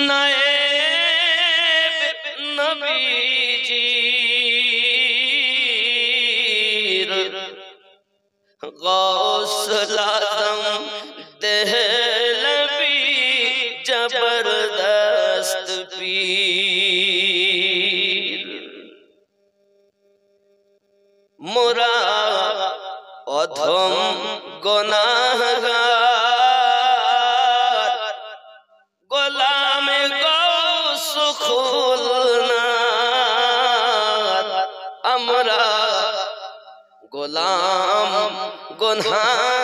নায়েব নবীজির গৌসুল আজম দেহলভি জবরদস্ত পীর মোরা অধম গুনাহগার গোলামে গৌস খুলনার আমরা গোলাম গুনাহগার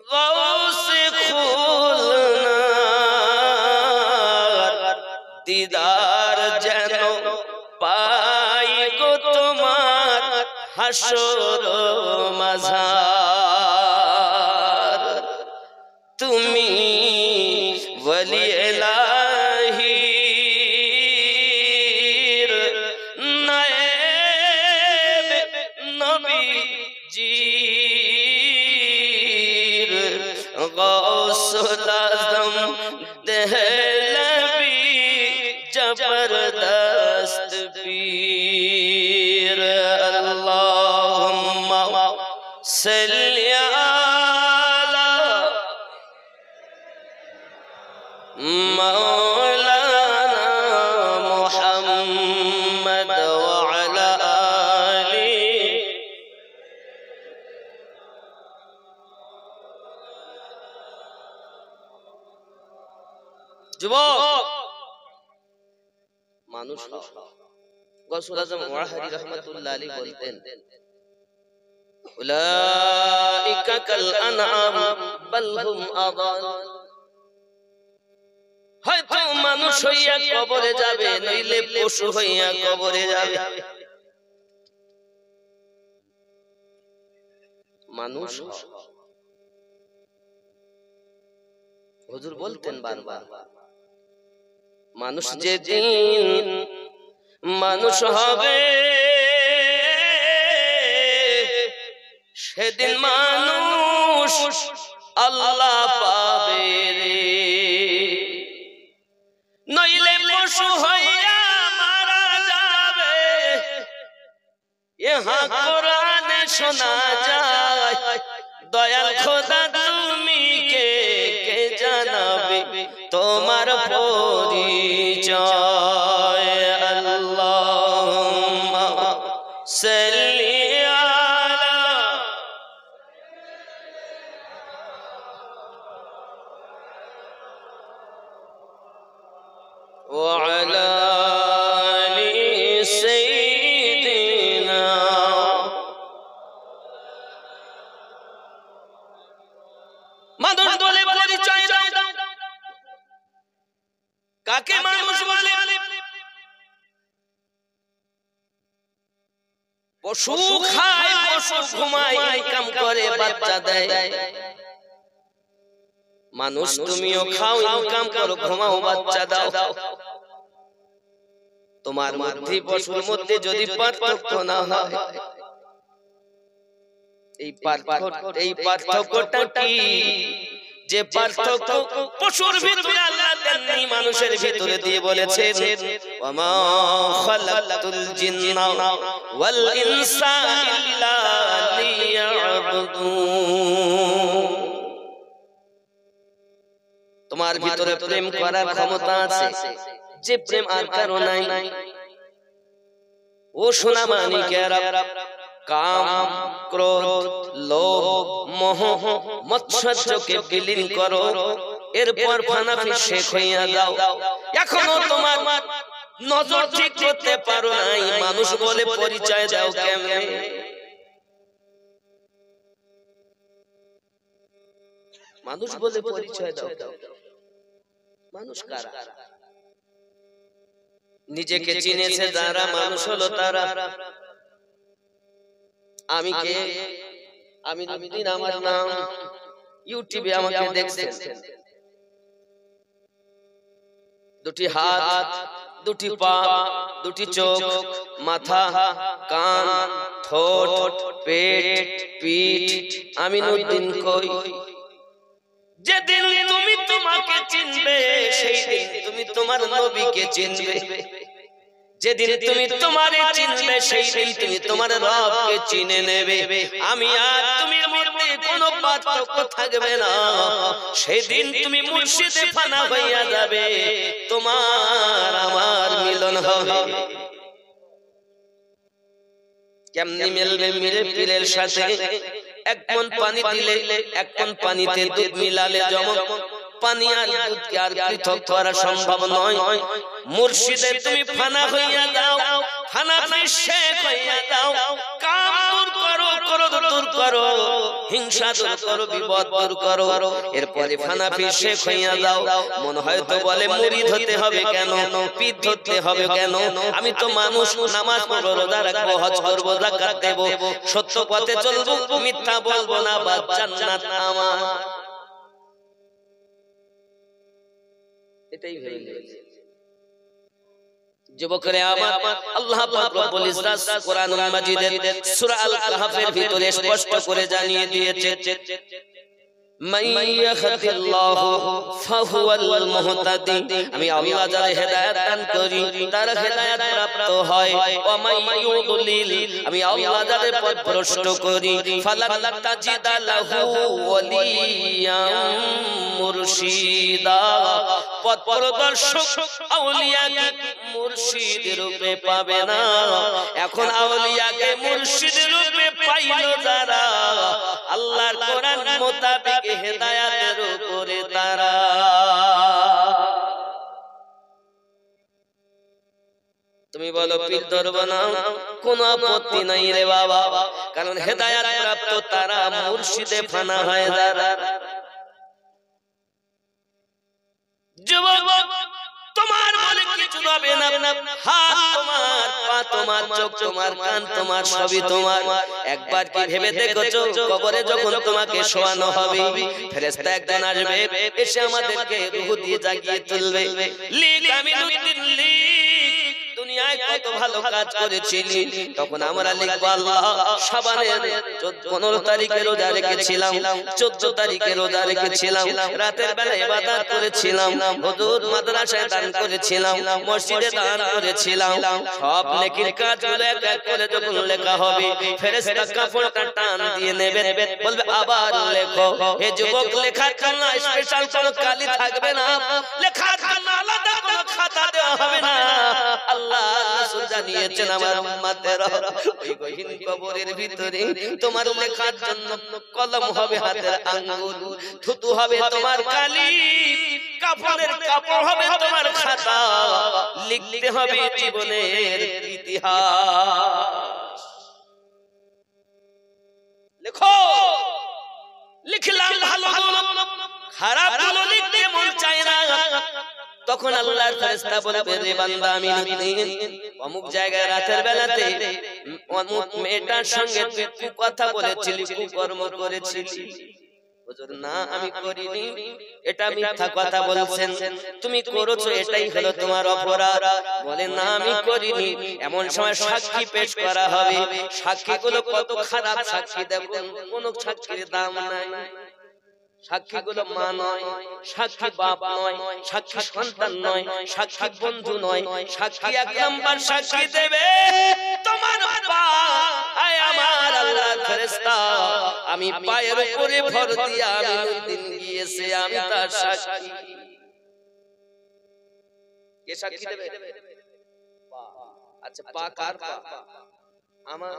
গৌস খুলনার দিদার যেন পাই গো তোমার হাসর মাঝার তুমি ওলি ইলাহির নায়েব নবীজির গৌসুল আজম দেহলভি জবরদস্ত পীর আল্লাহুম্মা সাল্লি আলা মাওলানা মুহাম্মদ ওয়া আলা আলি যুবক মানুষ গৌসুল আজম ওয়াহাদি রাহমাতুল্লাহ আলাইহি বলতেন উলাইকা কাল আনআম বাল হুম আদাল হয়তো মানুষ হইয়া কবরে যাবে নইলে পশু হইয়া কবরে যাবে মানুষ হুজুর বলতেন বারবার মানুষ যেদিন মানুষ হবে সেদিন মানুষ আল্লাহ পাবে রে নইলে পশু হইয়া মারা যাবে ইহা কোরআনে শোনা যায় দয়াল খোদা তুমি কে কে জানাবে তোমার পরিচয় আল্লাহুম্মা সাল্লি আলা ওয়া আলা আলি সাইয়্যিদিনা মানুষ বলে পরিচয় দাও কাকে মানুষ বলে পশু খায় পশু ঘুমায় ইনকাম করে বাচ্চা দেয় মানুষ তুমিও খাও ইনকাম করো ঘুমাও বাচ্চা দাও তোমার মধ্যে পশুর মধ্যে যদি পার্থক্য না হয় এই পার্থক্যটা কি যে পার্থক্য পশুর ভিতরে আল্লাহ দেননি মানুষের ভিতরে দিয়ে বলেছেন ওয়ামা খালাকতুল জিন্না ওয়াল ইনসা ইল্লা লিয়াবুদুন তোমার ভিতরে প্রেম করার ক্ষমতা আছে যে প্রেম আর কারো নাই ও সোনা মানিকেরা কাম ক্রোধ লোভ মোহ মৎসর্যকে বিলীন করো এরপর ফানাফি শেখ হইয়া যাও এখনো তোমার নজর ঠিক করতে পারো নাই মানুষ বলে পরিচয় দাও কেমনে মানুষ বলে পরিচয় দাও মানুষ কারা নিজেকে চিনেছে যারা মানুষ হলো তারা আমি কে আমি দিন আমার নাম ইউটিউবে আমাকে দেখছেন দুটি হাত দুটি পা দুটি চোখ মাথা কান ঠোঁট পেট পিঠ আমিনুদ্দিন কই যেদিন তুমি তোমাকে চিনবে সেই দিন তুমি তোমার নবীকে চিনবে, যেদিন তুমি তোমারে চিনবে সেই দিন তুমি তোমার রবকে চিনে নেবে। আমি আর তুমির মধ্যে কোনো পার্থক্য থাকবে না, সেদিন তুমি মুর্শিদে ফানা হইয়া যাবে, তোমার আমার মিলন হবে। কেমনি মিলবে? মিলে পীরের সাথে এক মন পানি দিলে এক মন পানিতে দুধ মিলালে যেমন পানি আর দুধকে আর পৃথক করা সম্ভব নয়। মুর্শিদে তুমি ফানা হইয়া যাও, ফানা শেখ হইয়া যাও, কাম দূর করো, ক্রোধ দূর করো, হিংসা দূর করো, বিপদ দূর করো, এরপরে ফানা শেখ হইয়া যাও। মনে হয় তো বলে মুরিদ হতে হবে কেন, পীর হতে হবে কেন? আমি তো মানুষ, নামাজ পড়বো, রোজা রাখবো, হজ করবো, যাকাত দেব, সত্য পথে চলবো, মিথ্যা বলবো না, বা জান্নাত আমার। এটাই ভেবে নিয়েছে যুবকরে আমার। আল্লাহ পাক রব্বুল ইজ্জাত কোরআনুল মাজিদের সূরা আল কাহফের ভিতরে স্পষ্ট করে জানিয়ে দিয়েছে, মান ইয়াহদিল্লাহু ফাহুয়াল মুহতাদি, আমি আল্লাহ যার হেদায়েত দান করি তার হেদায়েত প্রাপ্ত হয়। ওয়া মান ইউদ্লিল, আমি আল্লাহ যার পথ ভ্রষ্ট করি, ফালান তাজিদা লাহু ওয়ালিয়াম মুরশিদা, পথ প্রদর্শক আউলিয়াকে মুর্শিদ রূপে পাবে না। এখন আউলিয়াকে মুর্শিদ রূপে পাইল যারা, আল্লাহর কোরআন মোতাবেক হেদায়েতের উপরে তারা। তুমি বলো পীর ধরব না, কোনো আপত্তি নাই রে বাবা, কারণ হেদায়েত প্রাপ্ত তারা মুর্শিদে ফানা হয় যারা। যুবক তোমার বলে কিছু হবে না, হাত তোমার, পা তোমার, চোখ তোমার, কান তোমার, সবই তোমার। একবার কি ভেবে দেখেছো কবরে যখন তোমাকে শোয়ানো হবে, ফেরেশতা একজন আসবে, এসে আমাদেরকে রূহ দিয়ে জাগিয়ে তুলবে। লিখ আমিনুদ্দিন লিখ, দুনিয়ায় কত ভালো কাজ করেছিলি। তখন আমরা লিখবো আল্লাহ শাবানের 15 তারিখে রোজা রেখেছিলাম, 14 তারিখে রোজা রেখেছিলাম, রাতের বেলা ইবাদত করেছিলাম, হুজুর মাদ্রাসায় দান করেছিলাম, মসজিদে দান করেছিলাম। সব নেকির কাজগুলো এক এক করে যখন লেখা হবে, ফেরেশতা কাপড়টা টান দিয়ে নেবে, বলবে আবার লেখো। হে যুবক, লেখার জন্য স্পেশাল কোনো কালি থাকবে না, লেখার জন্য আলাদা কোনো খাতা দেওয়া হবে না। আল্লাহ রাসূল জানিয়েছেন আমার উম্মতের ওই গহীন কবরের ভিতরে তোমার লেখার জন্য কলম হবে হাতের আঙ্গুল, থুতু হবে তোমার কালি, কাফনের কাপড় হবে তোমার খাতা, লিখতে হবে জীবনের ইতিহাস। লেখো, লিখলাম ভালোগুলো, খারাপগুলো লিখতে মন চায় না। তখন আল্লাহর ফেরেশতা বলবে, রে বান্দা আমিনুদ্দিন, অমুক জায়গায় রাতের বেলাতে অমুক মেয়েটার সঙ্গে তুই কথা বলেছিলি, কুকর্ম করেছিলি। হুজুর না, আমি করিনি, এটা মিথ্যা কথা বলছেন, তুমি করেছো, এটাই হলো তোমার অপরাধ। বলে না, আমি করিনি। এমন সময় সাক্ষী পেশ করা হবে, সাক্ষীগুলো কত খারাপ সাক্ষী, দেখুন কোন সাক্ষীর দাম নাই। সাক্ষীগুলো মা নয়, সাক্ষী বাপ নয়, সাক্ষী সন্তান নয়, সাক্ষী বন্ধু নয়, সাক্ষী এক নাম্বার সাক্ষী দেবে তোমার পা। আয় আমার আল্লাহর ফেরেশতা, আমি পায়ের উপরে ভর দিয়া আমিনুদ্দিন গিয়েছে, আমি তার সাক্ষী। কে সাক্ষী দেবে? পা। আচ্ছা, পা কার পা? আমার।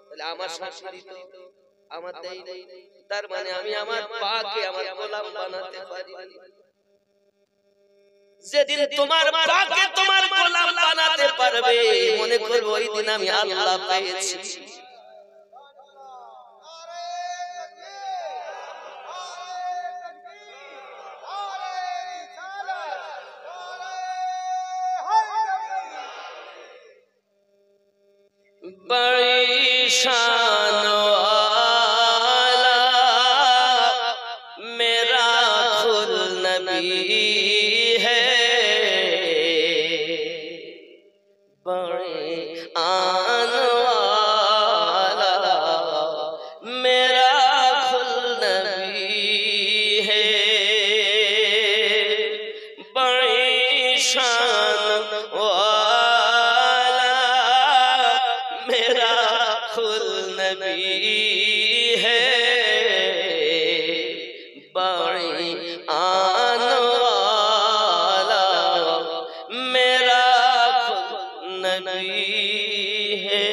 তাহলে আমার সাক্ষী দিতে আমার দেই দেই, তার মানে আমি আমার পাকে আমার গোলাম বানাতে পারি। যেদিন তোমার পাকে তোমার গোলাম বানাতে পারবে, মনে করবে ওই দিন আমি আল্লাহ পেয়েছি। बड़ी शान वाला मेरा खुद नबी है, बड़े आन वाला मेरा खुद नबी है। है बड़ी आन वाला मेरा खुद नबी है।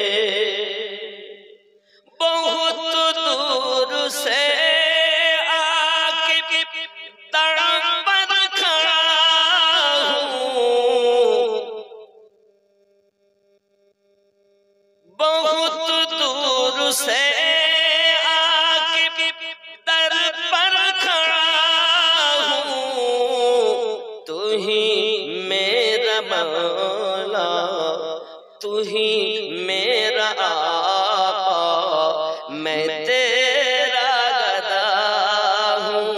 बहुत दूर से आके तड़प पर खड़ा हूँ, बहुत दूर से आके दर पर खड़ा हूँ। तू ही मेरा मौला, तू ही मेरा आका, मैं तेरा गदा हूँ।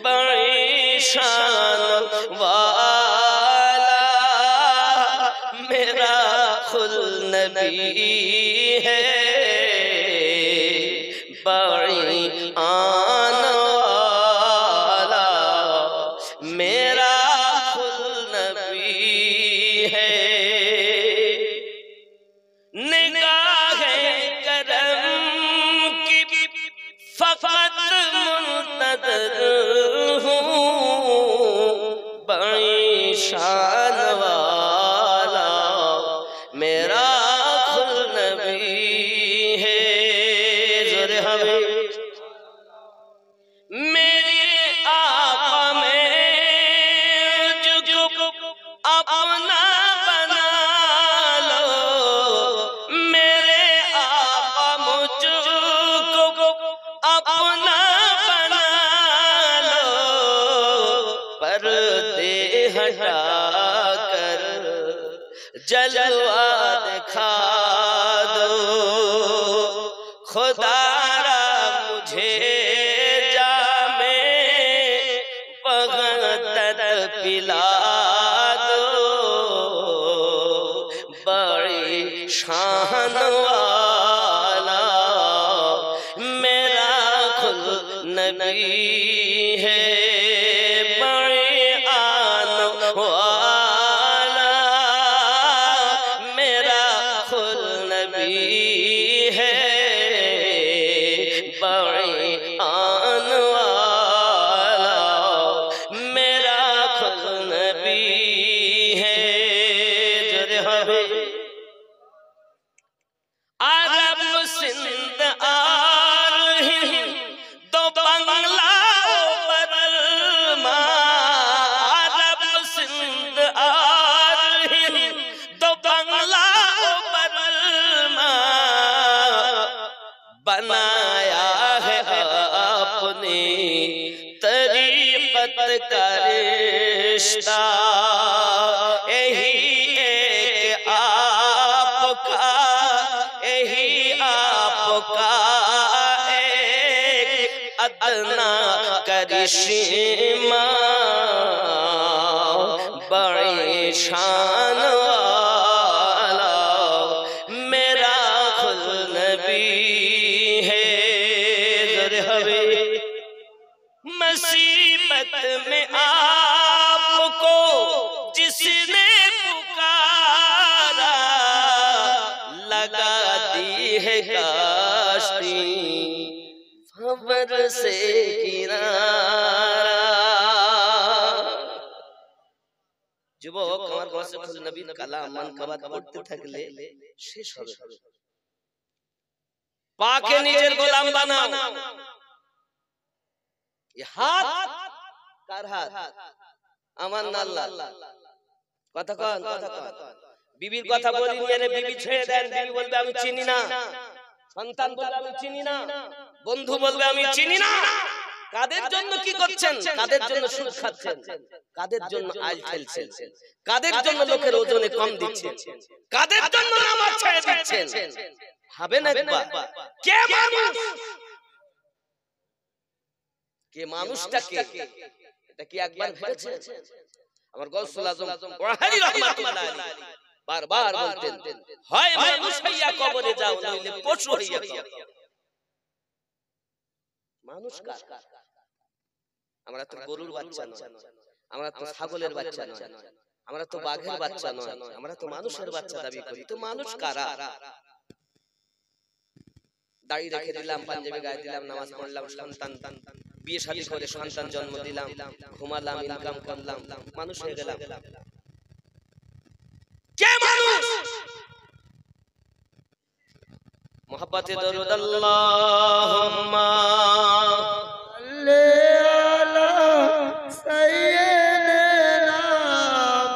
बड़ी शान वाला मेरा खुद नबी है, बड़ी आन वाला मेरा खुद नबी है। निगाहे करम की फकत मुंतज़िर हूँ, बड़ी शान वाला मेरा खुद नबी है। ज़ोरे हमें मेरे आका में जो अपना बना लो, मेरे आका मुझको अपना बना लो। पर्दे हटा कर जलवा दिखा दो, खुदारा मुझे जामे बगदद पिला दो। बड़ी शान वाला मेरा खुद नबी है, बड़ी आन वाला मेरा खुद नबी है, बड़ी आन वाला मेरा खुद नबी है। जरे हमें अरब सिंध और हिंद दो बंगला बरमा, अरब सिंध और हिंद दो बंगला बरमा, बनाया है आपने तरीक़त का रिश्ता। यही एक आपका, यही आपका एक अदना करिश्मा, बड़ी शान वाला मेरा खुद नबी है। ज़रे हमें मुसीबत में आपको जिसने पुकारा, लगा दी है काश्ती खबर से किनारा। যুবক আমার কাছে খুদ নবীর কালাম মান কাবাত পড়তে থাকলে শেষ হবে। পাকে নিজের গোলাম বানাও। এই হাত কার হাত? আমার না আল্লাহ। কথা কন, কথা কন। বিবির কথা বলি নিয়ে বিবি ছেড়ে দেন, বিবি বলবে আমি চিনি না, সন্তান বলবে আমি চিনি না, বন্ধু বলবে আমি চিনি না। কাদের জন্য কি করছেন? কাদের জন্য সুদ খাচ্ছেন? কাদের জন্য আইল ঠেলছেন? কাদের জন্য লোকের ওজনে কম দিচ্ছেন? কাদের জন্য নামাজ ছেড়ে দিচ্ছেন? ভাবেন একবার, কে মানুষ? কে মানুষটা কে? এটা কি একবার ভেবেছেন? আমার গৌসুল আজম ওয়াহারি রাহমাতুল্লাহ আলাইহি বারবার বলতেন, হয় মানুষ হইয়া কবরে যাও, নইলে পশু হইয়া যাও। মানুষ কার? আমরা তো গরুর বাচ্চা নয়, আমরা তো ছাগলের বাচ্চা নয়, আমরা তো বাঘের বাচ্চা নয়, আমরা তো মানুষের বাচ্চা দাবি করি। তো মানুষ কারা? দাড়ি রেখে দিলাম, পাঞ্জাবি গায়ে দিলাম, নামাজ পড়লাম, সন্তান বিয়ে শাদী করে সন্তান জন্ম দিলাম, ঘুমালাম, ইনকাম করলাম, মানুষ হয়ে গেলাম। কে মানুষ? মোহাব্বতে দরুদ আল্লাহুম্মা সাল্লি আলা সাইয়্যিদিনা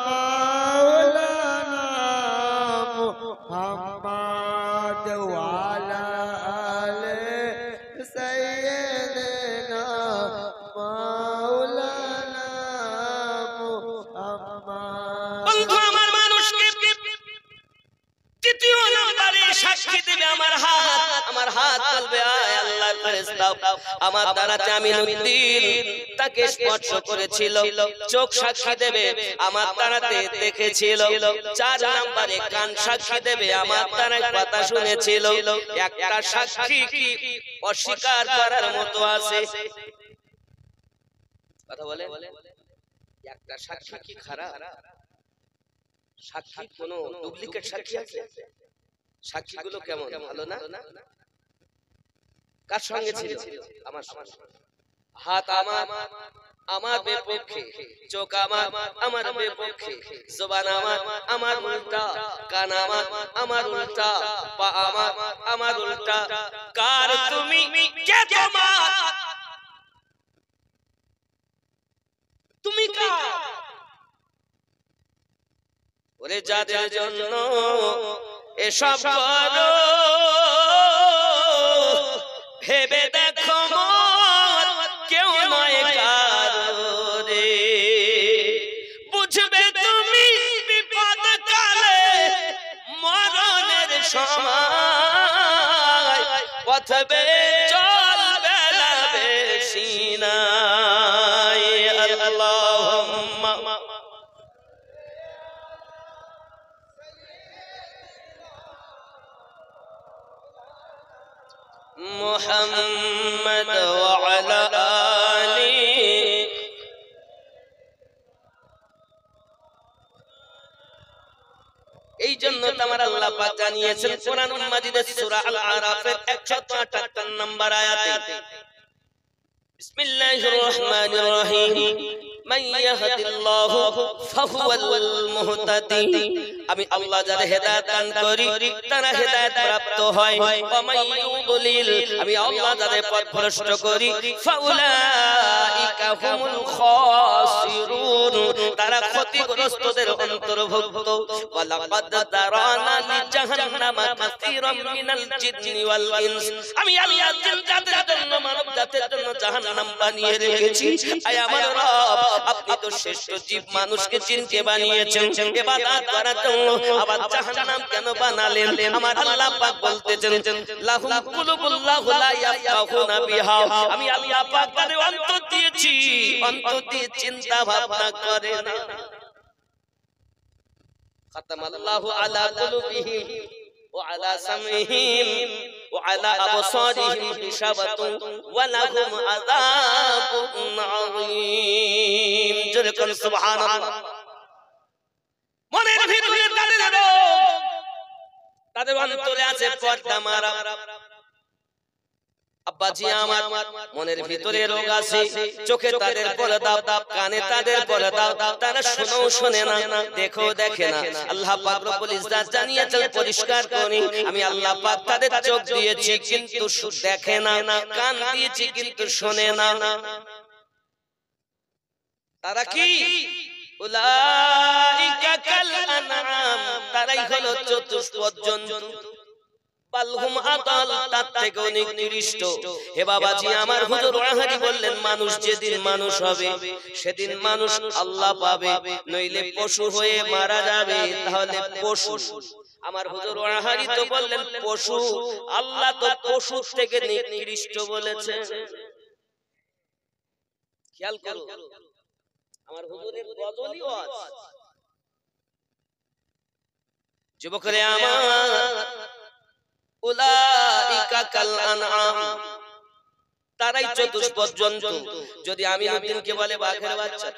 মাওলানা মুহাম্মদ ওয়া আলা আলি সাইয়্যিদিনা মাওলানা মুহাম্মদ। বন্ধু আমার, মানুষকে তৃতীয় নম্বরে সাক্ষী দিবে আমার হাত। আমার হাত বলবে আয় আল্লাহর ফেরেশতা, আমার দ্বারাতে আমিনউদ্দিন তাকে স্পর্শ করেছিল। চোখ সাক্ষী দেবে আমার দ্বারাতে দেখেছিল। 4 নম্বরে কান সাক্ষী দেবে আমার দ্বারাই কথা শুনেছিল। একটা সাক্ষী কি অস্বীকার করার মতো আছে? কথা বলে, একটা সাক্ষী কি খারাপ? সাক্ষী কোন ডুপ্লিকেট সাক্ষী আছে? সাক্ষীগুলো কেমন, ভালো না? কার সঙ্গে ছিল? আমার সঙ্গে। হাত আমার বিপক্ষে, চোখ আমার বিপক্ষে, জবান আমার উল্টা, কান আমার উল্টা, পা আমার উল্টা। কার তুমি? কে তোমার? তুমি কার? ওরে যাদের জন্য এসব করো, ভেবে দেখো মত কেউ নয় কারো রে। বুঝবে তুমি বিপদ কালে, মরণের সময় পথবে চলবে না বেশি নাই। আল্লাহুম্মা মুহাম্মদ ওয়া আলা আলি। এই জন্য আমার আল্লাহ পাক জানিয়েছেন কোরআনুল মাজিদের সূরা আল আরাফের 178 নম্বর আয়াতে, বিসমিল্লাহির রহমানির রহিম, মান ইয়াহদিল্লাহু ফাহুয়াল মুহতাদি। আমি আল্লাহ যাদের হেদায়েত দান করি তারা হেদায়েত প্রাপ্ত হয়। ওয়া মান ইউদ্লিল, আমি আল্লাহ যাদের পথভ্রষ্ট করি, ফাউলাইকা হুমুল খাসিরুন, তারা ক্ষতিগ্রস্তদের অন্তর্ভুক্ত। ওয়া লাকাদ দারানা লিজাহান্নামা কাসীরাম মিনাল জিন্নি ওয়াল ইনস, আমি আল্লাহ জিন জাতির জন্য, মানব জাতির জন্য জাহান্নাম বানিয়ে রেখেছি। আয় আমার রব, আপনি তো শ্রেষ্ঠ জীব মানুষকে জিনকে বানিয়েছেন ইবাদত করার জন্য, আবার জাহান্নাম কেন বানালেন? আমার আল্লাহ পাক বলতেছেন, লাহুম কুলুবুল্লাহু লা ইয়াফকাহুনা বিহা, আমি আল্লাহ পাক তাদের অন্তর দিয়েছি, অন্তর দিয়ে চিন্তা ভাবনা করে না। খাতামাল্লাহু আলা কুলুবিহিম ওয়া আলা সামইহিম ওয়া আলা আবসারিহিম গিশাওয়াতুন ওয়া লাহুম আযাবুন আযীম। জোরে কোন সুবহানাল্লাহ। মনের ভিতরে তাদের রোগ, তাদের অন্তরে আছে পর্দা মারা। আব্বাজি আমার, মনের ভিতরে রোগ আছে, চোখে তাদের পর্দা, কানে তাদের পর্দা, তারা শুনেও শোনে না, দেখো দেখে না। আল্লাহ পাক রব্বুল ইজ্জাত জানিয়েছেন পরিষ্কার করে, আমি আল্লাহ পাক তাদের চোখ দিয়েছি কিন্তু দেখে না, কান দিয়েছি কিন্তু শোনে না। তারা কি? উলাইকা কাল আনআম, তারাই হলো চতুষ্পদ জন্তু। বালহুম আদাল, তার থেকে অনেক নিকৃষ্ট। হে বাবাজি আমার, হুজুর ওয়াহারি বললেন, মানুষ যেদিন মানুষ হবে সেদিন মানুষ আল্লাহ পাবে, নইলে পশু হয়ে মারা যাবে। তাহলে পশু, আমার হুজুর ওয়াহারি তো বললেন পশু, আল্লাহ তো পশু থেকে নিকৃষ্ট বলেছে। খেয়াল করো, আমার হুজুরের গজলই ওয়াজ। যুবকরে আমার, উলাইকা কাল আনআম, তারাই চতুষ্পদ জন্তু। যদি আমিনউদ্দিনকে বলে বাঘের বাচ্চা,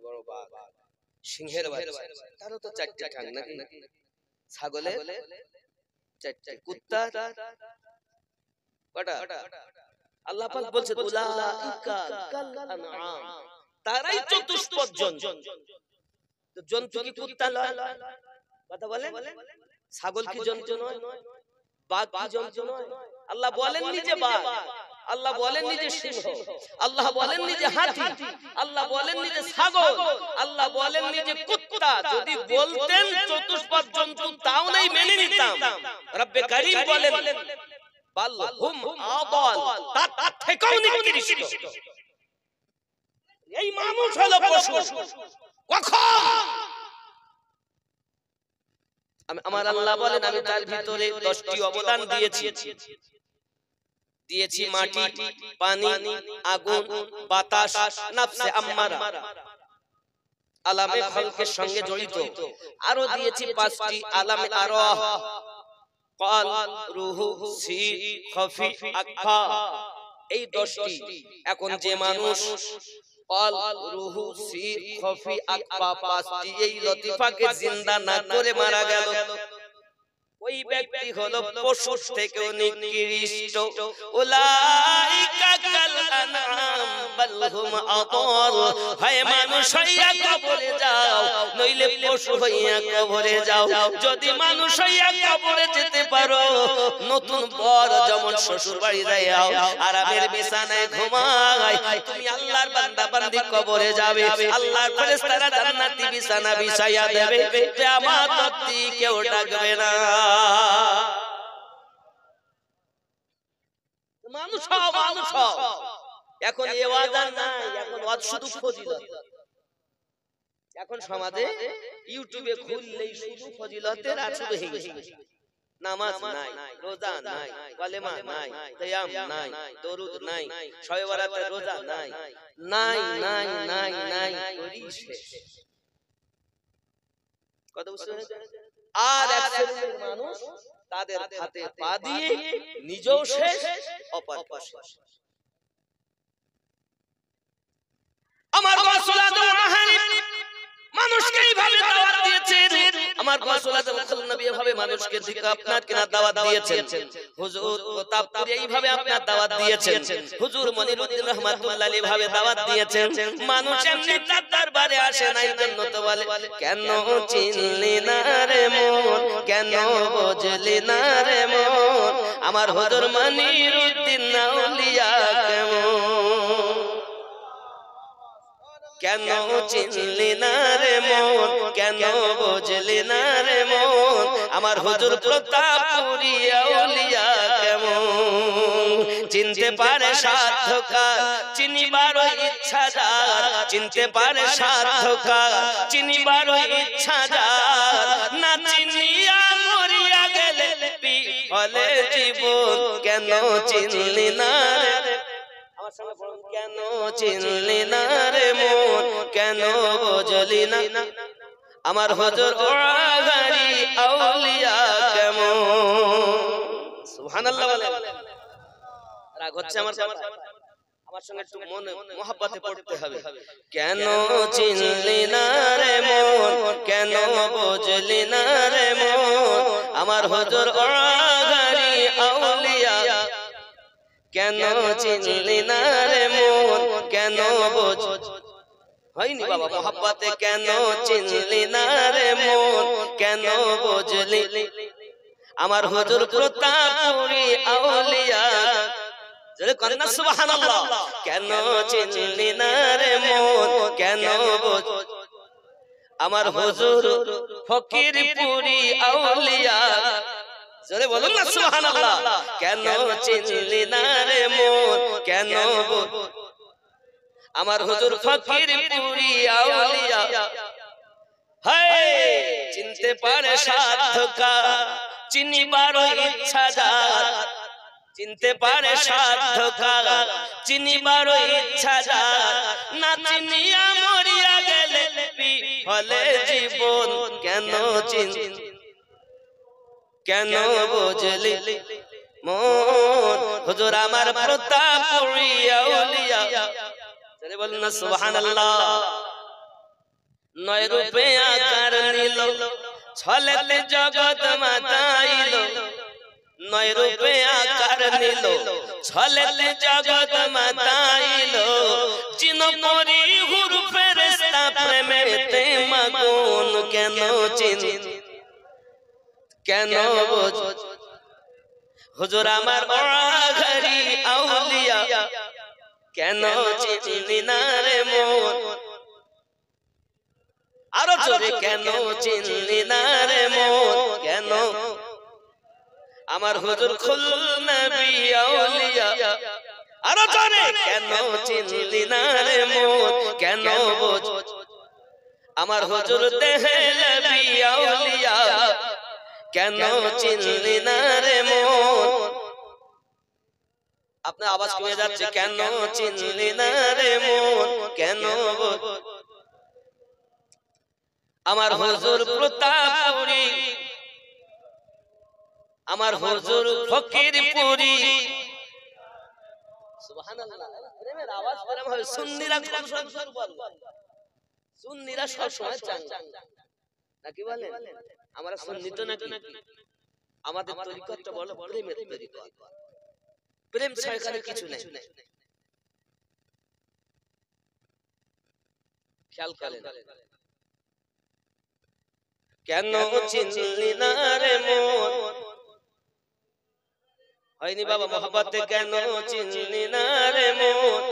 বড় বাঘ, সিংহের বাচ্চা, তারও তো 4টি ঠ্যাং নাকি? ছাগলের 4টি, কুত্তা কটা? আল্লাহ পাক বলছে উলাইকা কাল আনআম, তারাই চতুষ্পদ জন্তু। তো জন্তু কি কুত্তা নয়? কথা বলেন। ছাগল কি জন্তু নয়? বাঘ কি জন্তু নয়? আল্লাহ বলেননি যে বাঘ, আল্লাহ বলেননি যে সিংহ, আল্লাহ বলেননি যে হাতি, আল্লাহ বলেননি যে ছাগল, আল্লাহ বলেননি যে কুত্তা। যদি বলতেন চতুষ্পদ জন্তু তাও নাই মেনে নিতাম। রব্বে কারীম বলেন বাল হুম আদাল, তার থেকেও নিকৃষ্ট। এই মানুষ হলো পশু। কখন আমার আল্লাহ বলেন আমি তার ভিতরে 10টি অবদান দিয়েছি মাটি, পানি, আগুন, বাতাস, নফসে আম্মারা, আলামে খলকের সঙ্গে জড়িত। আরো দিয়েছি 5টি আলামে আরওয়াহ, কল, রূহ, সীর, খফি, আকফা। এই 10টি। এখন যে মানুষ কল, রূহ, সীর, খফি, আকফা 5টি এই লতিফাকে জিন্দা না করে মারা গেল, ওই ব্যক্তি হলো পশুর থেকেও নিকৃষ্ট। উলাইকা কাল আনআম বাল হুম আদাল, হয় মানুষ হইয়া কবরে যাও, নইলে পশু হইয়া কবরে যাও। যদি মানুষ হইয়া কবরে যেতে পারো, নতুন বর যেমন শ্বশুর বাড়ি যাও, আরামের বিছানায় ঘুমায়, তুমি আল্লাহর বান্দা বান্দি কবরে যাবে, আল্লাহর ফেরেশতারা জান্নাতি বিছানা বিছাইয়া দেবে, কিয়ামত অবধি কেউ ডাকবে না। মানুষ এখন এ ওয়াজ আর নাই, এখন ওয়াজ শুধু ফজিলত। এখন সমাজে ইউটিউবে খুললেই শুধু ফজিলতের আর শুধু হিংসা। নামাজ নাই, রোজা নাই, কালেমা নাই, কিয়াম নাই, দরুদ নাই, শবে বরাতের রোজা নাই, নাই নাই নাই নাই করি শেষ। কত বুঝছেন? আর এক শ্রেণীর মানুষ তাদের হাতে পা দিয়ে নিজেও শেষ, অপরকে শেষ। আমার রাসূল মানুষকে এইভাবে দাওয়াত দিয়েছেন, আমার রাসূল নবী এইভাবে মানুষকে দিকে আপনার কিনা দাওয়াত দিয়েছেন। হুজুর প্রতাপপুর এইভাবে আপনার দাওয়াত দিয়েছেন, হুজুর মনিরউদ্দিন রহমাতুল্লাহ আলাইহি ভাবে দাওয়াত দিয়েছেন। মানুষ এমনি তার দরবারে আসে না, এই জন্য তো বলে কেন চিনলি না রে মন, কেন বুঝলি না রে মন, আমার হুজুর মনিরউদ্দিন আউলিয়া কেমন, কেন চিনলি না রে মন, কেন বুঝলি না রে মন, আমার হুজুর প্রতাপপুরী আউলিয়া কেমন। চিনতে পারে সাধ্যকার, চিনিবার ইচ্ছা যার, চিনতে পারে সাধ্যকার, চিনিবার ইচ্ছা যার, না চিনিয়া মরিয়া গেলে বিফলে জীবন, কেন চিনলি না রে, কেন চিনলি না রে মন, কেন বুঝলি না, আমার হুজুর ওয়াগারি আউলিয়া কেমন। সুবহানাল্লাহ বলেন। রাগ হচ্ছে আমার সঙ্গে একটু মনে মোহাব্বতে পড়তে হবে। কেন চিনলি না রে মন, কেন বুঝলি না রে মন, আমার হুজুর ওয়াগারি আউলিয়া কেন চিনলি না রে মন, কেন বুঝ হয়নি বাবা মোহাব্বতে, কেন চিনলি না রে মন, কেন বুঝলি, আমার হুজুর প্রতাপপুরী আউলিয়া, জোরে কন্না সুবহানাল্লাহ। কেন চিনলি না রে মন, কেন বুঝ, আমার হুজুর ফকিরপুরী আউলিয়া, জোরে বলুন না সুবহানাল্লাহ। কেন চিনলি না রে মন, কেন বুঝ, আমার হুজুর ফকিরপুরী আউলিয়া, হায় চিনতে পারে সাধ্যকার, চিনিবার ইচ্ছা যার, চিনতে পারে সাধ্যকার, চিনিবার ইচ্ছা যার, না চিনিয়া মরিয়া গেলে বিফলে জীবন, কেন চিনলি, কেন বুঝলি মন, হুজুর আমার প্রতাপপুরী আউলিয়া, চলে বলুন না সুবহানাল্লাহ। 9 রূপে আকার নিল, ছলেতে জগৎ মাতাইল, নয় রূপে আকার নিল ছলেতে জগৎ মাতাইল জিন পরি হুর ফেরেশতা প্রেমেতে মাগুন কেন চিন কেন বোঝ হুজুর আমার আঘারি আউলিয়া কেন চিনলি না রে মন আরো জোরে কেন চিনলি না রে মন কেন আমার হুজুর খুল নবী আউলিয়া আরো জোরে কেন চিনলি না রে মন কেন বোঝ আমার হুজুর দেহে নবী আউলিয়া কেন চিনলি না রে মন আপনার আওয়াজ কমে যাচ্ছে কেন চিনলি না রে মন কেন আমার হুজুর প্রতাপপুরী আমার হুজুর ফকিরপুরী সুবহানাল্লাহ প্রেমের আওয়াজ পরম হয় সুন্নিরা কোন সুর বলবো সুন্নিরা সব সময় চান নাকি বলেন আমরা সুন্নি তো নাকি আমাদের তরিকতটা বলো প্রেমের তরিকত প্রেম ছাড়া এখানে কিছু নেই খেয়াল করেন কেন চিনলি না রে মন হয়নি বাবা মোহব্বতে কেন চিনলি না রে মন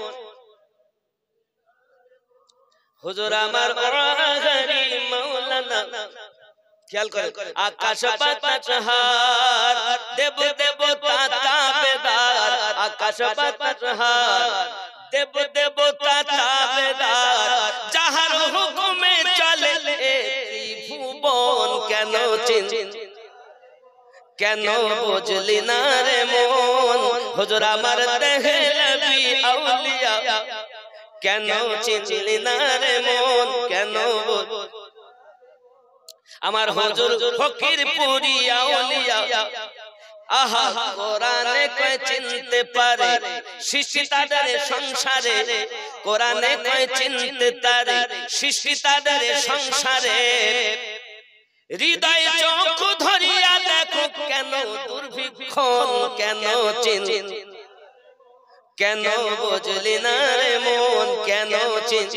হুজুর আমার আঘারি মাওলানা খেয়াল করেন আকাশ বাতাস হার দেব দেব তাতাবেদার আকাশ বাতাস হার দেব দেব তাতাবেদার যাহার হুকুমে চলে ত্রিভুবন কেন চিন কেন বুঝলি না রে মন হুজুর আমার দেহে নবী আউলিয়া কেন চিনলি না রে মন কেন আমার হুজুর ফকিরপুরী আউলিয়া আহা কোরআনে কয় চিনতে পারে সৃষ্টি তাদের সংসারে কোরআনে কয় চিনতে পারে সৃষ্টি তাদের সংসারে হৃদয় চোখ ধরিয়া দেখো কেন দুর্ভিক্ষণ কেন চিন কেন বুঝলি না রে মন কেন চিন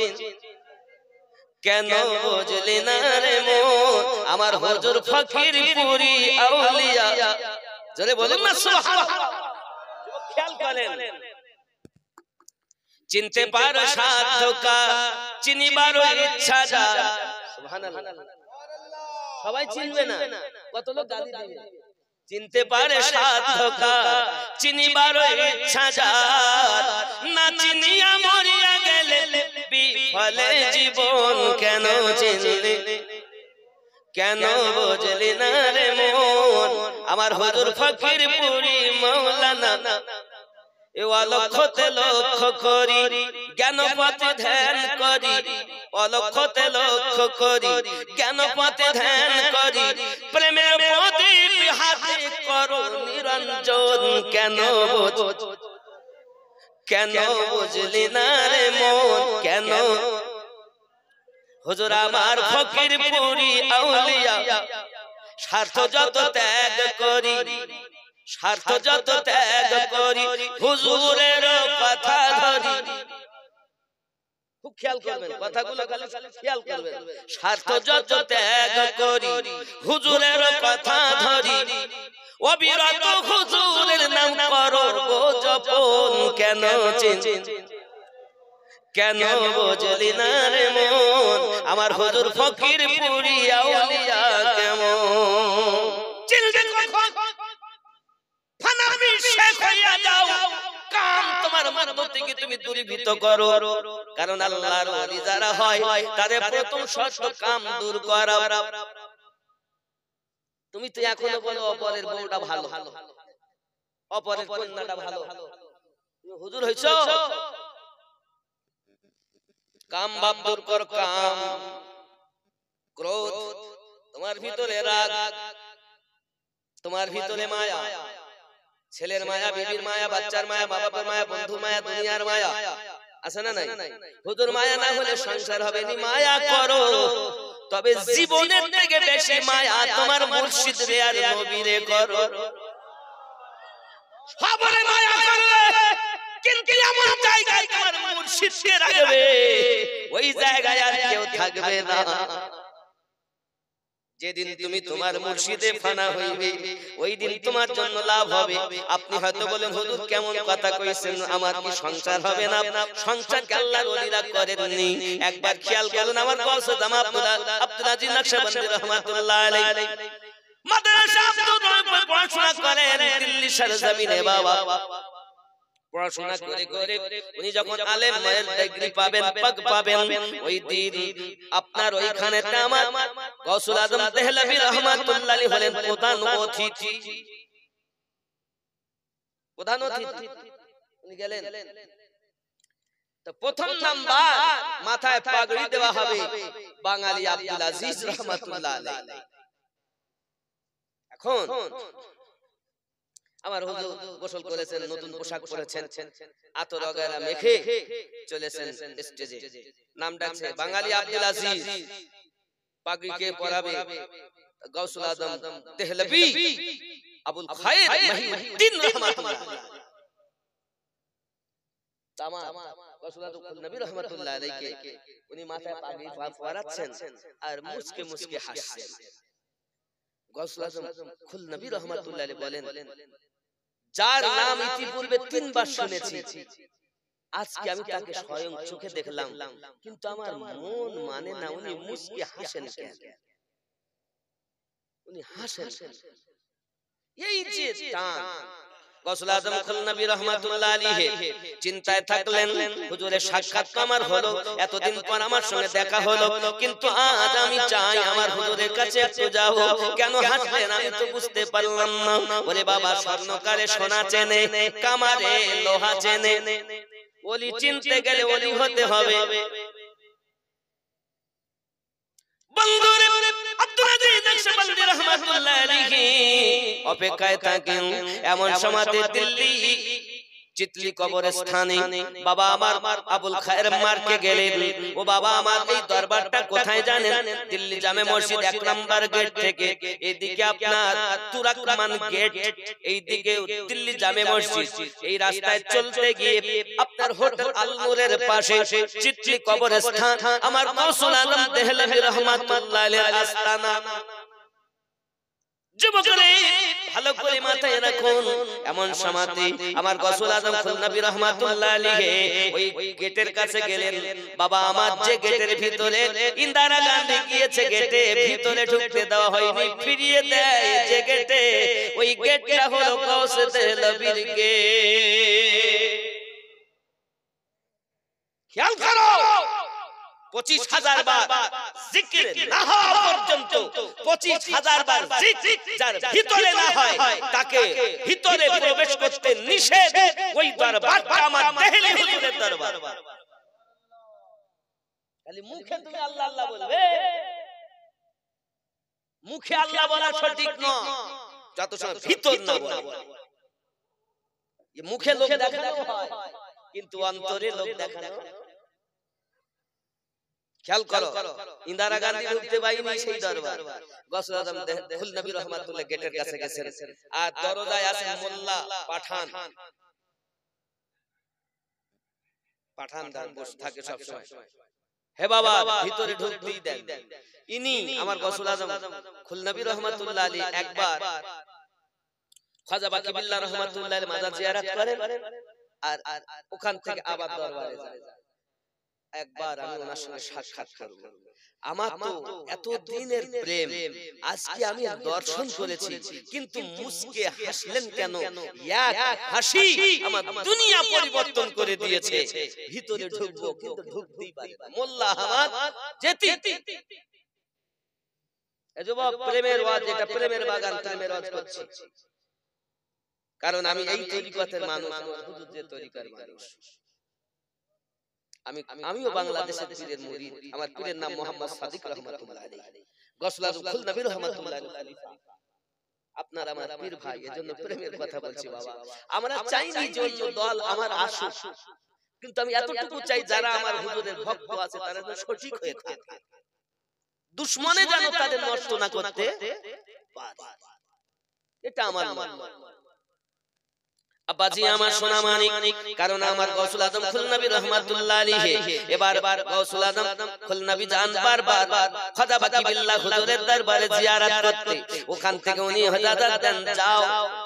কেন বুঝলি না রে মন আমার হুজুর ফকিরপুরী আউলিয়া জোরে বলুন না সুবহানাল্লাহ খেয়াল করেন চিনতে পারো সাধ্যকা চিনিবার ইচ্ছা যা সুবহানাল্লাহ সবাই চিনবে না কত লোক গালি দিবে চিনতে পারে সাধ্যকা চিনিবার ইচ্ছা যা না চিনিয়া মরিয়া গেলে বিফলে জীবন কেন চিনলি কেন বুঝলি না রে মন আমার হুজুর ফকিরপুরী মাওলানা এ অলক্ষতে লক্ষ্য করি জ্ঞান পথে ধ্যান করি অলক্ষতে লক্ষ্য করি জ্ঞান পথে ধ্যান করি প্রেমের প্রদীপ হাতে করো নিরঞ্জন কেন কেন বুঝলি না রে মন কেন হুজুর আমার ফকিরপুরী আউলিয়া স্বার্থ যত ত্যাগ করি স্বার্থ যত ত্যাগ করি হুজুরের কথা ধরি খুব খেয়াল করবেন কথাগুলো খেয়াল করবেন স্বার্থ যত ত্যাগ করি হুজুরের কথা ধরি অবিরত হুজুরের নাম করো জপন কেন চিন কেন বুঝলি না রে মন আমার হুজুর ফকিরপুরী আউলিয়া কেমন চিনতে কখন ফানাবি শেখ হইয়া যাও কাম তোমার মধ্য থেকে তুমি দূরীভূত করো কারণ আল্লাহর ওলি যারা হয় তাদের প্রথম শর্ত কাম দূর করা তুমি তো এখনো বলো অপরের বউটা ভালো অপরের কন্যাটা ভালো তুমি হুজুর হইছো কাম বাপ দূর কর কাম ক্রোধ তোমার ভিতরে রাগ তোমার ভিতরে মায়া ছেলের মায়া বিবির মায়া বাচ্চার মায়া মা বাবার মায়া বন্ধুর মায়া দুনিয়ার মায়া আছে না নাই হুজুর মায়া না হলে সংসার হবে না মায়া করো তবে জীবনের থেকে বেশি মায়া তোমার মুর্শিদ রে আর নবী রে করো সবরে মায়া করবে, কিন্তু এমন জায়গায় তোমার মুর্শিদকে রাখবে ওই জায়গায় আর কেউ থাকবে না। যেদিন তুমি তোমার মুর্শিদে ফানা হইবে ওই দিন তোমার জন্য লাভ হবে। আপনি হয়তো বলেন হুজুর কেমন কথা কইছেন, আমার কি সংসার হবে না? সংসার কে আল্লাহর ওলিরা করেননি? একবার খেয়াল করুন, আমার গৌসে আজম আব্দুল আজিজ নকশবন্দি রাহমাতুল্লাহ আলাইহি মাদ্রাসা আব্দুল রহিম পড়াশোনা করেন দিল্লি সরজমিনে। বাবা পড়াশোনা করে করে উনি যখন আলেম মায়ের ডিগ্রি পাবেন, পাক পাবেন, ওই দিন আপনার ওইখানে আমার গৌসুল আজম দেহলভী রাহমাতুল্লাহ আলাইহি হলেন প্রধান অতিথি। প্রধান অতিথি উনি গেলেন, তো প্রথম নাম্বার মাথায় পাগড়ি দেওয়া হবে বাঙালি আব্দুল আজিজ রাহমাতুল্লাহ আলাইহি। এখন আমার হুজুর গোসল করেছেন, নতুন পোশাক পরেছেন, আতর ওগেরা মেখে চলেছেন স্টেজে, নাম ডাকছে বাঙালি আব্দুল আজিজ। পাগড়িকে পরাবে গৌসুল আজম দেহলভী আবুল খায়ের মহিউদ্দিন রাহমাতুল্লাহ আলাইহি। তামাম গৌসুল আজম নবী রাহমাতুল্লাহ আলাইহি উনি মাথায় পাগড়ি পরাচ্ছেন আর মুস্কে মুস্কে হাসছেন। গৌসুল আজম খুল নবী রাহমাতুল্লাহ আলাইহি বলেন, যার নাম ইতিপূর্বে 3 বার শুনেছি, আজকে আমি তাকে স্বয়ং চোখে দেখলাম, কিন্তু আমার মন মানে না উনি মুস্কি হাসেন কেন? উনি হাসেন এই যে টান। গৌসুল আজম খুল নবী রাহমাতুল্লাহ আলাইহি চিন্তায় থাকলেন, হুজুরের সাক্ষাৎ আমার হলো, এতদিন পর আমার সঙ্গে দেখা হলো, কিন্তু আজ আমি চাই আমার হুজুরের কাছে একটু যাব। কেন হাসলেন আমি তো বুঝতে পারলাম না। ওরে বাবা, স্বর্ণকারে সোনা চেনে, কামারে লোহা চেনে, ওলি চিনতে গেলে ওলি হতে হবে। বন্ধুরে আব্দুল আজিজ নকশবন্দি রাহমাতুল্লাহ আলাইহি অপেক্ষায় থাকেন। এমন সময় দিল্লি চিতলি কবরস্থানে বাবা আমার আবুল খায়ের মারকে গেলেন। ও বাবা আমার এই দরবারটা কোথায় জানেন? দিল্লি জামে মসজিদ 1 নাম্বার গেট থেকে এদিকে আপনার তুরাকমান গেট, এইদিকে দিল্লি জামে মসজিদ, এই রাস্তায় চলতে গিয়ে আপনার হোটেল আল নূরের পাশে চিতলি কবরস্থান আমার গৌসুল আজম দেহলভী রাহমাতুল্লাহ আলাইহির আস্তানা। যুবকরে ভালো করে মাথায় রাখুন, এমন সময়তে আমার গৌসুল আজম খুল নবী রাহমাতুল্লাহ আলাইহি ওই গেটের কাছে গেলেন। বাবা আমার যে গেটের ভিতরে ইন্দিরা গান্ধী গিয়েছে, গেটে ভিতরে ঢুকতে দেওয়া হয়নি, ফিরিয়ে দেয় যে গেটে, ওই গেটটা হলো গৌসে দেহলভীর গেট। খেয়াল করো, 25,000 বার জিকির না হওয়া পর্যন্ত 25,000 বার জিকির যার ভিতরে না হয় তাকে ভিতরে প্রবেশ করতে নিষেধ। ওই দরবারটা আমার দেহলি হুজুরের দরবার। খালি মুখে তুমি আল্লাহ আল্লাহ বলবে, মুখে আল্লাহ বলা সঠিক নয়, যত সময় ভিতর না বলে। মুখে লোক দেখানো হয় কিন্তু অন্তরে লোক দেখানো। খেয়াল করো, ইন্দিরা গান্ধী ঢুকতে পারেনি সেই দরবার। গৌসুল আজম খুল নবী রাহমাতুল্লাহ গেটের কাছে গেছেন, আর দরজায় আছেন মোল্লা পাঠান। পাঠান দান বসে থাকে সব সময়, হে বাবা ভিতরে ঢুকতেই দেন। ইনি আমার গৌসুল আজম খুল নবী রাহমাতুল্লাহ আলাইহি একবার খাজা বাকি বিল্লাহ রাহমাতুল্লাহ আলাইহি মাজার জিয়ারত করেন, আর ওখান থেকে আবার দরবারে যান। একবার আমি ওনার সঙ্গে সাক্ষাৎ করব। আমার তো এত দিনের প্রেম, আজকে আমি দর্শন করেছি, কিন্তু মুস্কে হাসলেন কেন? এক হাসি আমার দুনিয়া পরিবর্তন করে দিয়েছে। ভিতরে ঢুকবো কিন্তু ঢুকতেই পারি না। মোল্লা আহমদ যেতি এই যুবক প্রেমের ওয়াজ, এটা প্রেমের বাগান, প্রেমের ওয়াজ করছি, কারণ আমি এই তরিকতের মানুষ, আমার হুজুর যে তরিকার মানুষ। আমিও বাংলাদেশের পীরের মুরিদ। আমার পীরের নাম মোহাম্মদ সাদিক রাহমাতুল্লাহ আলাইহি, গৌসুল আজম খুল নবী রাহমাতুল্লাহ আলাইহি। আপনার আমার পীর ভাই, এজন্য প্রেমের কথা বলছি বাবা। আমরা চাইনি যে অন্য দল আমার আসুক, কিন্তু আমি এতটুকু চাই যারা আমার হুজুরের ভক্ত আছে তারা যেন সঠিক হয়ে থাকে, দুশমনে যেন তাদের নষ্ট না করতে পারে। এটা আমার মত। আব্বাজি আমার সোনা মানিক, কারণ আমার গৌসুল আজম খুল নবী রহমাতুল্লাহ আলাইহি এবার গৌসুল আজম খুল নবী জান বারবার খোদা বাকি বিল্লাহ হুজুরের দরবারে জিয়ারত করতে, ওখান থেকে উনি ইজাজত দেন যাও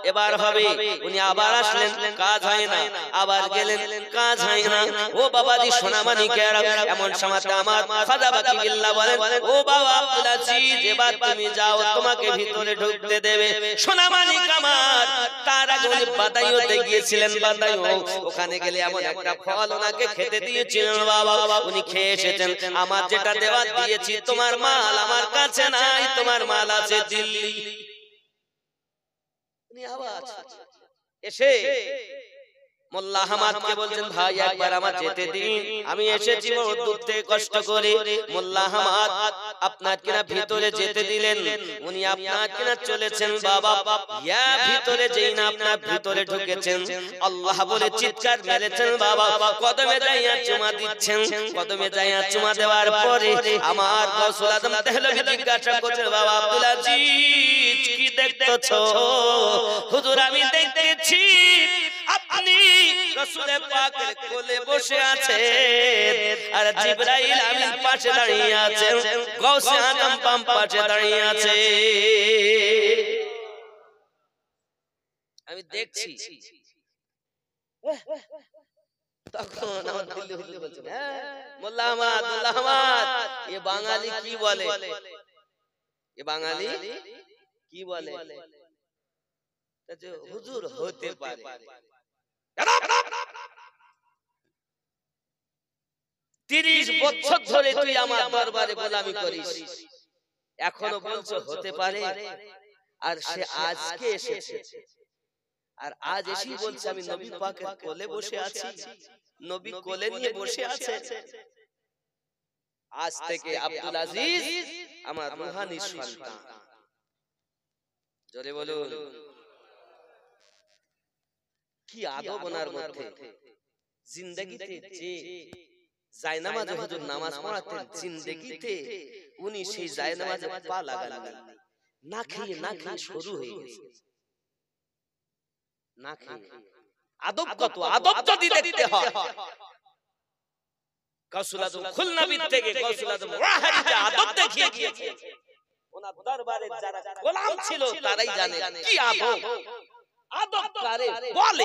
এবার হবে। উনি আবার আসলেন, কাজ হয় না, আবার গেলেন, কাজ হয় না। ও বাবাজি সোনা মানিকেরা, এমন সময় আমার খোদা বাকি বিল্লাহ বলেন, ও বাবা আব্দুল আজিজ এবার তুমি যাও, তোমাকে ভিতরে ঢুকতে দেবে। সোনা মানিক আমার তার আগে উনি বাদাইও গিয়েছিলেন, বাদাইও ওখানে গেলে এমন একটা ফল ওনাকে খেতে দিয়েছিলেন বাবা, উনি খেয়ে এসেছেন। আমার যেটা দেওয়া দিয়েছি, তোমার মাল আমার কাছে নাই, তোমার মাল আছে দিল্লি। উনি আবার এসে মোল্লা আহমদকে বলছেন, ভাই একবার আমার যেতে দিন, আমি এসেছি বড় দূর থেকে কষ্ট করে। মোল্লা আহমদ আপনার কিনা ভিতরে যেতে দিলেন, উনি আপনার কিনা চলেছেন বাবা। ইয়া ভিতরে যেই না আপনার ভিতরে ঢুকেছেন, আল্লাহ বলে চিৎকার মেরেছেন বাবা, কদমে যাইয়া চুমা দিচ্ছেন। কদমে যাইয়া চুমা দেওয়ার পরে আমার গৌসুল আজম দেহলভী জিজ্ঞাসা করছেন, বাবা আব্দুল আজিজ কি দেখতেছো? হুজুর আমি দেখতেছি আপনি রাসূল পাকের কোলে বসে আছেন, আর জিবরাইল আমিন পাশে দাঁড়িয়ে আছেন, গৌসে আজম বাম পাশে দাঁড়িয়ে আছে। আমি দেখছি। তখন আমার দিল্লি হুজুর বলছেন, মোল্লা আহমদ এ বাঙালি কি বলে, এ বাঙালি কি বলে? হুজুর হতে পারে, 30 বছর ধরে তুই আমার দরবারে গোলামি করিস, এখনো বলছো হতে পারে? আর সে আজকে এসেছে, আর আজ এসেই বলছে আমি নবী পাকের কোলে বসে আছি, নবী কোলে নিয়ে বসে আছে। আজ থেকে আব্দুল আজিজ আমার রূহানি সন্তান। জোরে বলুন, কি আদব ওনার মধ্যে। জিন্দেগিতে যে জায়নামাজে হুজুর নামাজ পড়াতেন, জিন্দেগিতে উনি সেই জায়নামাজে পা লাগালেন না, খেয়ে না খেয়ে শুরু হয়ে গেছে, না খেয়ে। আদব কত, আদব যদি দেখতে হয়, গৌসুল আজম খুল নবী থেকে গৌসুল আজম ওয়াহারি যে আদব দেখিয়ে গিয়েছে, ওনার দরবারে যারা গোলাম ছিল তারাই জানে কি আদব। আদব কারে বলে,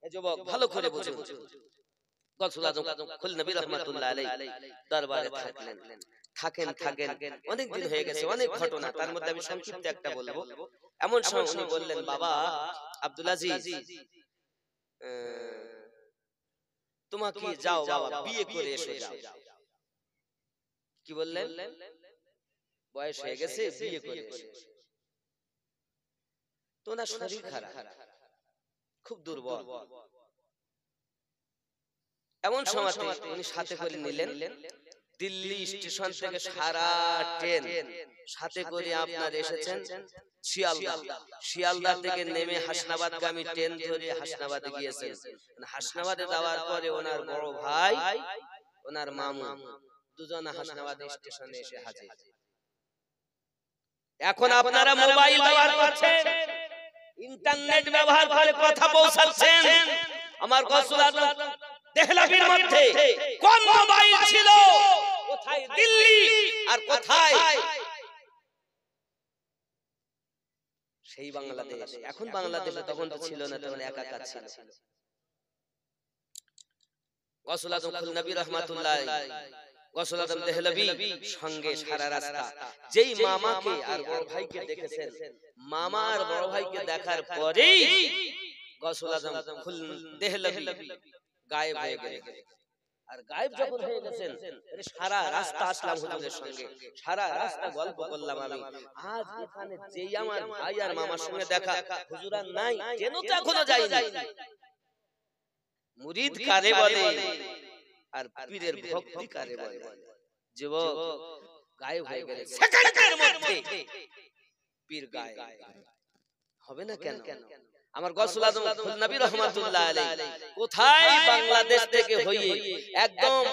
এই যুবক ভালো করে বুঝুন। গৌসুল আজম খুল নবী রহমাতুল্লাহ আলাইহি দরবারে থাকেন অনেক দিন হয়ে গেছে, অনেক ঘটনা, তার মধ্যে আমি সংক্ষিপ্ত একটা বলবো। এমন সময় উনি বললেন, বাবা আব্দুল আজিজ তোমাকে যাও বাবা বিয়ে করে এসো, যাও। কি বললেন? বয়স হয়ে গেছে, বিয়ে করে এসো। তো না শরীর খারাপ, খুব দুর্বল। এমন সময় উনি সাথে করে নিলেন, দিল্লি স্টেশন থেকে সারা ট্রেন সাথে করে আপনার এসেছেন শিয়ালদা থেকে নেমে হাসনাবাদগামী ট্রেন ধরে হাসনাবাদে গিয়েছেন। হাসনাবাদে যাওয়ার পরে ওনার বড় ভাই, ওনার মামু, দুজন হাসনাবাদ স্টেশনে এসে হাজির। এখন আপনারা মোবাইল ব্যবহার করছেন, ইন্টারনেট ব্যবহার করে কথা পৌঁছাচ্ছেন। আমার গৌসুল আজম দেহলভীর মধ্যে কোন মোবাইল ছিল, কোথায় দিল্লি আর কোথায় সেই বাংলাদেশ। এখন বাংলাদেশে তখন তো ছিল না, তখন একাকার ছিল। গৌসুল আজম খুল নবী রহমাতুল্লাহ গৌসুল আজম দেহলভী সঙ্গে সারা রাস্তা, যেই মামাকে আর বড় ভাইকে দেখেছেন, মামা আর বড় ভাইকে দেখার পরেই গৌসুল আজম খুল দেহলভী গায়েব হয়ে গেলেন। আর গায়েব যখন হয়ে গেছেন, সারা রাস্তা আসলাম হুজুরের সঙ্গে, সারা রাস্তা গল্প করলাম আমি। আজ এখানে যেই আমার ভাই আর মামার সঙ্গে দেখা, হুজুর আর নাই, কেন তো এখনো যাইনি। মুরিদ কারে বলে আর পীরের ভক্তি কারে বলে? যুবক গায়েব হয়ে গেলে সেকেন্ডের মধ্যে পীর গায়েব হবে না কেন? আমার গৌসুল আজম খুল নবী রহমাতুল্লাহ আলাইহি কোথায় বাংলাদেশ থেকে হয়ে একদম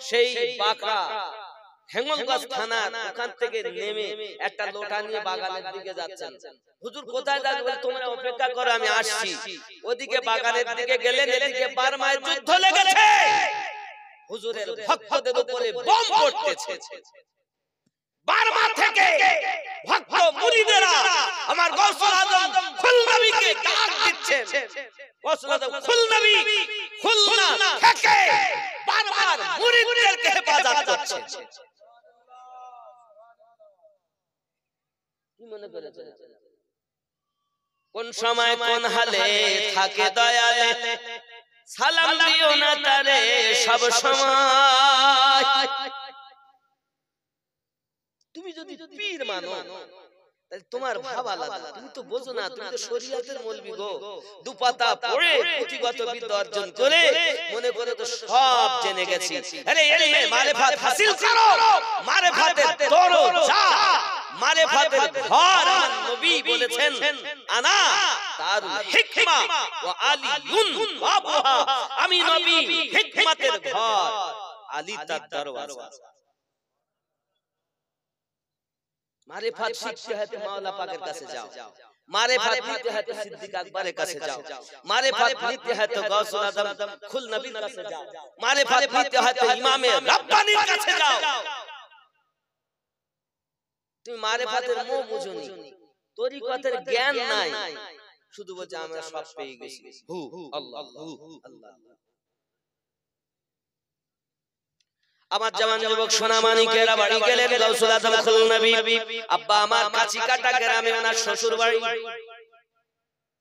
সেই বাঁকা হেঙ্গলগঞ্জ থানা ওখান থেকে নেমে একটা লোটা নিয়ে বাগানের দিকে যাচ্ছেন। হুজুর কোথায় যাবেন? তোমরা অপেক্ষা করো, আমি আসছি। ওদিকে বাগানের দিকে গেলেন, এদিকে বার্মায় যুদ্ধ লেগেছে। হুজুরের ভক্তদের উপরে বোম পড়তেছে। বার্মা থেকে ভক্ত মুরিদেরা আমার গৌসুল আজম খুলনাবিকে ডাক দিচ্ছেন। গৌসুল আজম খুলনাবি খুলনা থেকে বারবার মুরিদদেরকে হেফাজত করছে। কি মনে করেছেন? কোন সময় কোন হালে থাকে দয়ালে, সালাম দিও না তারে সব সময়। তুমি যদি পীর মানো তাহলে তোমার ভাব আলাদা। তুমি তো বোঝো না, তুমি তো শরীয়তের মৌলবি গো। দুপাতা পড়ে পুঁথিগত বিদ্যা অর্জন করে মনে করে তো সব জেনে গেছি। আরে ইলমে মারিফাত হাসিল করো, মারিফাতের দরজা, মারিফাতের ঘর আমার নবী বলেছেন, আনা দারুল হিকমা ওয়া আলিয়ুন বাবুহা। আমি নবী হিকমতের ঘর, আলী তার দরওয়াজা। মারিফাত শিখতে হয় তো মাওলা পাকের কাছে যাও, মারিফাত নিতে হয় তো সিদ্দিক আকবরের কাছে যাও, মারিফাত নিতে হয় তো গৌসুল আজম খুলনাবির কাছে যাও, মারিফাত নিতে হয় তো ইমামে রাব্বানির কাছে যাও। তুমি মারিফাতের মোহ বুঝোনি, তরিকতের জ্ঞান নাই, শুধু বলছে আমরা সব পেয়ে গেছি। হু আল্লাহ হু আল্লাহ। আমার জওয়ান যুবক সোনামানিকেরা বাড়ি গেলেন গৌসুল আজম খুলনাবি। আব্বা আমার কাছিকাটা গ্রামে, ওনার শ্বশুর বাড়ি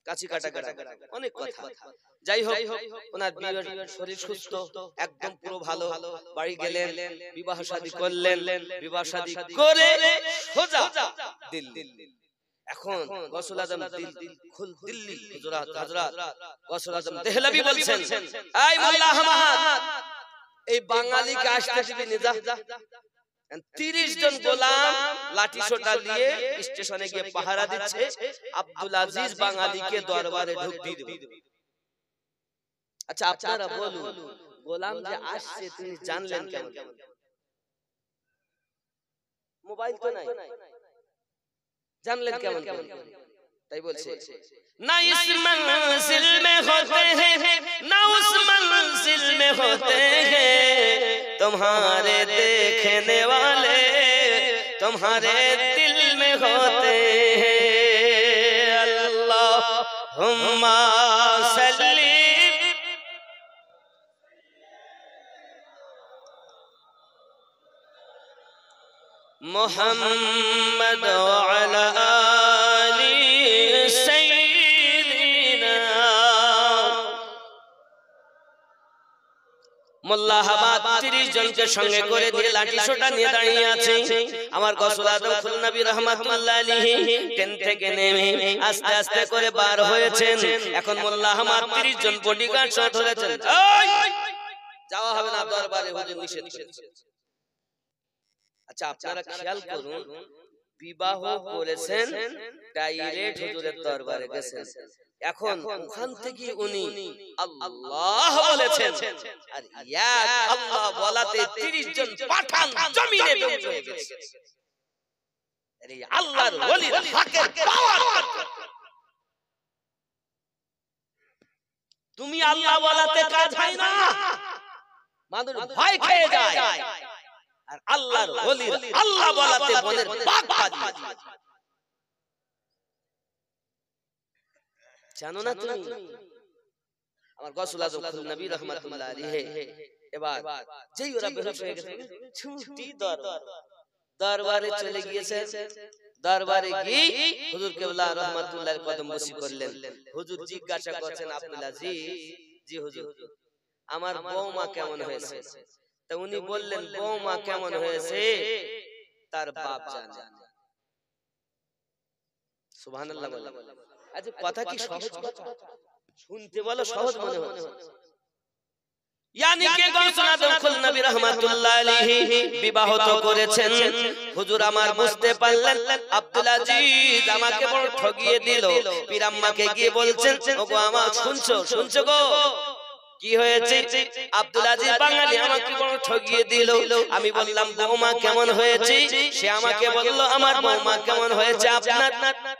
কাছিকাটা গ্রামে। অনেক কথা, যাই হোক ওনার বিয়ের শরীর সুস্থ, একদম পুরো ভালো। বাড়ি গেলেন, বিবাহ শাদী করলেন, বিবাহ শাদী করে সোজা দিল্লি। এখন গৌসুল আজম দিল্লি হুজুরাত হযরত গৌসুল আজম দেহলভী বলছেন, এই মোল্লা আহমদ, এই বাঙালিকে আসতে দিবি না। 30 জন গোলাম লাঠি সোটা নিয়ে স্টেশনে গিয়ে পাহারা দিচ্ছে। আব্দুল আজিজ বাঙালিকে দরবারে ঢুকতে দেবে। আচ্ছা আপনারা বলুন, গোলাম যে আসছে তিনি জানলেন কেমন? মোবাইল তো নাই, জানলেন কেমন? তাই বলছে, না ইস मंजिल में होते हैं ना उस मंजिल में होते हैं, तुम्हारे देखने वाले तुम्हारे दिल में होते हैं। अल्लाहुम्मा सल्ली मुहम्मद अला आली सय्यिदिना। মোল্লা আহমদ 30 জনকে সঙ্গে করে দিয়ে লাঠি সোটা নিয়ে দাঁড়িয়ে আছে। আমার গৌসুল আজম খুলনাবী রাহমাতুল্লাহ আলাইহি ট্রেন থেকে নেমে আস্তে আস্তে করে বার হয়েছেন। এখন মোল্লা আহমদ 30 জন বডিগার্ড সহ ধরেছেন, যাওয়া হবে না দরবারে, হুজুর নিষেধ করেছেন। আচ্ছা আপনারা খেয়াল করুন, বিবাহ করেছেন, ডাইরেক্ট হুজুরের দরবারে গেছেন। এখন ওখান থেকে উনি আল্লাহ বলেছেন, আর এক আল্লাহ বলাতে 30 জন পাঠান জমিনে ডুবে হয়ে গেছে। আরে আল্লাহর ওলির হকের পাওয়ার। তুমি আল্লাহ বলাতে কাজ হয় না, মানুষ ভয় খেয়ে যায়। আর আল্লাহর ওলির আল্লাহ বলাতে বনের বাঘ বাজি। জানো না তুমি? আমার গৌসুল আজম খুলনাবী রাহমাতুল্লাহ আলাইহি এবার যেই ওরা বেহুশ হয়ে গেছে, ছুটি দরবারে চলে গিয়েছেন। দরবারে গিয়ে হুজুর কেবলা রাহমাতুল্লাহ কদম বসি করলেন। হুজুর জিজ্ঞাসা করছেন, আব্দুল আজিজ, জি হুজুর, আমার বৌমা কেমন হয়েছে? তা উনি বললেন, বৌমা কেমন হয়েছে তার বাপ জানে। সুবহানাল্লাহ বলেন। আচ্ছা কথা কি সহজ কথা? শুনতে বলো সহজ মনে হচ্ছে। यानी के गौसुल आजम খুলনাবী রাহমাতুল্লাহ আলাইহি বিবাহ তো করেছেন। হুজুর আমার বুঝতে পারলেন আব্দুল আজিজ আমাকে বড় ঠগিয়ে দিল। পীর আম্মাকে গিয়ে বলছেন, ওগো আমার শুনছো গো, কি হয়েছে? আব্দুল আজিজ বাঙালি আমাকে বড় ঠকিয়ে দিল। আমি বললাম বৌমা কেমন হয়েছে? সে আমাকে বলল আমার বৌমা কেমন হয়েছে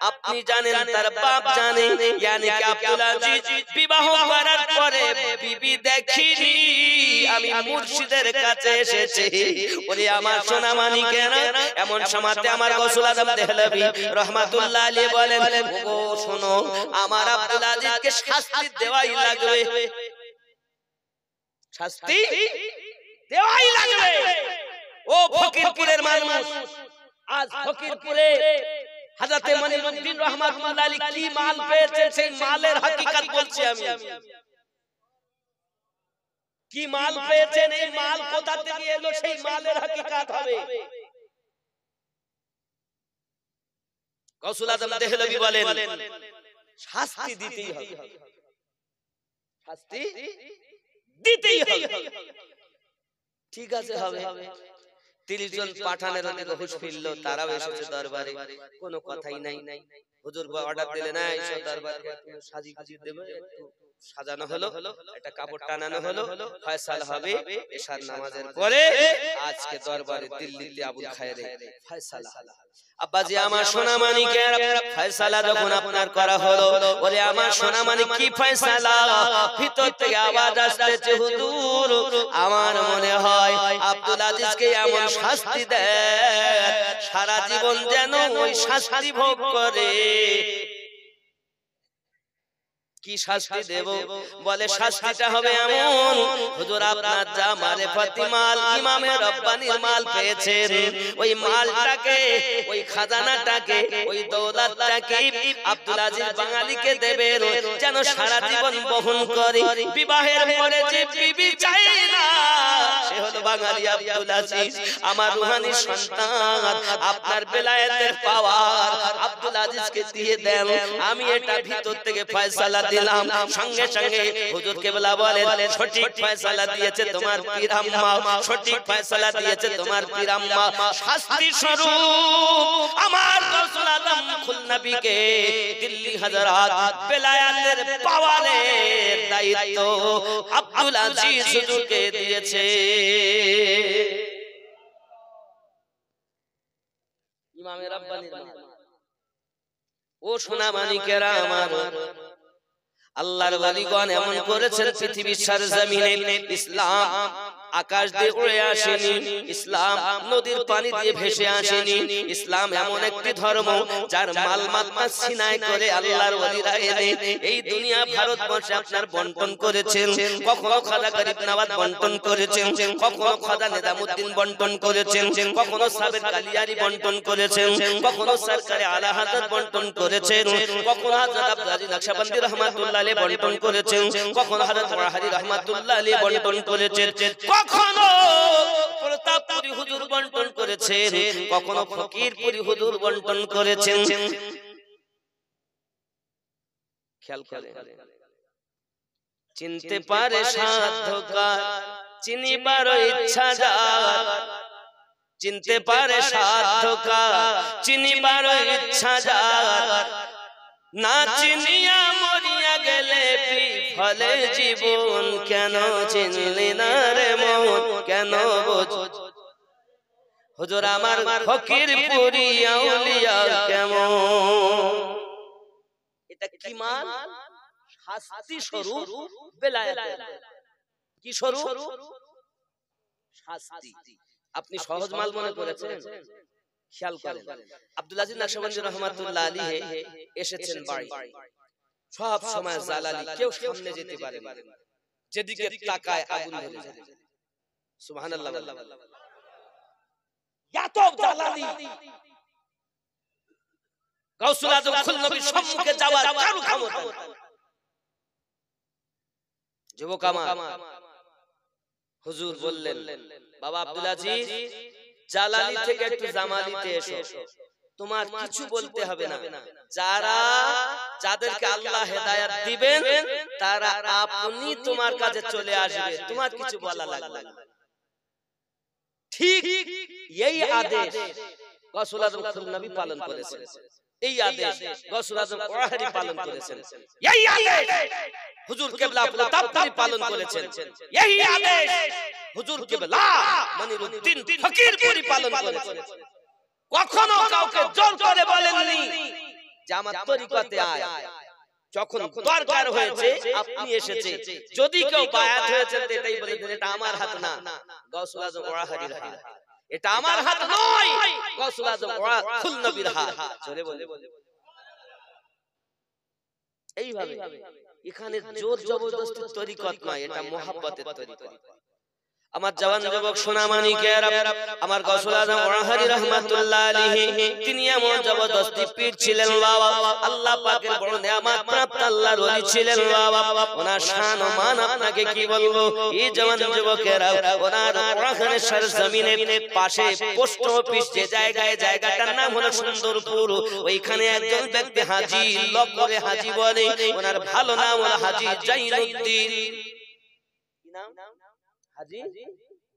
আপনি জানেন, তার বাপ জানে। ইয়ানি কি আব্দুল আজিজ বিবাহ করার পরে বিবি দেখিনি। আমি মুর্শিদের কাছে এসেছি। ওরে আমার সোনা মানিকেরা, এমন সময়তে আমার গৌসুল আজম দেহলভী রহমাতুল্লাহ আলাইহি বলেন, ও শোনো, আমার আব্দুল আজিজকে শাস্তি দেওয়াই লাগবে, শাস্তি দেওয়াই লাগবে। ও ফকিরপুরের মানুষ, আজ ফকিরপুরে হযরতে মনিরউদ্দিন রহমাতুল্লাহ আলাইহি কি মাল পেয়েছেন, সেই মালের হাকিকত বলছি আমি। কি মাল পেয়েছেন, এই মাল কোথা থেকে এলো, সেই মালের হাকিকত হবে। গৌসুল আজম দেহলভী বলেন শাস্তি দিতেই হবে, শাস্তি দিতেই হবে। ঠিক আছে, হবে। 30 জন পাঠানের দিকে হুঁশ ফিরল, তারাও এসেছে দরবারে, কোনো কথাই নাই। হুজুর অর্ডার দিলেন, না এই দরবারে সাজিয়ে দেবে, একটু সাজানো হলো, একটা কাপড় টানানো হলো, ফয়সালা হবে এশার নামাজের পরে। আজকে দরবারে দিল্লিতে আবুল খায়রে ফয়সালা হলো। আব্বাজি আমার সোনা মানিকের ফয়সালা যখন আপনার করা হলো, বলে আমার সোনা মানিক কি ফয়সালা? ভিতর থেকে আওয়াজ আসছে, হুজুর আমার মনে হয় আব্দুল আজিজকে এমন শাস্তি দেয় সারা জীবন যেন ওই শাস্তি ভোগ করে। কি শাস্তি দেব? বলে শাস্তিটা হবে এমন, হুজুর আপনার যা মারেফতি মাল, ইমামে রব্বানির মাল পেয়েছেন, ওই মালটাকে, ওই খাজানাটাকে, ওই দৌলতটাকে আব্দুল আজিজ বাঙালিকে দেবেন, যেন সারা জীবন বহন করে। বিবাহের পরে যে বিবি চাই না, সে হলো বাঙালি আব্দুল আজিজ, আমার রুহানি সন্তান। আপনার বেলায়েতের পাওয়ার আব্দুল আজিজকে দিয়ে দেন। আমি এটা ভিতর থেকে ফয়সালা দিলাম। সঙ্গে সঙ্গে হুজুর কেবলা বলেন, সঠিক ফয়সালা দিয়েছে তোমার পীর আম্মা, সঠিক ফয়সালা দিয়েছে তোমার পীর আম্মা। শাস্তি স্বরূপ আমার গৌসুল আজম খুলনবীকে দিল্লি হযরত বেলায়েতের পাওয়ারের দায়িত্ব আব্দুল আজিজ হুজুরকে দিয়েছে। ইমামে রব্বানির মাল। ও সোনা মানিকেরা আমার, আল্লাহর ওয়ালিগণ এমন করেছেন পৃথিবীর সরজমিনে ইসলাম আকাশ দিয়ে উড়ে আসেনি, ইসলাম নদীর পানি দিয়ে ভেসে আসেনি। ইসলাম এমন একটি ধর্ম যার মাল মাত্রা সিনাই করে আল্লাহর ওয়ালিরা এনে এই দুনিয়া ভারতবর্ষে আপনার বন্টন করেছেন। কখনো খাজা গরিব নওয়াজ বন্টন করেছেন, কখনো খাজা নিজামউদ্দিন বন্টন করেছেন, কখনো সাবের কালিয়ারি বন্টন করেছেন, কখনো সরকারে আলা হযরত বন্টন করেছেন, কখনো হযরত আব্দুল আজিজ নকশবন্দি রাহমাতুল্লাহ আলাইহি বন্টন করেছেন, কখনো হযরত ওয়াহাবি রাহমাতুল্লাহ আলাইহি বন্টন করেছেন, কখনো প্রতাপপুরী হুজুর বন্টন করেছেন, কখনো ফকিরপুরী হুজুর বন্টন করেছেন। খেয়াল করে চিনতে পারে সাধ্যকার, চিনিবার ইচ্ছা যার, চিনতে পারে সাধ্যকার, চিনিবার ইচ্ছা যার, না চিনিয়া মরিয়া গেলে বিফলে জীবন, কেন চিনলি না রে মন, কেন বোঝ হুজুর আমার ফকিরপুরী আউলিয়া কেমন। এটা কি মাল? শাস্তি স্বরূপ বেলায়েতের। কি স্বরূপ? শাস্তি। আপনি সহজ মাল মনে করেছেন? খেয়াল করেন, আব্দুল আজিজ নকশবন্দি রাহমাতুল্লাহ আলাইহি এসেছেন বাড়ি, সব সময় জালালি, কেউ সামনে যেতে পারে না, যেদিকে তাকায় আগুন ধরে যায়। সুবহানাল্লাহ। এত জালালি গাউসুল আজম খুলনবীর সম্মুখে যাওয়ার কারো ক্ষমতা নেই। যুবক আমার, হুজুর বললেন, বাবা আব্দুল আজিজ, জালালি থেকে একটু জামালিতে এসো, তোমার কিছু বলতে হবে না, যাদেরকে আল্লাহ হেদায়েত দিবেন তারা আপনি তোমার কাছে চলে আসবে, তোমার কিছু বলা লাগবে না। ঠিক এই আদেশ রাসূল আল্লাহ নবী পালন করেছেন। এই আদেশ গৌসুল আজম ওয়াহারি পালন করেছেন, এই আদেশ হুজুর কিবলা প্রতাপপুরী পালন করেছেন, এই আদেশ হুজুর কিবলা মনিরউদ্দিন ফকিরপুরী পালন করেছেন। কখনো কাউকে জোর করে বলেননি যে আমার তরিকতে আয়। যখন দরকার হয়েছে আপনি এসেছে, যদি কেউ বায়াত হয়েছে এটাই বলে দেন এটা আমার হাত না, গৌসুল আজম ওয়াহারির হাত, এটা আমার হাত নয়, গৌসুল আজম ওয়াহারি নবীর হাত। জোরে বলে এইভাবে এখানে জোর জবরদস্তি তরিকত নয়, এটা মোহাব্বতের তরিকত। আমার জওয়ান যুবক সোনামানিকেরা, আমার গৌসুল আজম ওয়াহারি রাহমাতুল্লাহ আলাইহি তিনি এমন জবরদস্তি পীর ছিলেন বাবা, আল্লাহ পাকের বড় নিয়ামত প্রাপ্ত আল্লাহর ওলি ছিলেন বাবা। ওনার শান ও মান আপনাকে কি বলবো। এই জওয়ান যুবকেরা, ওনার ওয়াহারি সরজমিনের পাশে পোস্ট অফিস যে জায়গাটার নাম হলো সুন্দরপুর, ওইখানে একজন ব্যক্তি হাজী লকরে হাজী বলে, ওনার ভালো নাম হলো হাজী জাইনুদ্দিন। কি নাম? হাজী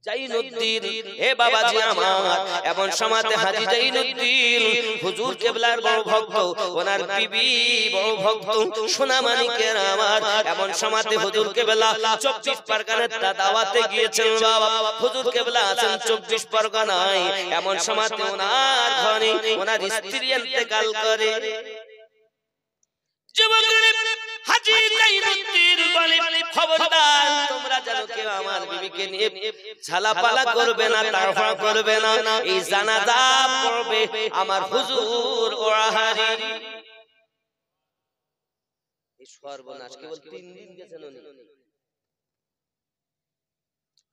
জাইনুদ্দিন। হে বাবাজি আমার, এমন সময়তে হাজী জাইনুদ্দিন হুজুর কিবলার বড় ভক্ত, ওনার বিবি বড় ভক্ত। সোনামানিকের আমার, এমন সময়তে হুজুর কিবলা 24 পরগনার দাওয়াতে গিয়েছেন বাবা। হুজুর কিবলা আছেন 24 পরগনায়। এমন সময়তে ওনার ঘরে ওনার স্ত্রী ইন্তেকাল করে। হাজী জাইনুদ্দিন বলে, খবরদার তোমরা যেন কেউ আমার বিবিকে নিয়ে ঝালাপালা করবে না, তাড়ফা করবে না, এই জানাজা পড়বে আমার হুজুর ওয়াহারি। এই সর্বনাশ, কেবল 3 দিন গেছেন উনি।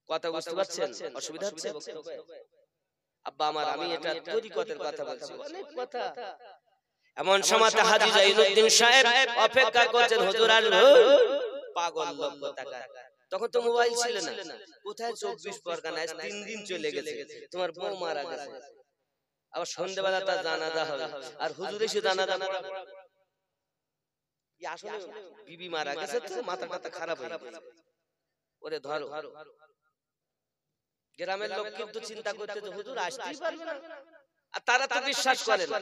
কথা বুঝতে পারছেন? অসুবিধা হচ্ছে? আব্বা আমার, আমি এটা তরিকতের কথা বলছি, অনেক কথা। এমন সময়তে হাজী জাইনুদ্দিন সাহেব অপেক্ষা করছেন হুজুর আসবে। পাগল লোক কোথাকার, তখন তো মোবাইল ছিল না। কোথায় 24 পরগনায় 3 দিন চলে গেছে, তোমার বউ মারা গেছে, আবার সন্ধ্যাবেলা তার জানাজা হবে, আর হুজুর এসে জানাজা পড়া। কি আসলে বিবি মারা গেছে তো মাথা খারাপ হয়ে গেছে। ওরে ধরো। গ্রামের লোক কিন্তু চিন্তা করতে যে হুজুর আসতেই পারবে না, আর তারা তো বিশ্বাস করে না।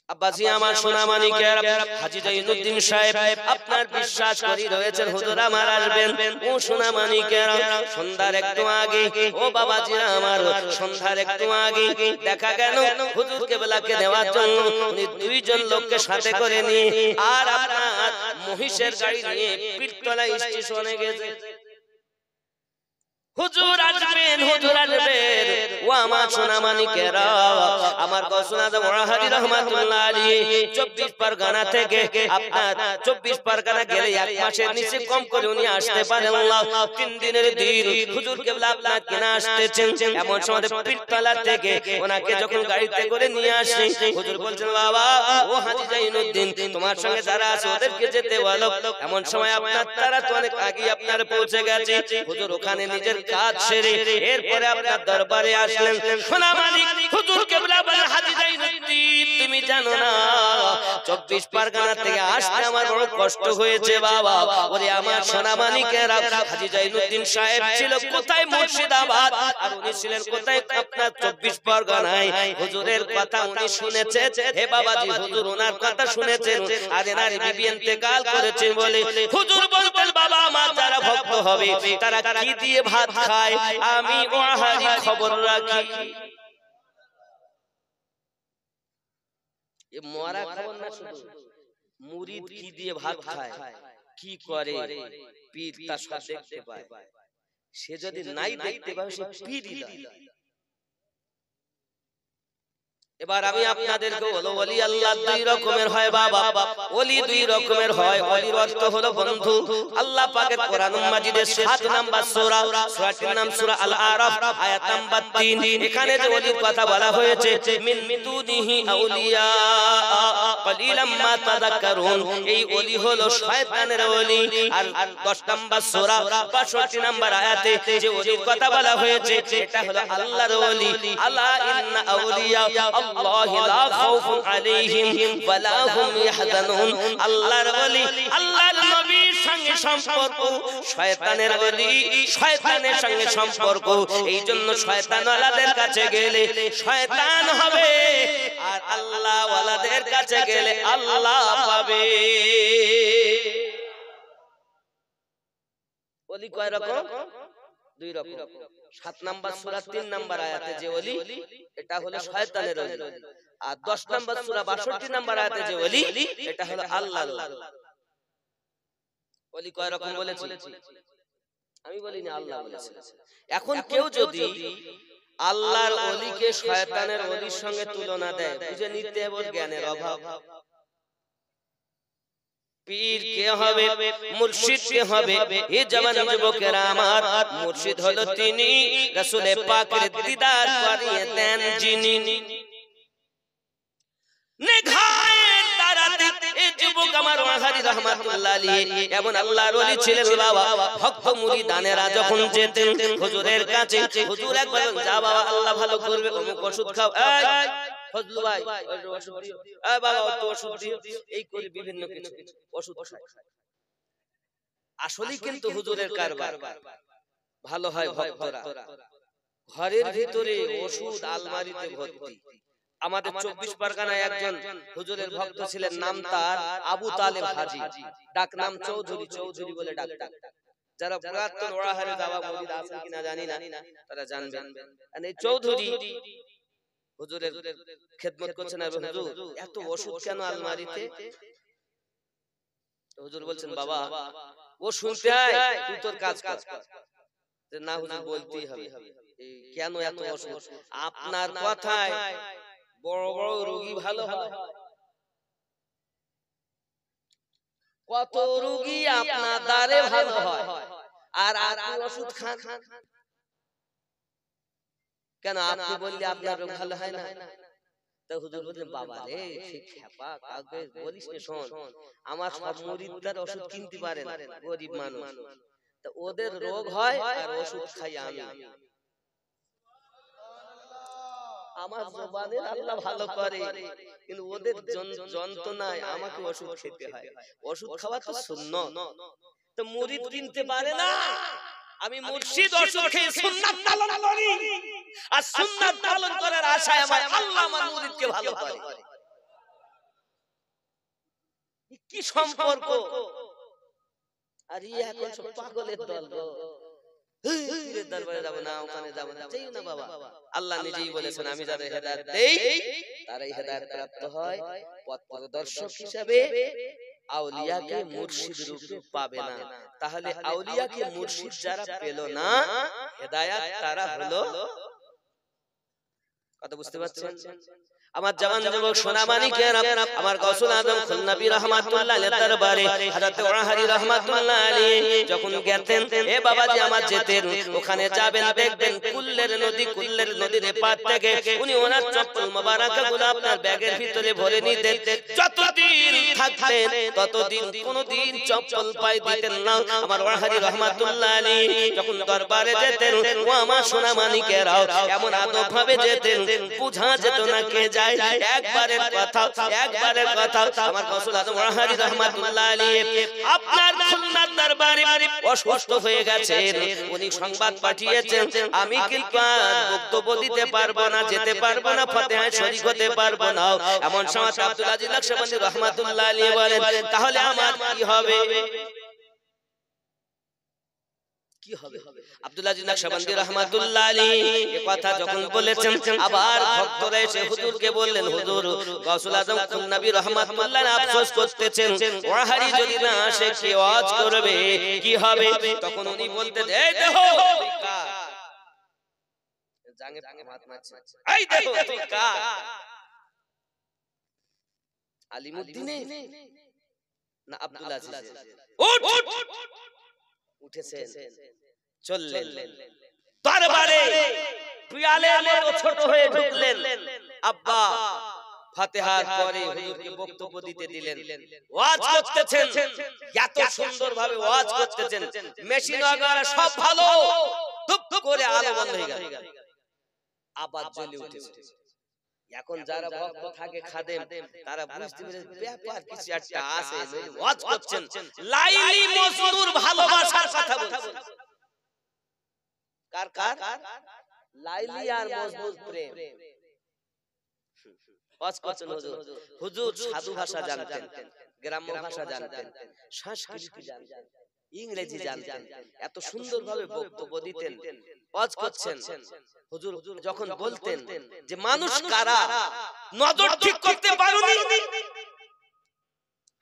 আব্বাজি আমার সোনামানিকের, হাজী জাইনুদ্দিন সাহেব আপনার বিশ্বাস করি রয়েছেন হুজুর আমার আসবেন। ও সোনামানিকের, সন্ধ্যার একটু আগে, ও বাবাজিরা আমার, সন্ধ্যার একটু আগে দেখা গেল হুজুর কিবলাকে নেওয়ার জন্য উনি 2 জন লোককে সাথে করে নিয়ে আর আপনার মহিষের গাড়ি নিয়ে পীরতলা স্টেশনে গেছে। হুজুর আসবেন, হুজুর আসবেন। ও আমার সোনামানিকেরা, আমার গৌসুল আজম ওয়াহারি রাহমাতুল্লাহ আলাইহি 24 পরগনা থেকে আপনার 24 পরগনা গেলে 1 মাসের নিচে কম করে উনি আসতে পারেন না। 3 দিনের দিন হুজুর কিবলা আপনার কেনা আসতেছেন। এমন সময় পীরতলা থেকে ওনাকে যখন গাড়িতে করে নিয়ে আসে, হুজুর বলছেন, বাবা ও হাজী জাইনুদ্দিন, তোমার সঙ্গে যারা আছে ওদেরকে যেতে বলো। এমন সময় আপনার তারা তো অনেক আগে আপনার পৌঁছে গেছে। হুজুর ওখানে নিজের কাজ সেরে এরপরে আপনার দরবারে আসলেন। সোনামানিক হুজুর কিবলা বলেন, হাজী জাইনুদ্দিন তুমি জানো না 24 পরগনা থেকে আসতে আমার বড় কষ্ট হয়েছে বাবা। ওরে আমার সোনামানিকেরা, হাজী জাইনুদ্দিন সাহেব ছিল কোথায়? মুর্শিদাবাদ। আর উনি ছিলেন কোথায়? আপনার 24 পরগনায়। হুজুরের কথা উনি শুনেছেন। হে বাবাজি, হুজুর ওনার কথা শুনেছেন, আর এনার বিবি ইন্তেকাল করেছেন বলে হুজুর বলতেন, বাবা আমার যারা ভক্ত হবে তারা কি দিয়ে ভাত খায় আমি ওয়াহারি খবর রাখি। এ মরা খবর না, শুধু মুরিদ কি দিয়ে ভাত খায়, কি করে পীর তা সব দেখতে পায়। সে যদি নাই দেখতে পায় সে পীরই নয়। এবার আমি আপনাদেরকে বলবো, ওলি আল্লাহ 2 রকমের হয় বাবা। ওলি 2 রকমের হয়। ওলির অর্থ হলো বন্ধু। আল্লাহ পাকের কোরআন মাজিদের 7 নাম্বার সূরা, সূরাটির নাম সূরা আল আরাফ, আয়াত নাম্বার 3। এখানে যে ওলির কথা বলা হয়েছে, মিন দুনিহি আউলিয়া কলিলাম মা তাযাক্কারুন, এই ওলি হলো শয়তানের ওলি। আর 10 নাম্বার সূরা 65 নাম্বার আয়াতে যে ওলির কথা বলা হয়েছে এটা হলো আল্লাহর ওলি। আলা ইন্না আউলিয়া আল্লাহি লা খাউফুন আলাইহিম ওয়া লা হুম ইয়াহজানুন। আল্লাহর ওলি আল্লাহর নবীর সঙ্গে সম্পর্ক, শয়তানের ওলি শয়তানের সঙ্গে সম্পর্ক। এইজন্য শয়তান ওয়ালাদের কাছে গেলে শয়তান হবে, আর আল্লাহ ওয়ালাদের কাছে গেলে আল্লাহ পাবে। ওলি কয় রকম? দুই রকম। 7 নাম্বার সূরা 3 নাম্বার আয়াতে যে ওলি, এটা হলো শয়তানের ওলি। আর 10 নাম্বার সূরা 62 নাম্বার আয়াতে যে ওলি, এটা হলো আল্লাহর ওলি। কয় রকম বলেছি? আমি বলিনি, আল্লাহ বলেছেন। এখন কেউ যদি আল্লাহর ওলিকে শয়তানের ওলির সঙ্গে তুলনা দেয়, বুঝে নিতে হবে জ্ঞানের অভাব। পীর কে হবে, মুর্শিদ কে হবে? এ জওয়ান যুবকেরা আমার, মুর্শিদ হলো তিনি রাসূল পাকের দিদার করিয়ে দেন যিনি। নিগাহের তারাতে এই যুবক আমার ওয়াহারি রাহমাতুল্লাহ আলাইহি এমন আল্লাহর ওলি ছিলেন বাবা। ভক্ত মুরিদানেরা যখন যেতেন হুজুরের কাছে, হুজুর একবার যা বাবা আল্লাহ ভালো করবে, অমুক ওষুধ খাও, এই ফজলু ভাই ওষুধ দিও, এই বাবা অত ওষুধ দিও, এই করে বিভিন্ন কিছু ওষুধ খায়। আসলেই কিন্তু হুজুরের কারবার ভালো হয়। ভক্তরা ঘরের ভিতরে ওষুধ আলমারিতে ভর্তি। আমাদের 24 পরগনায় একজন হুজুরের ভক্ত ছিলেন, নাম তার আবু তালেব হাজী, ডাক নাম চৌধুরী। চৌধুরী বলে ডাকতেন। যারা পুরাতন ওয়াহারে দাওয়া মুরিদ আছেন কিনা জানি না, তারা জানবেন। এই চৌধুরী হুজুরের খেদমত করছেন। আর হুজুর এত ওষুধ কেন আলমারিতে? হুজুর বলছেন, বাবা ও শুনতে হয়, তুই তোর কাজ কর। না হুজুর বলতেই হবে, কেন এত ওষুধ? আপনার কথায় বড় বড় রোগী ভালো হয়। কত রোগী আপনার দ্বারে ভালো হয়, আর আপনি ওষুধ খান কেন? আপনি বললে আপনার রোগ ভালো হয় না? তা হুজুর বললেন, বাবা রে খেপা, কাউকে বলিস না, শোন আমার সব মুরিদরা ওষুধ কিনতে পারে না, গরিব মানুষ, তা ওদের রোগ হয় আর ওষুধ খাই আমি। আমার জবানের আল্লাহ ভালো করে, কিন্তু ওদের যন্ত্রণায় আমাকে ওষুধ খেতে হয়। ওষুধ খাওয়া তো সুন্নাত, তো মুরিদ কিনতে পারে না। আমি মুর্শিদ ওষুধ খেয়ে সুন্নাত পালন করি, আর সুন্নাত পালন করার আশায় আমার আল্লাহ আমার মুরিদকে ভালো করে। কি সম্পর্ক! আর এখন সব পাগলের দল গো, পীরের দরবারে যাব না, ওখানে যাব না, চাইও না বাবা। আল্লাহ নিজেই বলেছেন, আমি যাদের হেদায়েত দেই তারাই হেদায়েত প্রাপ্ত হয়। পথ প্রদর্শক হিসেবে আউলিয়াকে মুর্শিদ রূপে পাবে না। তাহলে আউলিয়াকে মুর্শিদ যারা পেল না, হেদায়েত তারা হলো। কথা বুঝতে পারছেন? আমার জওয়ান যুবক সোনামানিকেরা, আমার গাউসুল আজম খুলনাবী রাহমাতুল্লাহ আলাইহির দরবারে হযরত ওয়াহারি রাহমাতুল্লাহ আলাইহি যখন গেতেন, এ বাবাজি আমার যেতেন, ওখানে যাবেন দেখবেন কুল্লের নদী, কুল্লের নদীর পার থেকে উনি ওনার চপ্পল মোবারকগুলো আপনার ব্যাগের ভিতরে ভরে নিতেন। যতদিন থাকতেন ততদিন কোনদিন চপ্পল পায়ে দিতেন না। আমার ওয়াহারি রাহমাতুল্লাহ আলাইহি যখন দরবারে যেতেন, ও আমার সোনামানিকেরাও এমন আদব ভাবে যেতেন, বুঝা যেত না কে যায়। একবারের কথা আমার গাউসুল আজম ওয়াহারি রাহমাতুল্লাহ আলাইহি আপনার খুলনার দরবারে অসুস্থ হয়ে গেছেন। উনি সংবাদ পাঠিয়েছেন, আমি কিন্তু বক্তব্য দিতে পারবো না, যেতে পারবো না, ফাতিহায় শরীক হতে পারবো না। এমন সময় আব্দুল আজিজ নকশবন্দি রাহমাতুল্লাহ আলাইহি বলেন, তাহলে আমার কি হবে? কি হবে? আব্দুল আজিজ নকশবন্দি রাহমাতুল্লাহ আলাইহি এই কথা যখন বলেছেন, আবার ভক্তরা এসে হুজুরকে বললেন, হুজুর গাউসুল আজম খুলনাবী রাহমাতুল্লাহ আফসোস করতেছেন, ওয়াহারি যদি না আসে কি ওয়াজ করবে, কি হবে? তখন উনি বলতেন, এই দেখো তুই কার, জাঙ্গে হাত মারছে, এই দেখো তুই কার, আলিমউদ্দিনে না আব্দুল আজিজ? উঠেছেন, চললেন দরবারে, পিয়ালের মতো ছোট হয়ে ঢুকলেন। আব্বা ফাতিহার পরে হুজুরকে বক্তব্য দিতে দিলেন, ওয়াজ করতেছেন, এত সুন্দরভাবে ওয়াজ করতেছেন, মেশিন আগারা সব ভালো, ধুপ ধুপ করে আলো বন্ধ হয়ে গেল, আবার জ্বলে উঠেছে। এখন যারা ভক্ত থাকে খাদেম তারা বুঝতে পারে ব্যাপার কিছু একটা আছে, ওয়াজ করছেন লাইলি মজনুর ভালোবাসার কথা বলছেন। কার কার? লাইলি আর মজনুর প্রেম। ওয়াজ করছেন হুজুর। হুজুর সাধু ভাষা জানতেন, গ্রাম্য ভাষা জানতেন, সংস্কৃত জানতেন, ইংরেজি জানতেন, এত সুন্দরভাবে বক্তব্য দিতেন। ওয়াজ করছেন হুজুর যখন বলতেন যে মানুষ কারা নজর ঠিক করতে পারোনি,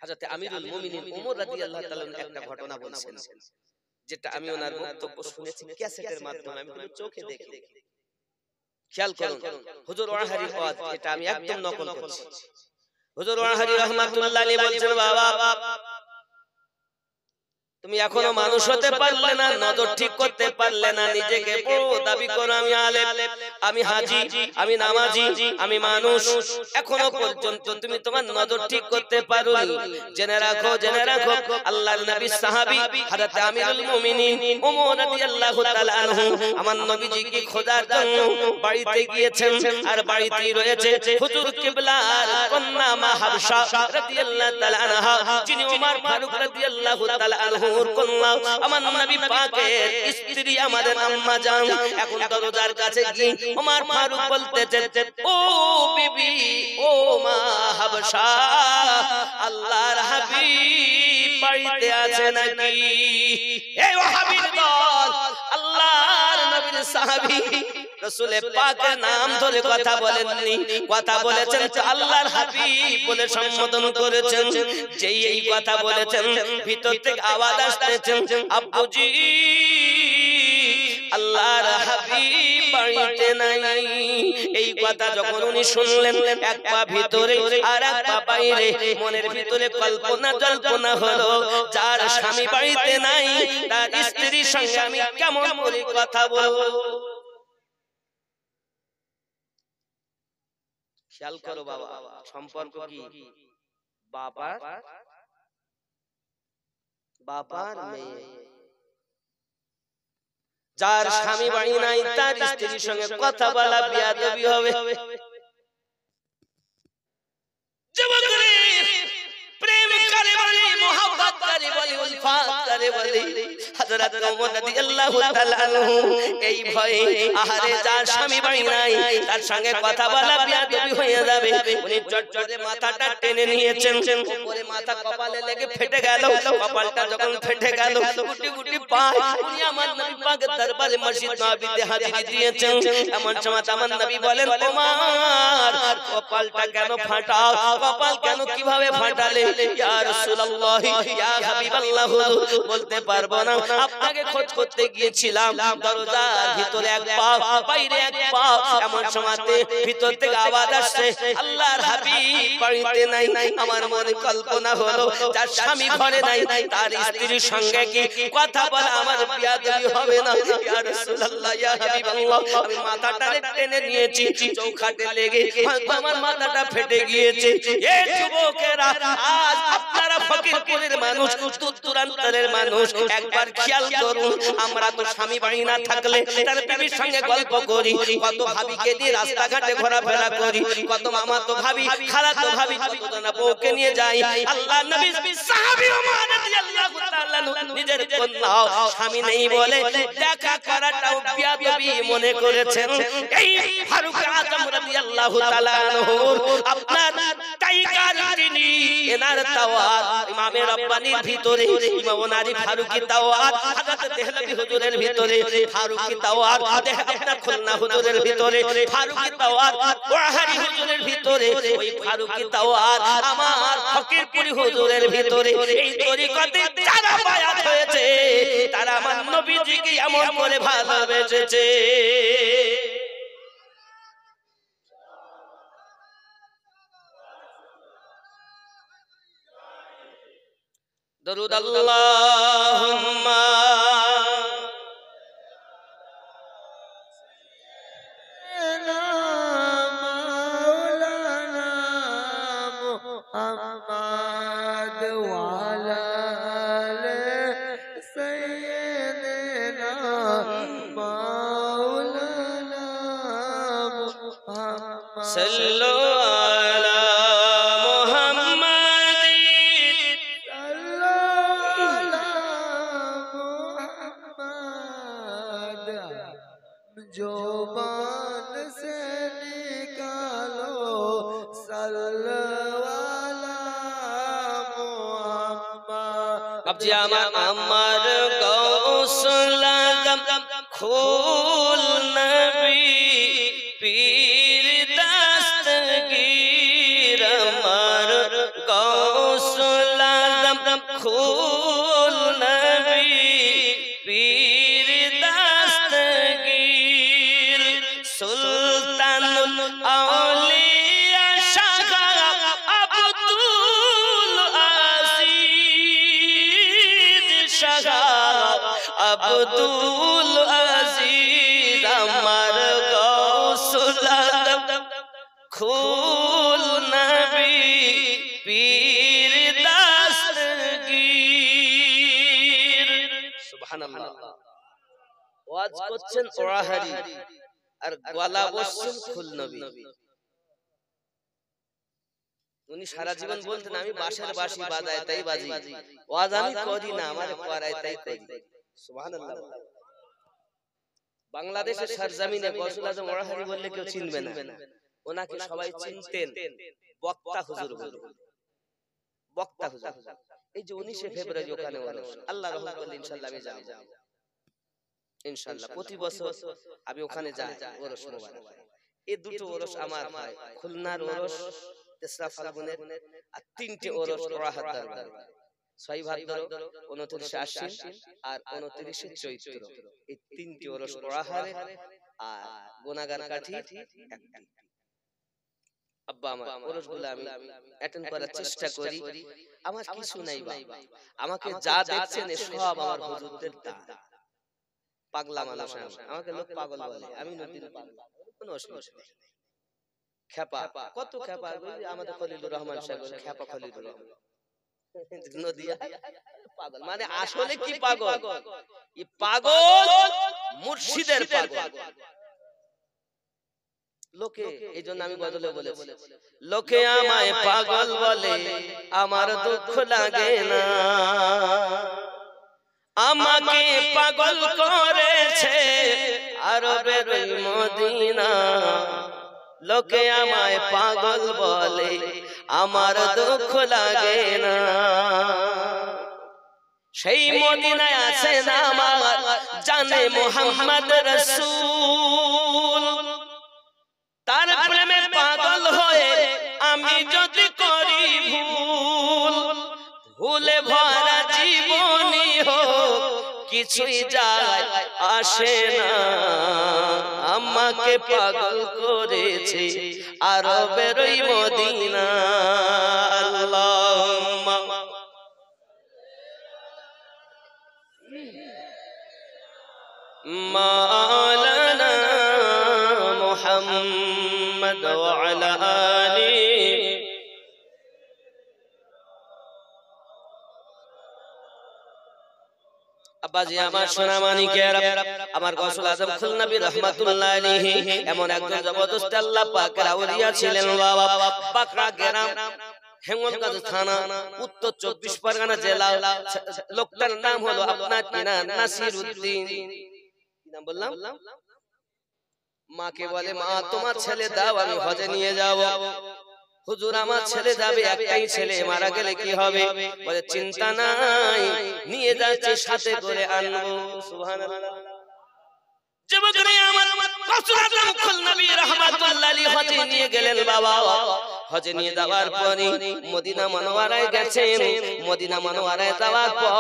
হযরত আমিরুল মুমিনিন ওমর রাদিয়াল্লাহু তাআলা একটা ঘটনা বলছেন, যেটা আমি ওনার বক্তব্য শুনেছি ক্যাসেটের মাধ্যমে, আমি কিন্তু চোখে দেখি। খেয়াল করুন হুজুর ওয়াহারি ওয়াজ, এটা আমি একদম নকল করছি। হুজুর ওয়াহারি রাহমাতুল্লাহ আলাইহি বলছেন, বাবা তুমি এখনো মানুষ হতে পারলে না, নজর ঠিক করতে পারলে না, নিজেকে বড় দাবি করো আমি আলেম, আমি হাজী, আমি নামাজি, আমি মানুষ, এখনো পর্যন্ত তুমি তোমার নজর ঠিক করতে পারোনি। জেনে রাখো, জেনে রাখো, আল্লাহর নবী সাহাবী হযরত আমিরুল মুমিনিন ওমর রাদিয়াল্লাহু তাআলা আনহু আমার নবীজিকে খোঁজার জন্য বাড়িতে গিয়েছেন, আর বাড়িতেই রয়েছে হুজুর কিবলার কন্যা মা হাবশা রাদিয়াল্লাহু তাআলা আনহা, যিনি ওমর ফারুক রাদিয়াল্লাহু তাআলা আনহু আমার নবী পাকের স্ত্রী, আমাদের আম্মা জান। এখন দরজার কাছে গিয়ে ওমর ফারুক বলতেছে, ও বিবি, ও মা হাবশা, আল্লাহর হাবিব বাড়িতে আছে নাকি? এই ওয়াহাবীর দল, আল্লাহর নবীর সাহাবী রাসূল পাকের নাম ধরে কথা বলেননি, কথা বলেছেন আল্লাহর হাবিব বলে সম্বোধন করেছেন। যেই এই কথা বলেছেন ভিতর থেকে আওয়াজ আসতেছে, আব্বুজি আল্লাহর হাবিব বাড়িতে নাই। এই কথা যখন উনি শুনলেন, এক পা ভিতরে আর এক পা বাইরে, মনের ভিতরে কল্পনা জল্পনা হলো, যার স্বামী বাড়িতে নাই তার স্ত্রীর সঙ্গে আমি কেমন করে কথা বলবো। খেয়াল করো বাবা, সম্পর্ক কি? বাবার মেয়ে। যার স্বামী বাড়ি নাই তার স্ত্রীর সঙ্গে কথা বলা বিয়াদবি হবে। প্রেম করে বলে, মোহাব্বত করে বলে, উলফাত করে বলে, হযরত ওমর রাদিয়াল্লাহু তাআলা আনহু এই ভয়ে, আহারে যার স্বামী বাড়ি নাই তার সঙ্গে কথা বলা বিয়াদবি হয়ে যাবে, উনি চটচটে মাথাটা টেনে নিয়েছেন, উপরে মাথা কপালে লেগে ফেটে গেল। কপালটা যখন ফেটে গেল, গুটি গুটি পায় উনি আমার নবী পাকের দরবারে মসজিদ নববীতে হাজিরি দিয়েছেন। এমন সময় আমার নবী বলেন, ওমর কপালটা কেন ফাটাও? কপাল কেন, কিভাবে ফাটালে? ইয়া রাসূলুল্লাহ, ইয়া হাবিবাল্লাহ, বলতে পারবো না, আপনাকে খোঁজ করতে গিয়েছিলাম, দরজার ভিতরে এক পা বাইরে এক পা। এমন সময়তে ভিতর থেকে আওয়াজ আসছে, আল্লাহর হাবিব বাড়িতে নাই। আমার মনে কল্পনা হলো, যার স্বামী ঘরে নাই তার স্ত্রীর সঙ্গে কি কথা বলা আমার বিয়াদবি হবে না? ইয়া রাসূলুল্লাহ, ইয়া হাবিবাল্লাহ, আমি মাথাটা টেনে নিয়েছি, চৌখাটে লেগে আমার মাথাটা ফেটে গিয়েছে। এই যুবকেরা, আজ আপনারা ফকিরপুরের মানুষ, দূরান্তরের মানুষ, একবার খেয়াল করুন, আমরা তো স্বামী বাড়ি না থাকলে তার বিবির সঙ্গে গল্প করি, কত ভাবিকে দিয়ে রাস্তাঘাটে ঘোরাফেরা করি, কত মামাতো ভাবি, খালাতো ভাবি, কত না বউকে নিয়ে যাই। আল্লাহর নবী সাহাবী ওমর রাদিয়াল্লাহু তাআলা নিজের কন্যা স্বামী নেই বলে দেখা করাটাও বিয়াদবি মনে করেছেন। এই ফারুক আজম রাদিয়াল্লাহু তাআলা আনহু আপনার টাইগার তিনি, এনার তাওয়াত ইমামে রব্বানির ভিতরে, ইমাম ওনারি ফারুকি তাওয়াত হযরত দেহলভী হুজুরের ভিতরে, ফারুকি তাওয়াত আপনার খুলনা হুজুরের ভিতরে, ফারুকি তাওয়াত ওয়াহারি হুজুরের ভিতরে, ওই ফারুকি তাওয়াত আমার ফকিরপুরি হুজুরের ভিতরে। এই তরিকতে যারা বায়াত হয়েছে তারা আমার নবীজিকে এমন করে ভালোবেসেছে। দরুদ আল্লাহুম্মা মাওলানা মুহাম্মদ ওয়া আলা আলি সাইয়্যিদিনা মাওলানা মুহাম্মদ সাল্লু আলা মুহাম্মাদিন সাল্লাল্লাহু মুহাম্মদ जुबान से निकालो सल्लल्लाहु अला मुहम्मद। अब जी अमर गौसल आज़म खूल नबी पीर दस्तगीर अमर गौसल आज़म खूल नबी पीर दस्तगीर सुल्तानुल औलिया शाह अब्दुल अजीज शाह अब्दुल अजीज अमर गौसल आज़म खूल नबी पीर दस्तगीर। सुबहानाल्लाह। ওয়াজ করছেন ওরাহারি আর গলা বসছেন খুল নবী। উনি সারা জীবন বলতেন আমি বাঁশের বাঁশি বাজাই তাই বাজি, ওয়াজ আমি করি না আমার করাই তাই করি। সুবহানাল্লাহ। বাংলাদেশের সরজমিনে গৌসুল আজম ওরাহারি বললে কেউ চিনবে না, ওনাকে সবাই চিনতেন বক্তা হুজুর বলে। বক্তা হুজুর। এই যে 19 ফেব্রুয়ারি ওখানে ওরস, আল্লাহ রহমত করলে ইনশাআল্লাহ আমি যাব ইনশাআল্লাহ। প্রতি বছর আমি ওখানে যাই ওরস মোবারক। এই দুটো ওরস আমার হয়, খুলনার ওরস 3রা ফাল্গুনের আর 3টে ওরস ওরাহার দরবার, 6 ভাদ্র, 29 আশ্বিন আর 29 চৈত্র। এই 3টে ওরস ওরাহারে আর গোনাগার কাঠি একটি। আব্বা আমার ওরসগুলো আমি অ্যাটেন্ড করার চেষ্টা করি। আমার কিছু নাই বাবা, আমাকে যা দেখছেন সব আমার হুজুরদের দান। পাগলা মানুষ আমাকে লোক পাগল বলে, আমি নদীর পাগলা, কোনো অসুবিধা নেই। খেপা কত খেপা, আমাদের খলিলুর রহমান সাহেব খেপা খলিলুর রহমান নদিয়া পাগল, মানে আসলে কি পাগল? এই পাগল মুর্শিদের পাগল। লোকে এই জন্য আমি বদলে বলেছি, লোকে আমায় পাগল বলে আমার দুঃখ লাগে না, আমাকে পাগল করেছে আরবের ওই মদিনা। লোকে আমায় পাগল বলে আমার দুঃখ লাগে না, সেই মদিনায় আছেন আমার জানে মুহাম্মদ রাসূল। তার প্রেমে পাগল হয়ে আমি যদি করি ভুল, ভুলে ভরা জীবনী হোক কিছুই যায় আসে না, আমাকে পাগল করেছে আরবের ওই মদিনা। আল্লাহুম্মা মাওলানা মুহাম্মদ ওয়া আলা আলিহি। আব্বাজি আমার সোনা মানিকেরা, আমার গৌসুল আজম খুল নবী রাহমাতুল্লাহ আলাইহি এমন একজন জবরদস্ত আল্লাহ পাকের আউলিয়া ছিলেন বাবা। পাকড়া গ্রাম, হেঙ্গলগঞ্জ থানা, উত্তর 24 পরগনা জেলা। লোকটার নাম হলো আপনার কিনা নাসিরউদ্দিন। কি নাম বললাম? মাকে বলে মা তোমার ছেলে দাও আমি হজে নিয়ে যাব। হুজুর আমার ছেলে যাবে, একটাই ছেলে, মারা গেলে কি হবে? বলে চিন্তা নাই, নিয়ে যাচ্ছি সাথে করে আনবো। সুবহানাল্লাহ। যুবকরা আমার গৌসুল আজম খুল নবী রাহমাতুল্লাহ আলাইহি হজে নিয়ে গেলেন বাবা। হজে নিয়ে যাওয়ার পরে মদিনা মনোয়ারায় গেছেন। মদিনা মনোয়ারায় যাওয়ার পর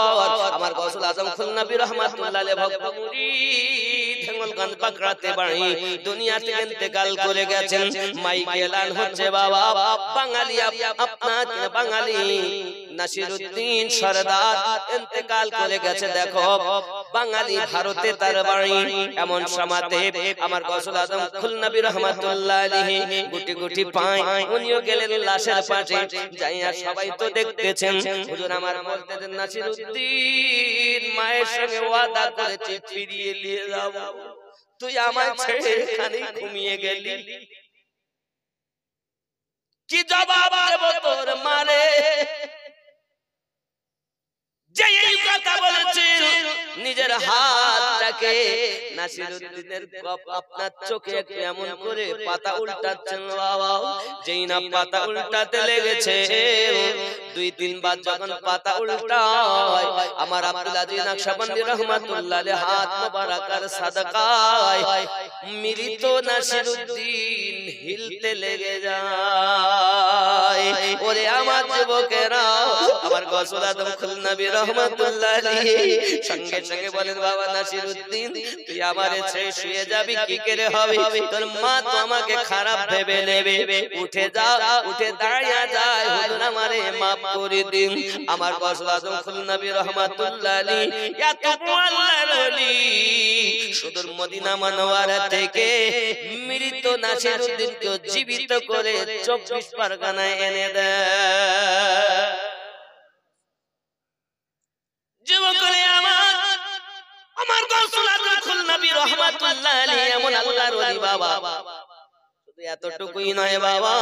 আমার গৌসুল আজম খুল নবী রাহমাতুল্লাহ আলাইহি ভক্ত মুরিদ হেঙ্গলগঞ্জ পাকড়াতে বাড়ি দুনিয়া থেকে ইন্তেকাল করে গেছেন। মাইকে এলান হচ্ছে বাবা, বাঙালি আপনার বাঙালি নাসিরউদ্দিন সরদার ইন্তেকাল করে গেছে। দেখো বাঙালি ভারতে তার বাড়ি। এমন সমাতে আমার গৌসুল আজম খুল নবী রাহমাতুল্লাহ আলাইহি গুটি গুটি পায়, উনিও গেলেন লাশের পাশে যাইয়া। সবাই তো দেখতেছেন। হুজুর আমার বলতেছেন নাসিরউদ্দিন মায়ের সঙ্গে ওয়াদা করেছি ফিরিয়ে নিয়ে যাব, তুই আমায় ছেড়ে এখানে ঘুমিয়ে গেলি। কি জবাব দেব তোর মারে? যে এই কথা বলেছিল নিজের হাতটাকে নাসিরউদ্দিনের আপনার চোখে একটু এমন করে পাতা উল্টাচ্ছেন বাবা, যেই না পাতা উল্টাতে লেগেছে 2-3 বার যখন পাতা উল্টায় আমার আব্দুল আজিজ নকশবন্দি রহমাতুল্লাহ আলাইহি হাত মোবারকার সাদকায় মৃত নাসিরউদ্দিন হিলতে লেগে যায়। ওরে আমার যুবকেরা, আমার গৌসুল আজম খুলনাবী রহমাতুল্লাহ আলাইহি সঙ্গে সঙ্গে বলেন, বাবা নাসিরউদ্দিন তুই আমারে ছেড়ে শুয়ে যাবি কি করে হবে? তোর মা তো আমাকে খারাপ ভেবে নেবে। উঠে যা, উঠে দাঁড়িয়ে যায়, হুজুর আমারে মাফ করে দিন। আমার গৌসুল আজম খুলনাবী রহমাতুল্লাহ আলাইহি এত আল্লাহর ওলি সুদূর মদিনা মুনাওয়ারা থেকে মৃত নাসিরউদ্দিনকে জীবিত করে 24 পরগনায় এনে দেয়। যুবকরে আমার গৌসুল আজম খুলনাবী রহমাতুল্লাহ আলাইহি এমন আল্লাহর ওলি বাবা। শুধু এতটুকুই নয় বাবা,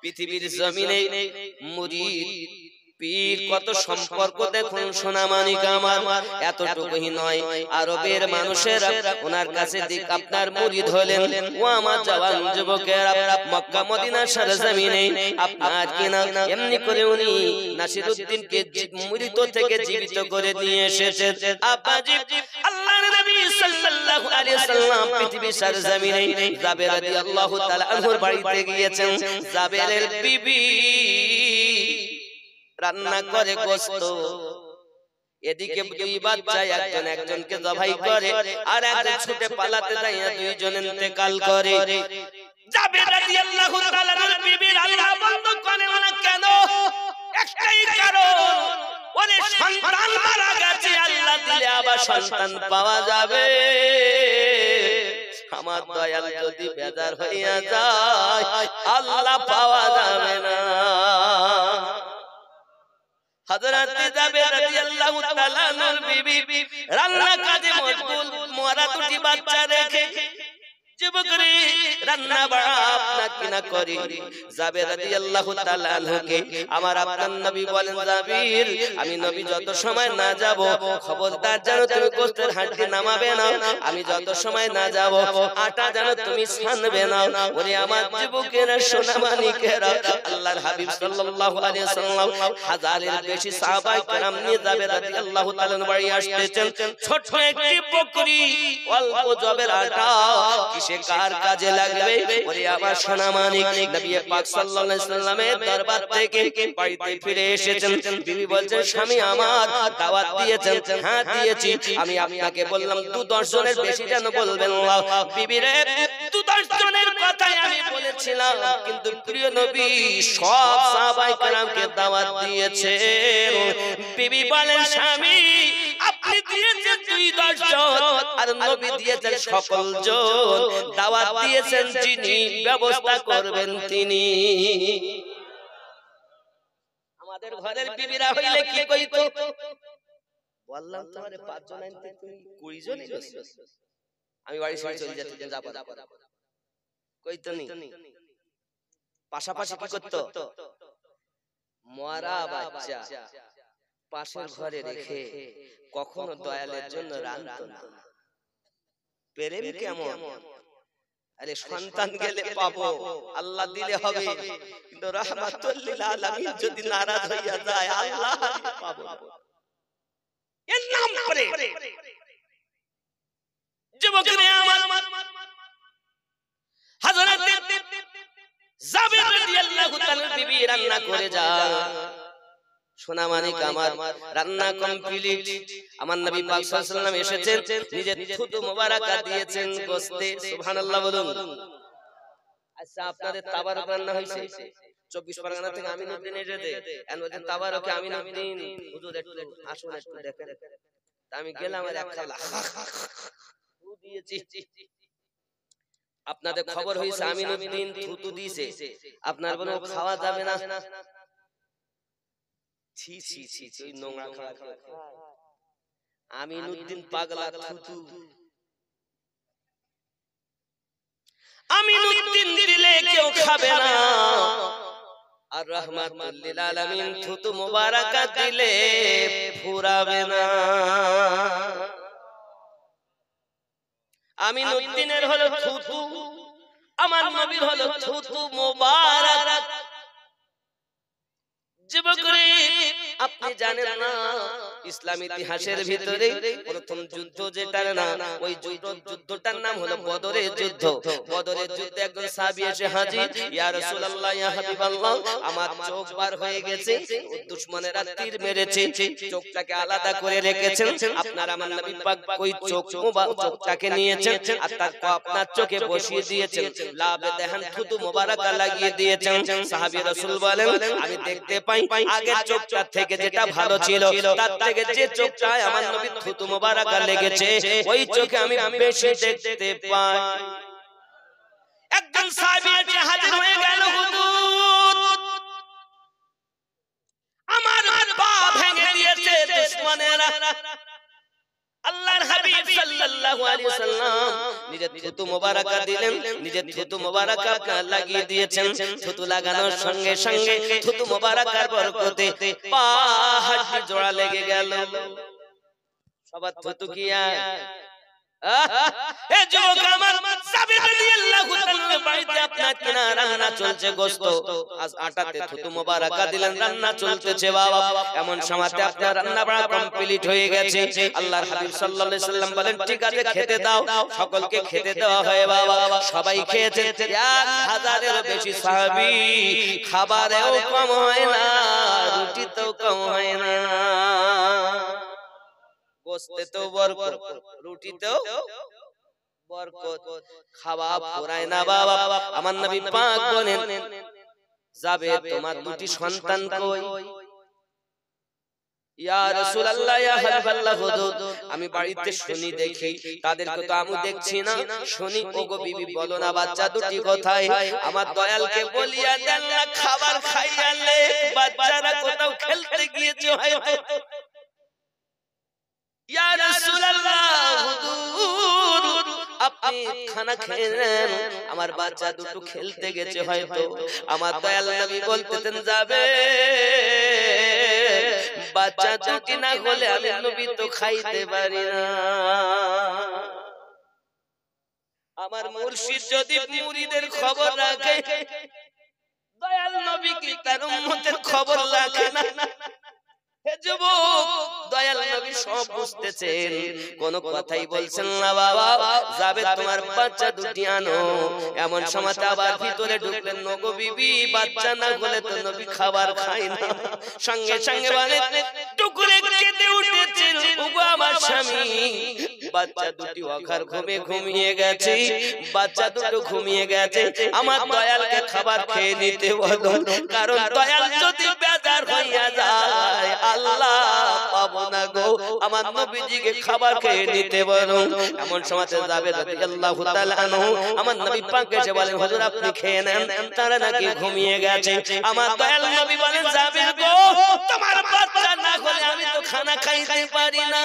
পৃথিবীর জমিনে মুরিদ পীর কত সম্পর্ক দেখুন সোনামানিক আমার। এতটুকুই নয়, আরবের মানুষেরা ওনার কাছে দিক আপনার মুরিদ হলেন। ও আমার জওয়ান যুবকেরা, মক্কা মদিনা সরজমিনে আপনার কিনা এমনি করে উনি নাসিরউদ্দিনকে মৃত থেকে জীবিত করে নিয়ে এসেছেন। আব্বাজি আল্লাহর নবী সাল্লাল্লাহু আলাইহি ওয়াসাল্লাম পৃথিবীর সরজমিনে জাবের রাদিয়াল্লাহু তাআলা আনহুর বাড়িতে গিয়েছেন। জাবেরের বিবি রান্না করে গোশত, এদিকে 2 বাচ্চা একজন একজনকে জবাই করে, আর একজন ছুটে পালাতে যায়, দুইজন ইন্তেকাল করে। জাবের রাদিয়াল্লাহু তাআলা এর বিবির আল্লাহ বন্ধ করে না কেন? একটাই কারণ, ওরে সন্তান মারা গেছে, আল্লাহ দিলে আবার সন্তান পাওয়া যাবে। আমার দয়াল যদি বেজার হইয়া যায় আল্লাহ পাওয়া যাবে না। হযরত জাবের রাদিয়াল্লাহু তাআলা নূর বিবি রান্না কাজে মশগুল, মরা 2টি বাচ্চা রেখে যুবকরে রান্না বাড়া আপনা কিনা করে। জাবের রাদিয়াল্লাহু তাআলা আনহুকে আমার আপনার নবী বলেন, জাবির আমি নবী যত সময় না যাব খবরদার যেন তুমি গোশতের হাঁড়ি নামাবে না, আমি যত সময় না যাব আটা যেন তুমি ছানবে না। ওরে আমার যুবকেরা সোনামানিকেরা, আল্লাহর হাবিব সাল্লাল্লাহু আলাইহি ওয়াসাল্লাম হাজারের বেশি সাহাবায়ে কেরাম নিয়ে জাবের রাদিয়াল্লাহু তাআলা বাড়ি আসতেছেন। ছোট একটি বকরি, অল্প জবের আটা সে কার কাজে লাগবে? ওরে আমার সোনামানিক নবী পাক সাল্লাল্লাহু আলাইহি ওয়াসাল্লামের দরবার থেকে বাড়িতে ফিরে এসেছেন। বিবি বলছেন, স্বামী আমার দাওয়াত দিয়েছেন? হ্যাঁ দিয়েছি। আমি আপনাকে বললাম 2-10 জনের বেশি যেন বলবেন না। বিবি রে 2-10 জনের কথাই আমি বলেছিলাম, কিন্তু প্রিয় নবী সব সাহাবায়ে কেরামকে দাওয়াত দিয়েছেন। বিবি বলেন, স্বামী আপনি দিয়েছেন 2-10 জন, আর নবী দিয়েছেন সকল জন। দাওয়াত দিয়েছেন যিনি, ব্যবস্থা করবেন তিনি। আমাদের ঘরের বিবিরা হইলে কি কইতো? বললাম তোমারে 5 জন আনতে, তুমি 20 জন এনেছো। আমি বাড়ি ছেড়ে চলে যেতে যাবো কইতো নি। পাশাপাশি কি করতো? মরা বাচ্চা পাশের ঘরে রেখে কখনো দয়ালের জন্য রান্তো না। প্রেম কেমন? আরে সন্তান গেলে পাবো, আল্লাহ দিলে হবে, কিন্তু রাহমাতুল লিল আলামিন যদি নারাজ হইয়া যায় আল্লাহ পাবো। এর নাম প্রেম। যুবকরে আমার হযরত জাবের রাদিয়াল্লাহু তাআলা বিবি রান্না করে যায়। সোনামানিক আমার রান্না কমপ্লিট। আমার নবী পাক সাল্লাল্লাহু আলাইহি ওয়াসাল্লাম এসেছেন, নিজের থুতু মোবারকা দিয়েছেন গোশতে। সুবহানাল্লাহ বলুন। আচ্ছা আপনাদের তাবারক রান্না হইছে 24 পরগনা থেকে আমিনউদ্দিন এসেছে, এন বলেন তাবারকে আমিনউদ্দিন হুজুর একটু আসুন একটু দেখেন। আমি গেলাম আর এক খালা দিয়েছি। আপনাদের খবর হইছে আমিনউদ্দিন থুতু দিয়েছে, আপনার বলে খাওয়া যাবে না। ছি ছি ছি ছি, নোংরা খাওয়া। আমিনউদ্দিন পাগলা থুতু। আমিনুদ্দিন দিলে কেউ খাবে না, আর রাহমাতুল লিল আলামিন থুতু মুবারাকা দিলে ফুরাবে না। আমিনুদ্দিনের হলো থুতু, আমার নবীর হলো থুতু মুবারাক। যুবকরে আপনি জানেন না ইসলাম ইতিহাসের ভিতরে প্রথম যুদ্ধ যেটার নাম, ওই যুদ্ধটার নাম হলো বদরের যুদ্ধ। বদরের যুদ্ধে একজন সাহাবী এসে হাজির, ইয়া রাসূলুল্লাহ ইয়া হাবিবাল্লাহ, আমার চোখ বার হয়ে গেছে, দুশমনেরা তীর মেরেছে, চোখটাকে আলাদা করে রেখেছেন, আপনার আমার নবী পাক ওই চোখটাকে নিয়েছেন আর তাকে আপনার চোখে বসিয়ে দিয়েছেন, লাভে দেহান থুতু মোবারকা লাগিয়ে দিয়েছেন। সাহাবী রাসূল বলেন, আমি দেখতে পাই আগের চোখটা থেকে যেটা ভালো ছিল তার থেকে যে চোখটায় আমার নবীর থুতু মোবারকা লেগেছে ওই চোখে আমি বেশি দেখতে পাই। একজন সাহাবী এসে হাজির হয়ে গেল, হুজুর আমার পা ভেঙে দিয়েছে দুশমনেরা। আল্লাহর হাবিব সাল্লাল্লাহু আলাইহি ওয়াসাল্লাম নিজের থুতু মোবারকা দিলেন, নিজের থুতু মোবারকা আপনার লাগিয়ে দিয়েছেন। থুতু লাগানোর সঙ্গে সঙ্গে থুতু মোবারকার বরকতে পা হাড়ি জোড়া লেগে গেল। সবার থুতু কি এ যুবক আমার, সাবিত রাদিয়াল্লাহু তাআলা বাড়িতে আপনার কিনা রান্না চলছে, গোশত আজ আটাতে থুতু মোবারকা দিলেন, রান্না চলতেছে বাবা। এমন সময়তে আপনার রান্না বাড়া কমপ্লিট হয়ে গেছে। আল্লাহর হাবিব সাল্লাল্লাহু আলাইহি সাল্লাম বলেন, ঠিক আছে খেতে দাও। সকলকে খেতে দেওয়া হয় বাবা, সবাই খেয়েছে। 1000-এর বেশি সাহাবী, খাবারেও কম হয় না, রুটিতেও কম হয় না, গোশতেও বরকত, রুটিতেও বরকত, খাওয়া ফুরায় না বাবা। আমার নবী পাক বলেন, যাবে তোমার দুটি সন্তান কই? ইয়া রাসূলুল্লাহ ইয়া হাবিবাল্লাহ, হুজুর আমি বাড়িতে শুনি দেখি, তাদেরকে তো আমি দেখছি না। শুনি, ওগো বিবি বলো না বাচ্চা দুটি কোথায়? আমার দয়ালকে বলিয়া দেন না খাবার খাইয়ালে বাচ্চারা কোথাও খেলতে গিয়েছে হয়তো। ইয়া রাসূলুল্লাহ, হুজুর আপনি খানা খেলেন, আমার বাচ্চা দুটো খেলতে গেছে হয়তো। আমার দয়াল নবী বলতেন, যাবে বাচ্চা দুটি না হলে আমি নবী তো খাইতে পারি না। আমার মুর্শিদ যদি মুরিদের খবর রাখে, দয়াল নবী কি তার উম্মতের খবর রাখে না? হে যুবক, দয়াল নবী সব বুঝতেছেন, কোন কথাই বলছেন না বাবা। যাবে তোমার বাচ্চা দুটি আনো। এমন সময় আবার ভিতরে ঢুকলেন, নগো বিবি বাচ্চা না হলে তো নবী খাবার খায় না। সঙ্গে সঙ্গে বলে, টুকুরে কেঁদে উঠেছিল, ওগো আমার স্বামী বাচ্চা দুটি অখার ঘুমে ঘুমিয়ে গেছে, বাচ্চা দুটো ঘুমিয়ে গেছে, আমার দয়ালকে খাবার খেয়ে নিতে বলো, কারণ দয়াল যদি বেজার হইয়া যায় আল্লাহ পাবো না গো, আমার নবীজিকে খাবার খেয়ে নিতে বলো। এমন সময় যাবে রাদিয়াল্লাহু তাআলা আনহু আমার নবী পাক এসে বলেন, হুজুর আপনি খেয়ে নেন, তারা নাকি ঘুমিয়ে গেছে। আমার দয়াল নবী বলেন, যাবে গো তোমার বাচ্চা না হলে আমি তো খানা খাইতে পারি না।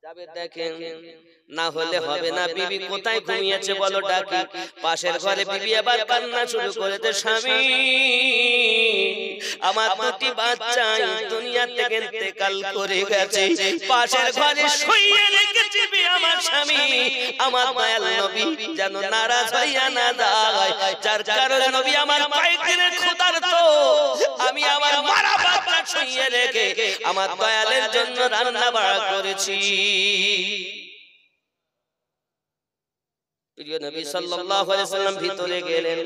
যাবে দেখেন, না হলে হবে না। বিবি কোথায় ঘুমিয়েছে বলো ডাকি। পাশের ঘরে বিবি আবার কান্না শুরু করেছে, স্বামী আমার দুটি বাচ্চা দুনিয়া থেকে ইন্তেকাল করে গেছে, পাশের ঘরে শুইয়ে রেখেছে আমার স্বামী। আমার দয়াল নবী যেন নারাজ হইয়া না যায়, যার কারণে নবী আমার পায়খানার ক্ষুধার্ত, আমি আমার মারা বাচ্চা শুইয়ে রেখে আমার দয়ালের জন্য রান্না বাড়া করেছি। প্রিয় নবী সাল্লাল্লাহু আলাইহি ওয়াসাল্লাম ভিতরে গেলেন।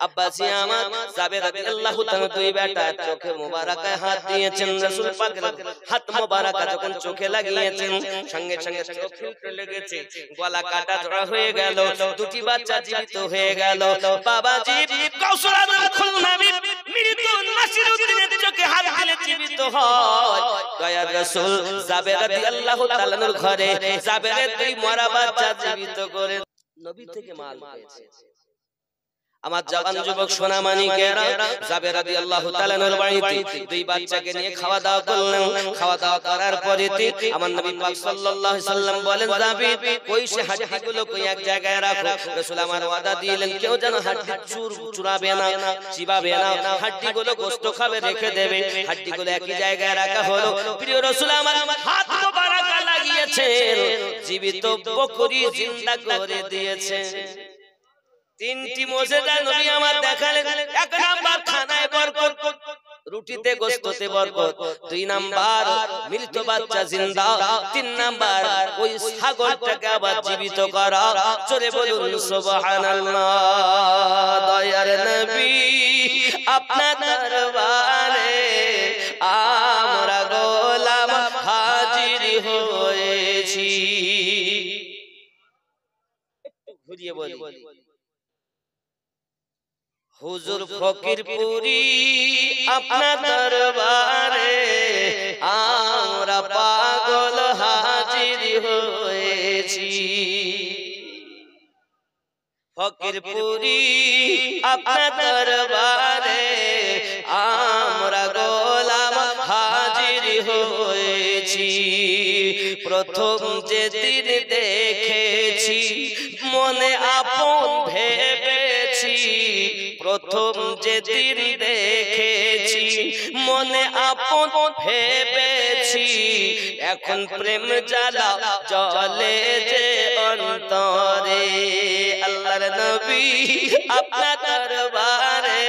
আব্বাসি আমার যাবে রাদিয়াল্লাহু তাআলা দুই বেটা চোখে মোবারকায় হাত দিয়েছেন, রাসূল পাকের হাত মোবারকা যখন চোখে লাগিয়েছেন সঙ্গে সঙ্গে চোখ ফুটে লেগেছে, গলা কাটা জোড়া হয়ে গেল, দুটি বাচ্চা জীবিত হয়ে গেল। বাবাজি কাউসার আজম খুলনাবী মৃত নাসিরউদ্দিনের চোখে হাত দিলে জীবিত হয়। দয়ার রাসূল যাবে রাদিয়াল্লাহু তাআলার ঘরে যাবের দুই মরা বাচ্চা জীবিত করে নবী থেকে মাল পেয়েছে। আমার জওয়ান যুবক সোনামানিকেরা জাবের রাদিয়াল্লাহু তাআলা নূর বাড়িতে দুই বাচ্চাকে নিয়ে খাওয়া দাওয়া করলেন। খাওয়া দাওয়া করার পরেতে আমার নবী পাক সাল্লাল্লাহু আলাইহি সাল্লাম বলেন, জাবের কই সে হাড্ডিগুলো কই এক জায়গায় রাখো। রাসূল আমার ওয়াদা দিলেন, কেউ যেন হাড্ডি চুরাবে না, চিবাবে না, হাড্ডিগুলো গোশত খাবে রেখে দেবে। হাড্ডিগুলো একই জায়গায় রাখা হলো। প্রিয় রাসূল আমার হাত মোবারক লাগিয়েছেন, জীবিত বকরি জিন্দা করে দিয়েছেন। তিনটি মুজিজা নবী আমার দেখালেন। এক নাম্বার খানায় বরকত, রুটিতে গোশতে বরকত। দুই নাম্বার মৃত বাচ্চা জিন্দা। তিন নাম্বার ওই ছাগলটাকে আবার জীবিত করা। জোরে বলুন সুবহানাল্লাহ। দয়ার নবী আপনার দরবারে আমরা গোলাম হাজির হয়েছি। ঘুরিয়ে বলি, হুজুর ফকিরপুরি আপনার দরবারে আমরা পাগল হাজির হয়েছি। ফকিরপুরি আপনার দরবারে আমরা গোলাম হাজির হয়েছি। প্রথম যেদিন দেখেছি মনে আপন ভেবেছি। প্রথম যেদিন দেখেছি মনে আপন ভেবেছি। এখন প্রেম জ্বালা জ্বলে যে অন্তরে। আল্লাহর নবী আপনার দরবারে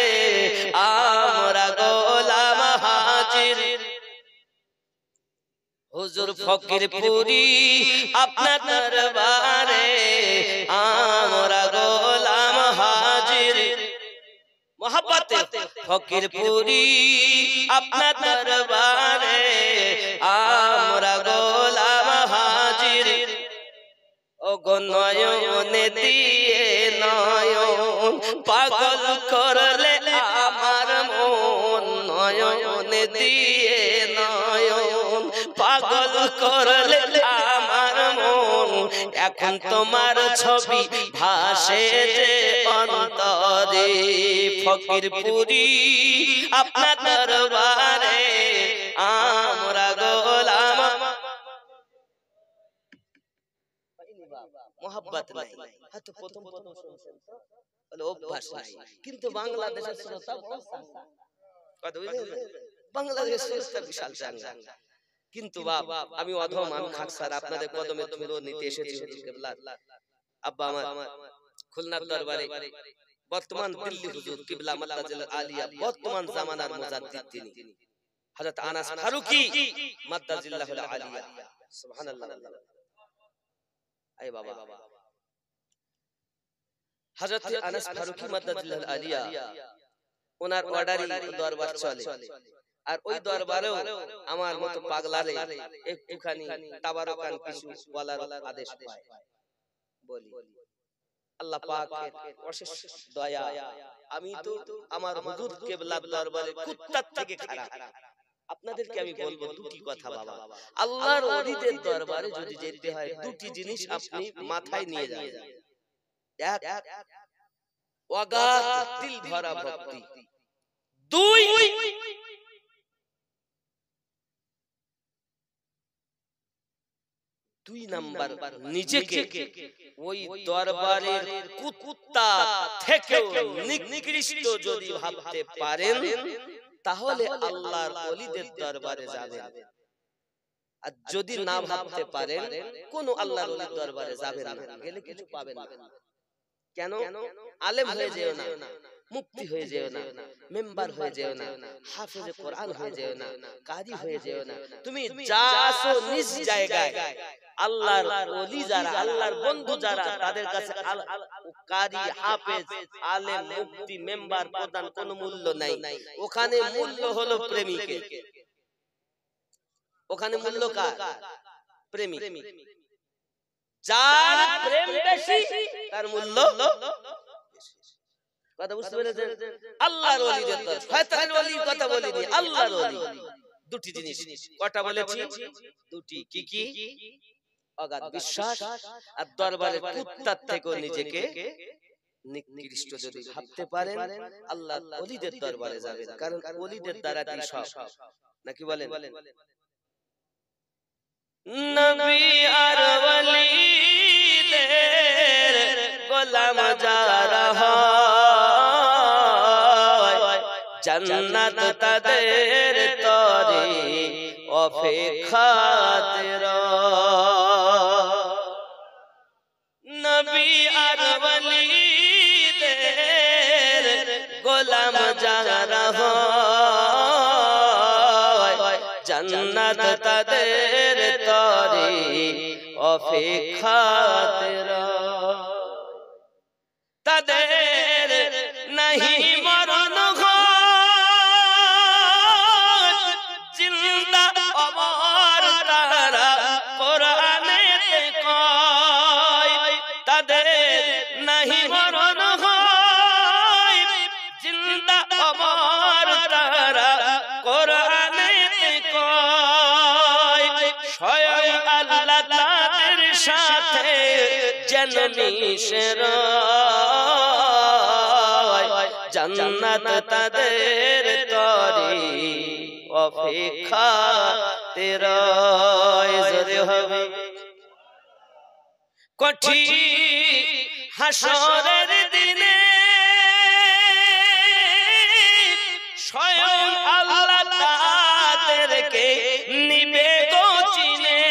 আমরা গোলাম হাজির। হুজুর ফকিরপুরি আপনার দরবারে আমরা গোলাম হাজির। মোহাব্বতে ফকিরপুরি আপনার দরবারে আমরা গোলাম হাজির। ও গো নয়নে দিয়ে নয়ন পাগল করলে আমার মন। নয়নে দিয়ে নয়ন পাগল করলে আমার মন। এখন তোমার ছবি ভাসে যে অন্তরে। ফকিরপুরি আপনার দরবারে আমরা গোলাম। মোহাব্বত নাই, হয়তো প্রথম প্রথম শুনছেন তো বলে অভ্যাস নাই, কিন্তু বাংলাদেশের শ্রোতা কথা বুঝলেন, বাংলাদেশের শ্রোতা বিশাল চাঙ্গা। কিন্তু বাপ আমি অধম, আমি খাকসার, আপনাদের কদমে ধুলো নিতে এসেছি। হুজুর কিবলা আব্বা আমার খুলনার দরবারে বর্তমান দিল্লি হুজুর কিবলা মাদ্দাজিল আলিয়া বর্তমান জামানার মুজাদ্দিদ তিনি হযরত আনাস ফারুকী মাদ্দাজিল্লাহুল আলিয়া। সুবহানাল্লাহ। আয় বাবা, হযরত আনাস ফারুকী মাদ্দাজিল্লাহুল আলিয়া ওনার অর্ডারই দরবার চলে। আর ওই দরবারেও আমার মতো পাগলারে একটুখানি তাবারকান কিছু বলার আদেশ পায়। বলি আল্লাহ পাকের অশেষ দয়া। আমি তো আমার হুজুর কিবলার দরবারে কুত্তার থেকে খারাপ। আপনাদেরকে আমি বলবো দুটি কথা বাবা। আল্লাহর ওলিদের দরবারে যদি যেতে হয় দুটি জিনিস আপনি মাথায় নিয়ে যাবেন। এক, অগাধ দিল ভরা ভক্তি। দুই, দুই নাম্বার নিজেকে ওই দরবারের কুত্তা থেকেও নিকৃষ্ট যদি ভাবতে পারেন তাহলে আল্লাহর ওলিদের দরবারে যাবেন। আর যদি না ভাবতে পারেন কোন আল্লাহর ওলির দরবারে যাবেন না, গেলে কিছু পাবেন না। কেন? আলেম হয়ে যেও না, মুফতি হয়ে যেও না, মেম্বার হয়ে যেও না, হাফেজে কোরআন হয়ে যেও না, কারি হয়ে যেও না। তুমি যা আসো নিজ জায়গায় আল্লাহর ওলি যারা, আল্লাহর বন্ধু যারা, তাদের কাছে কারি, হাফেজ, আলেম, মুফতি, মেম্বার, প্রধান কোনো মূল্য নাই। ওখানে মূল্য হলো প্রেমিকের। ওখানে মূল্য কার? প্রেমিক। যার প্রেম বেশি তার মূল্য। কথা বুঝতে পেরেছেন? আল্লাহর ওলিদের দরবার, শয়তানের ওলির কথা বলিনি, আল্লাহর ওলি। দুটি জিনিস কটা বলেছি? দুটি। কি কি? অগাধ বিশ্বাস আর দরবারের কুত্তার থেকে নিজেকে নিকৃষ্ট যদি ভাবতে পারেন, আল্লাহ ওলিদের দরবারে যাবেন, কারণ ওলিদের দ্বারাই সব, নাকি বলেন? নবী আর ওলিদের গোলাম যারা হয়, জান্নাত তাদের তরে অপেক্ষাতে রয়। নবী আর ওলিদের গোলাম যারা হয়, জান্নাত তাদের তরে অপেক্ষাতে রয়। তাদের নাহি মরণ ঘর, জিন্দা অমর তারা কোরআনেতে কয়। তাদের নাহি মরণ হয়, জিন্দা অমর তারা কোরআনেতে কয়। স্বয়ং আল্লাহ তাদের সাথে যেন মিশে রয়, জান্নাত তাদের তরে অপেক্ষাতে রয়। জোরে হবে। কঠিন হাসরের দিনে স্বয়ং আল্লাহ তাদেরকে নিবে গো চিনে।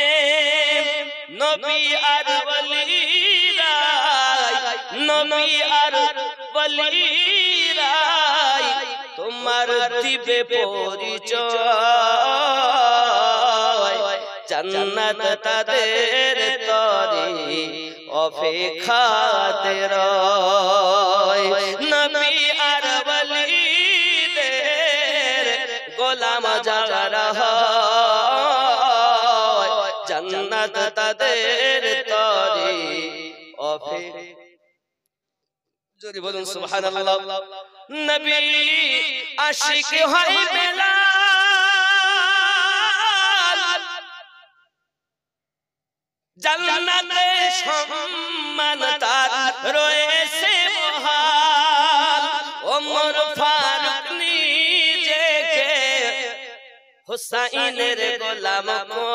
নবী আর ওলিরা, নবী আর ওলিরা তোমার দিবে পরিচয়, জান্নাত তাদের তরে অপেক্ষাতে রয়। নবী আর ওলিদের গোলাম যারা হয়, জান্নাত তাদের তরে অপেক্ষা। যদি বলুন সুবহানাল্লাহ। নবী আশিক হয় বেলাল, জান্নাতে সম্মান তার রয়েছে মহাল। ওমর ফারুক নিজেকে হুসাইনের গোলাম কয়,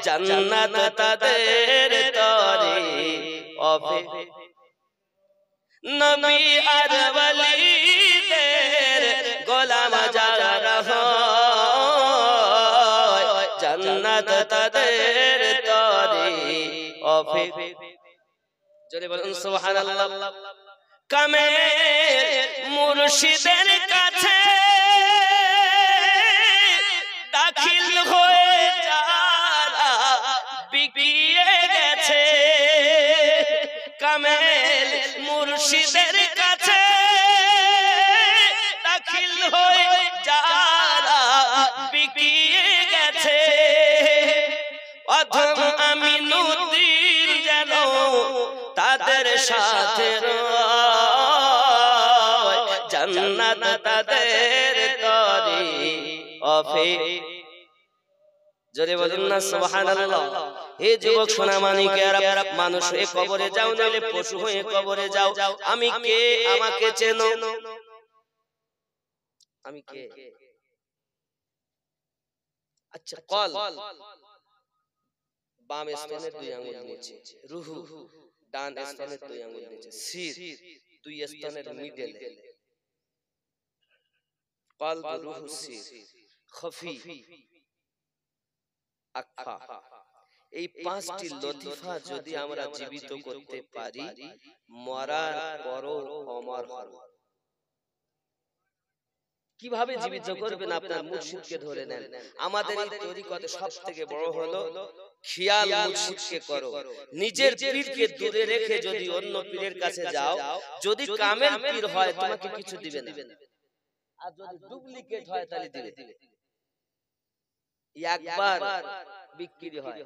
জান্নাত তাদের তরে অপেক্ষা। নবী আর ওলিদের গোলাম যারা হয়, জান্নাত তাদের তরে অপেক্ষা। যদি বলুন সুবহানাল্লাহ। কামেল মুর্শিদের কাছে দাখিল হয়ে যারা বিকিয়ে গেছে, কামেল মুর্শিদের কাছে দাখিল হয়ে যারা বিকিয়ে গেছে, অধম আমিনুদ্দিন যেন তাদের সাথে রয়, জান্নাত তাদের তরে অপেক্ষা। জোরে বলুন না সুবহানাল্লাহ। হে যুবক সোনা মানিকেরা, মানুষ হয়ে কবরে যাও, নইলে পশু হয়ে কবরে যাও। আমি কে আমাকে চেনো? আমি কে? আচ্ছা, কল বাম স্তনের 2 আঙ্গুল নিচে, রুহু ডান স্তনের 2 আঙ্গুল নিচে, সির 2 স্তনের মিডলে, কলব রুহু সির খফি আকফা। এই 5টি লতিফা যদি আমরা জীবিত করতে পারি, মরার পরও অমর হব। কিভাবে জীবিত করবেন? আপনার মুর্শিদকে ধরে নেন। আমাদের এই তরিকতে সবথেকে বড় হলো খেয়াল মুর্শিদকে করো। নিজের পীরকে দূরে রেখে যদি অন্য পীরের কাছে যাও, যদি কামেল পীর হয় তোমাকে কিছু দিবে না, আর যদি ডুপ্লিকেট হয় তাহলে দিবে। একবার বিক্রি হয়,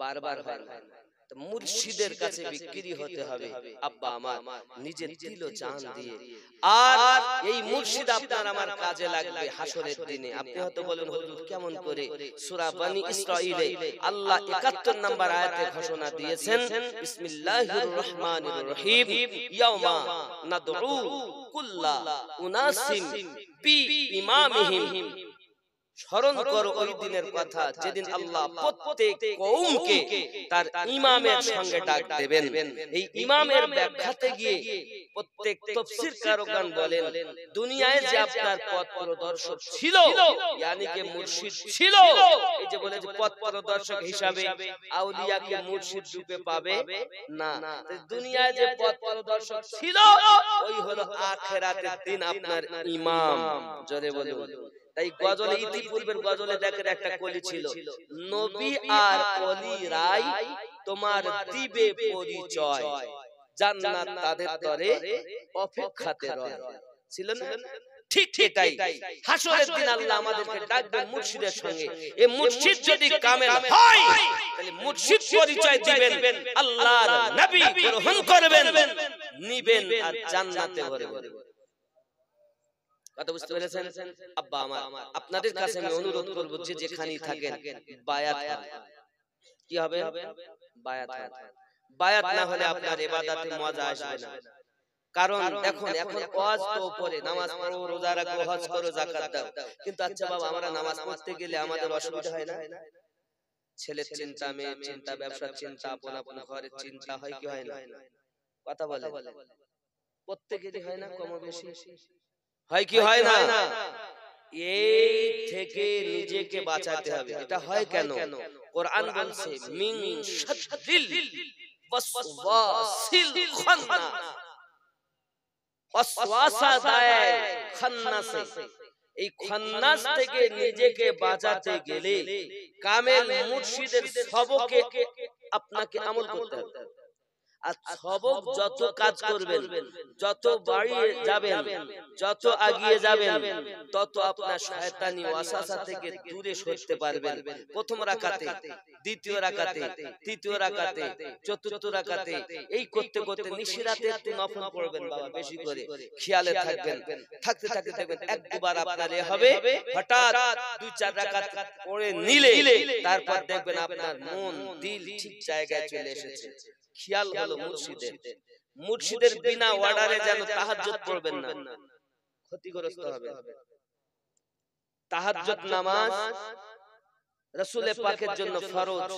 বারবার হয় না। মুর্শিদের কাছে বিক্রি হতে হবে আব্বা আমার নিজের দিল ও জান দিয়ে। আর এই মুর্শিদ আপনার আমার কাজে লাগবে হাসরের দিনে। আপনি হয়তো বলেন হুজুর কেমন করে? সূরা বনী ইসরাঈলে আল্লাহ ৭১ নম্বর আয়াতে ঘোষণা দিয়েছেন, বিসমিল্লাহির রহমানির রহিম, ইয়াউমা নাদউ কুল্লা উনাসিম বিইমামিহিম। স্মরণ করো ওই দিনের কথা যেদিন আল্লাহ প্রত্যেক কওমকে তার ইমামের সঙ্গে ডাক দেবেন। এই ইমামের ব্যাখ্যাতে গিয়ে প্রত্যেক তাফসীরকারগণ বলেন, দুনিয়ায় যে আপনার পথ প্রদর্শক ছিল, ইয়ানি কে মুর্শিদ ছিল, এই যে বলে যে পথ প্রদর্শক হিসাবে আউলিয়াকে মুর্শিদ রূপে পাবে না, দুনিয়ায় যে পথ প্রদর্শক ছিল ওই হলো আখিরাতের দিন আপনার ইমাম। জোরে বলুন। তাই গজলে ইতিপূর্বের গজলে দেখেন একটা কলি ছিল, নবী আর ওলি রাই তোমার দিবে পরিচয়, জান্নাত তাদের তরে অপেক্ষাতে রয়। ছিল না? ঠিক এটাই হাসরের দিন আল্লাহ আমাদেরকে ডাকবেন মুর্শিদের সঙ্গে। এই মুর্শিদ যদি কামেল হয় তাহলে মুর্শিদ পরিচয় দিবেন, আল্লাহর নবী গ্রহণ করবেন, নিবেন আর জান্নাতে ভরবেন। কথা বুঝতে পেরেছেন আব্বা আমার? আপনাদের কাছে আমি অনুরোধ করব যে যেখানেই থাকেন বায়াত কি হবে? বায়াত। বায়াত না হলে আপনার ইবাদতে মজা আসবে না। কারণ এখন ওয়াজ তো উপরে, নামাজ পড়ো, রোজা রাখো, হজ করো, যাকাত দাও, কিন্তু আচ্ছা বাবা আমরা নামাজ পড়তে গেলে আমাদের অসুবিধা হয় না? ছেলের চিন্তা, মেয়ের চিন্তা, ব্যবসার চিন্তা, আপন আপন ঘরের চিন্তা হয় কি হয় না? কথা বলে প্রত্যেকেরই হয় না? কম বেশি হয় কি হয় না? এই থেকে নিজেকে বাঁচাতে হবে। এটা হয় কেন? কোরআন বলছে মিন শাদ্দিল ওয়াসওয়াসিল খান্নাস, ওয়াসওয়াসা দেয় খান্নাসে। এই খান্নাস থেকে নিজেকে বাঁচাতে গেলে কামেল মুর্শিদের সবকে আপনাকে আমল করতে হবে। আর সবক যত কাজ করবেন, যত বাড়িয়ে যাবেন, যত আগিয়ে যাবেন, তত আপনার শয়তানি ওয়াসওয়াসা থেকে দূরে সরতে পারবেন। প্রথম রাকাতে, দ্বিতীয় রাকাতে, তৃতীয় রাকাতে, চতুর্থ রাকাতে এই করতে করতে নিশিরাতে একটু নফল পড়বেন বাবা, বেশি করে খেয়ালে থাকবেন। থাকতে থাকতে দেখবেন এক দুবার আপনার এ হবে, হঠাৎ ২-৪ রাকাত পড়ে নিলে তারপর দেখবেন আপনার মন দিল ঠিক জায়গায় চলে এসেছে। খেয়াল হলো মুর্শিদের। মুর্শিদের বিনা অর্ডারে যেন তাহাজ্জুদ পড়বেন না, ক্ষতিগ্রস্ত হবে। তাহাজ্জুদ নামাজ রাসূল পাকের জন্য ফরজ।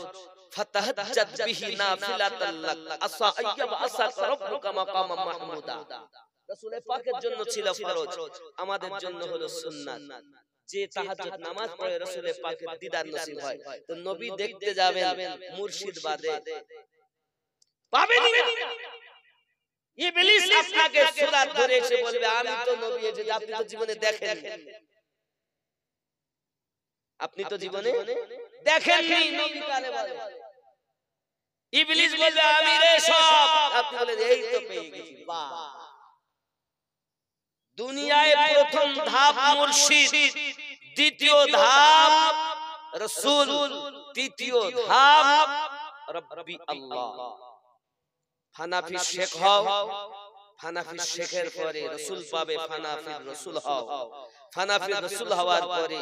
ফাতাহাজ্জাত বিহি নাফিলাতাল লাক আসা আইয়াব আসাক রাব্বুকা মাকামাম মাহমুদা। রাসূল পাকের জন্য ছিল ফরজ, আমাদের জন্য হলো সুন্নাত। যে তাহাজ্জুদ নামাজ পড়ে রাসূল পাকের দিদার নসিব হয়, তো নবী দেখতে যাবেন মুর্শিদ বাদে পাবেন না। ইবলিস আপনাকে সুরাত ধরে এসে বলবে আমি তো নবী, যে আপনি তো জীবনে দেখেননি, আপনি তো জীবনে দেখেননি নবী কারে বলে। ইবলিস বলবে আমি রে সব, আপনি বলেন এই তো পেয়ে গেছি। বাহ! দুনিয়ায় প্রথম ধাপ মুর্শিদ, দ্বিতীয় ধাপ রাসূল, তৃতীয় ধাপ রব্বি আল্লাহ। হানাফি শেখ হও, হানাফি শেখের পরে রাসূল পাবে, হানাফির রাসূল হও। হানাফির রাসূল হওয়ার পরে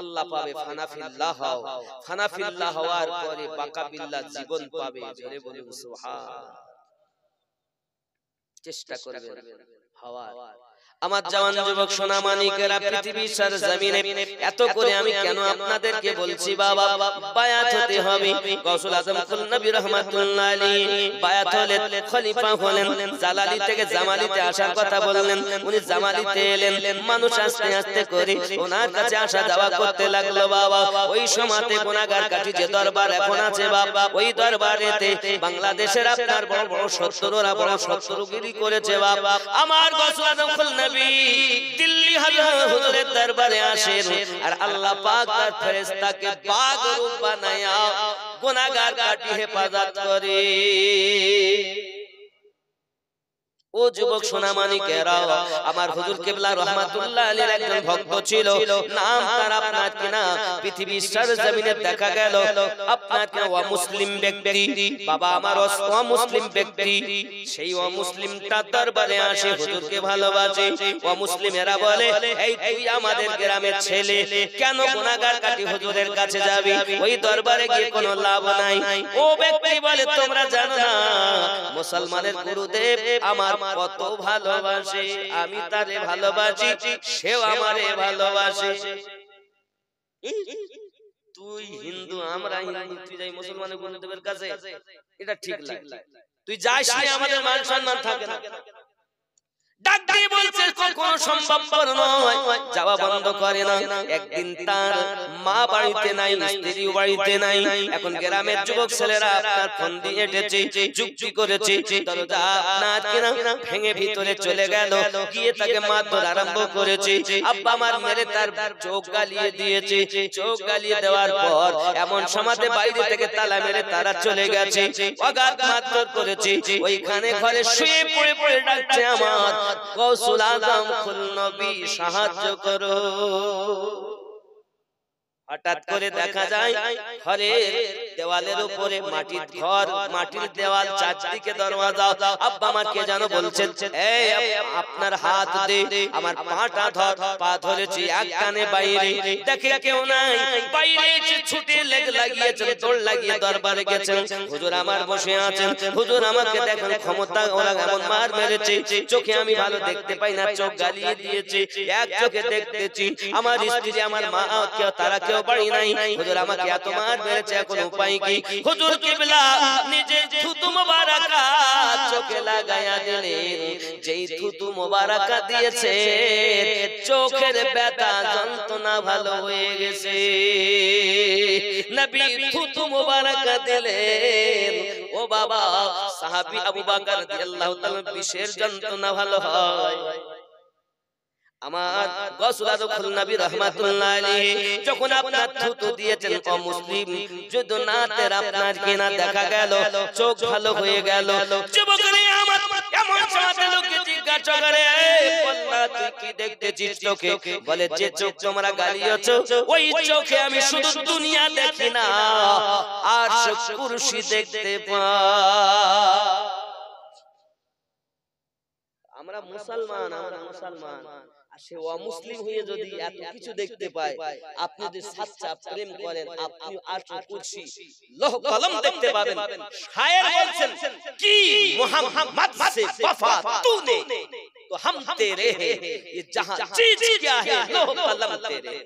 আল্লাহ পাবে, হানাফিল্লাহ হও। হানাফিল্লাহ হওয়ার পরে বাকাবিল্লাহ জীবন পাবে। জোরে বলুন সুবহান। চেষ্টা করবেন হওয়ার। আমার জওয়ান যুবক সোনা মানিকেরা, পৃথিবীর সরজমিনে এত করে আমি কেন আপনাদেরকে বলছি বাবা বায়াত হতে হবে। গৌসুল আজম কুল নবী রাহমাতুল্লাহ আলাইহি বায়াত হলেন, খলিফা হলেন, জালালি থেকে জামালিতে আসার কথা বললেন। উনি জামালিতে এলেন, মানুষ আস্তে আস্তে করে ওনার কাছে আসা যাওয়া করতে লাগলো বাবা। ওই সময়তে গুনাহগার কাঠি যে দরবার এখন আছে বাবা, ওই দরবারেতে বাংলাদেশের আপনার বড় বড় শত্রুরা বড় শত্রুগিরি করেছে বাবা। আমার গৌসুল আজম কুল দিল্লি হুজুরের দরবারে আসেন, আর আল্লাহ পাক তার ফেরেশতাকে পাক রূপ বানায়া গুনাহগার কাটি হেফাজত করে। ও যুবক সোনামানিকেরা, আমার হুজুর কিবলা রাহমাতুল্লাহ আলাইহির একজন ভক্ত ছিল, নাম তার আপনার কিনা পৃথিবীর সরজমিনে দেখা গেল আপনার কিনা অমুসলিম ব্যক্তি, বাবা আমার অমুসলিম ব্যক্তি, সেই অমুসলিমটা দরবারে আসে হুজুরকে ভালোবাসে। অমুসলিমেরা বলে, এই তুই আমাদের গ্রামের ছেলে, কেন গুনাহগার কাটি হুজুরের কাছে যাবি? ওই দরবারে গিয়ে কোনো লাভ নাই। ও ব্যক্তি বলে, তোমরা জানো না মুসলমানের গুরুদেব আমার কত ভালোবাসে, আমি তারে ভালোবাসি, সেও আমারে ভালোবাসে। তুই হিন্দু, আমরা হিন্দু, তুই যাই মুসলমানের গুরুদেবের কাছে, এটা ঠিক লাগে? তুই যাস না, আমাদের মান সম্মান থাকে না। ডাক দিয়ে বলছে কখনো সম্ভবপর নয়, যাওয়া বন্ধ করে না। একদিন তার মা বাড়িতে নাই, স্ত্রী বাড়িতে নাই। এখন গ্রামের যুবক ছেলেরা আপনার ফোন দিয়ে এসেছে, যুক্তি করেছে, দরজা আপনার কিনা ভেঙে ভিতরে চলে গেল, গিয়ে তাকে মারধর আরম্ভ করেছে। আব্বা আমার মেরে তার চোখ গালিয়ে দিয়েছে। চোখ গালিয়ে দেওয়ার পর এমন সমাজে বাইরে থেকে তালা মেরে তারা চলে গেছে, অগাধ মারধর করেছে। ওইখানে ঘরে শুয়ে পড়ে পড়ে ডাকছে, আমার গৌসুল আজম ফুল নবী সাহায্য করো। হঠাৎ করে দেখা যায় ঘরের দেওয়ালের উপরে মাটির ঘর, মাটির দেওয়াল, চারদিকে দরওয়াজা। আব্বা আমাকে জানো বলছেন, এই আপনার হাত দে, আমার পাটা ধর। পা ধরেছি, এক কানে বাইরে, দেখে কেউ নাই, বাইরে এসে ছুটে লেগ লাগিয়েছেন, দৌড় লাগিয়ে দরবারে গেছেন। হুজুর আমার বসে আছেন, হুজুর আমাকে দেখেন ক্ষমতা, ওরা এমন মার মেরেছে, চোখে আমি ভালো দেখতে পাই না, চোখ গালিয়ে দিয়েছে, এক চোখে দেখতেছি। আমার স্ত্রী, আমার মা, কেউ তারা কেউ বাড়ি নাই। হুজুর আমাকে এত মার মেরেছে, এখন উপায় কি? হুজুর কিবলা নিজে থুতু মোবারকা চোখে লাগায়া দিলেন। যেই থুতু মোবারকা দিয়েছে, চোখের ব্যথা যন্ত্রণা ভালো হয়ে গেছে। নবী থুতু মোবারকা দিলেন, ও বাবা সাহাবী আবু বকর রাদিয়াল্লাহু তাআলা বিষের যন্ত্রণা ভালো হয়। আমার গৌসুল আজম ফুল নবী রাহমাতুল্লাহ আলাইহি যখন আপনার থুতু দিয়েছেন, অমুসলিম যদি না তের আপনার কিনা দেখা গেল চোখ ভালো হয়ে গেল। যুবকরে আমার এমন সমাজে লোকে জিজ্ঞাসা করে, বলনা তুই কি দেখতেছিস চোখে? বলে, যে চোখ তোমরা গালিয়েছো, ওই চোখে আমি শুধু দুনিয়া দেখি না, আর কুরসি দেখতে পাই। আমরা মুসলমান, আমরা মুসলমান, আর সে অমুসলিম হয়ে যদি এত কিছু দেখতে পায়, আপনি যদি সাচ্চা প্রেম করেন, আপনি আরশ কুরসি লৌহ কলম দেখতে পাবেন। শায়ের বলছেন, কি মোহাম্মদ সে वफा तूने तो हम तेरे हैं, ये जहां चीज क्या है लौह कलम तेरे।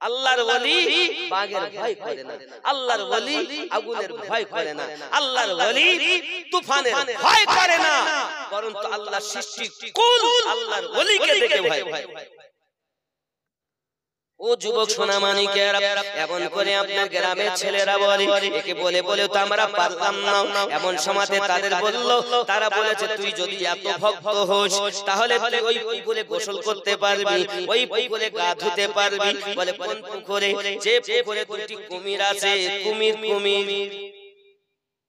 আল্লাহর ওলি বাঘের ভয় করে না, আল্লাহর ওলি আগুনের ভয় করে না, আল্লাহর ওলি তুফানের ভয় করে না, বরং আল্লাহর সৃষ্টি কুল আল্লাহর ওলিকে দেখে ভয় করে। ও যুবক সোনামানিকেরা, এমন করে আপনার গ্রামের ছেলেরা বলে, একে বলে বলে তো আমরা পারলাম না। এমন সমাজে তাদের বললো, তারা বলেছে, তুই যদি এত ভক্ত হোস, তাহলে তুই ওই পুকুরে গোসল করতে পারবি, ওই পুকুরে গা ধুতে পারবি। বলে, কোন পুকুরে? যে পুকুরে দুটি কুমির আছে। কুমির কুমির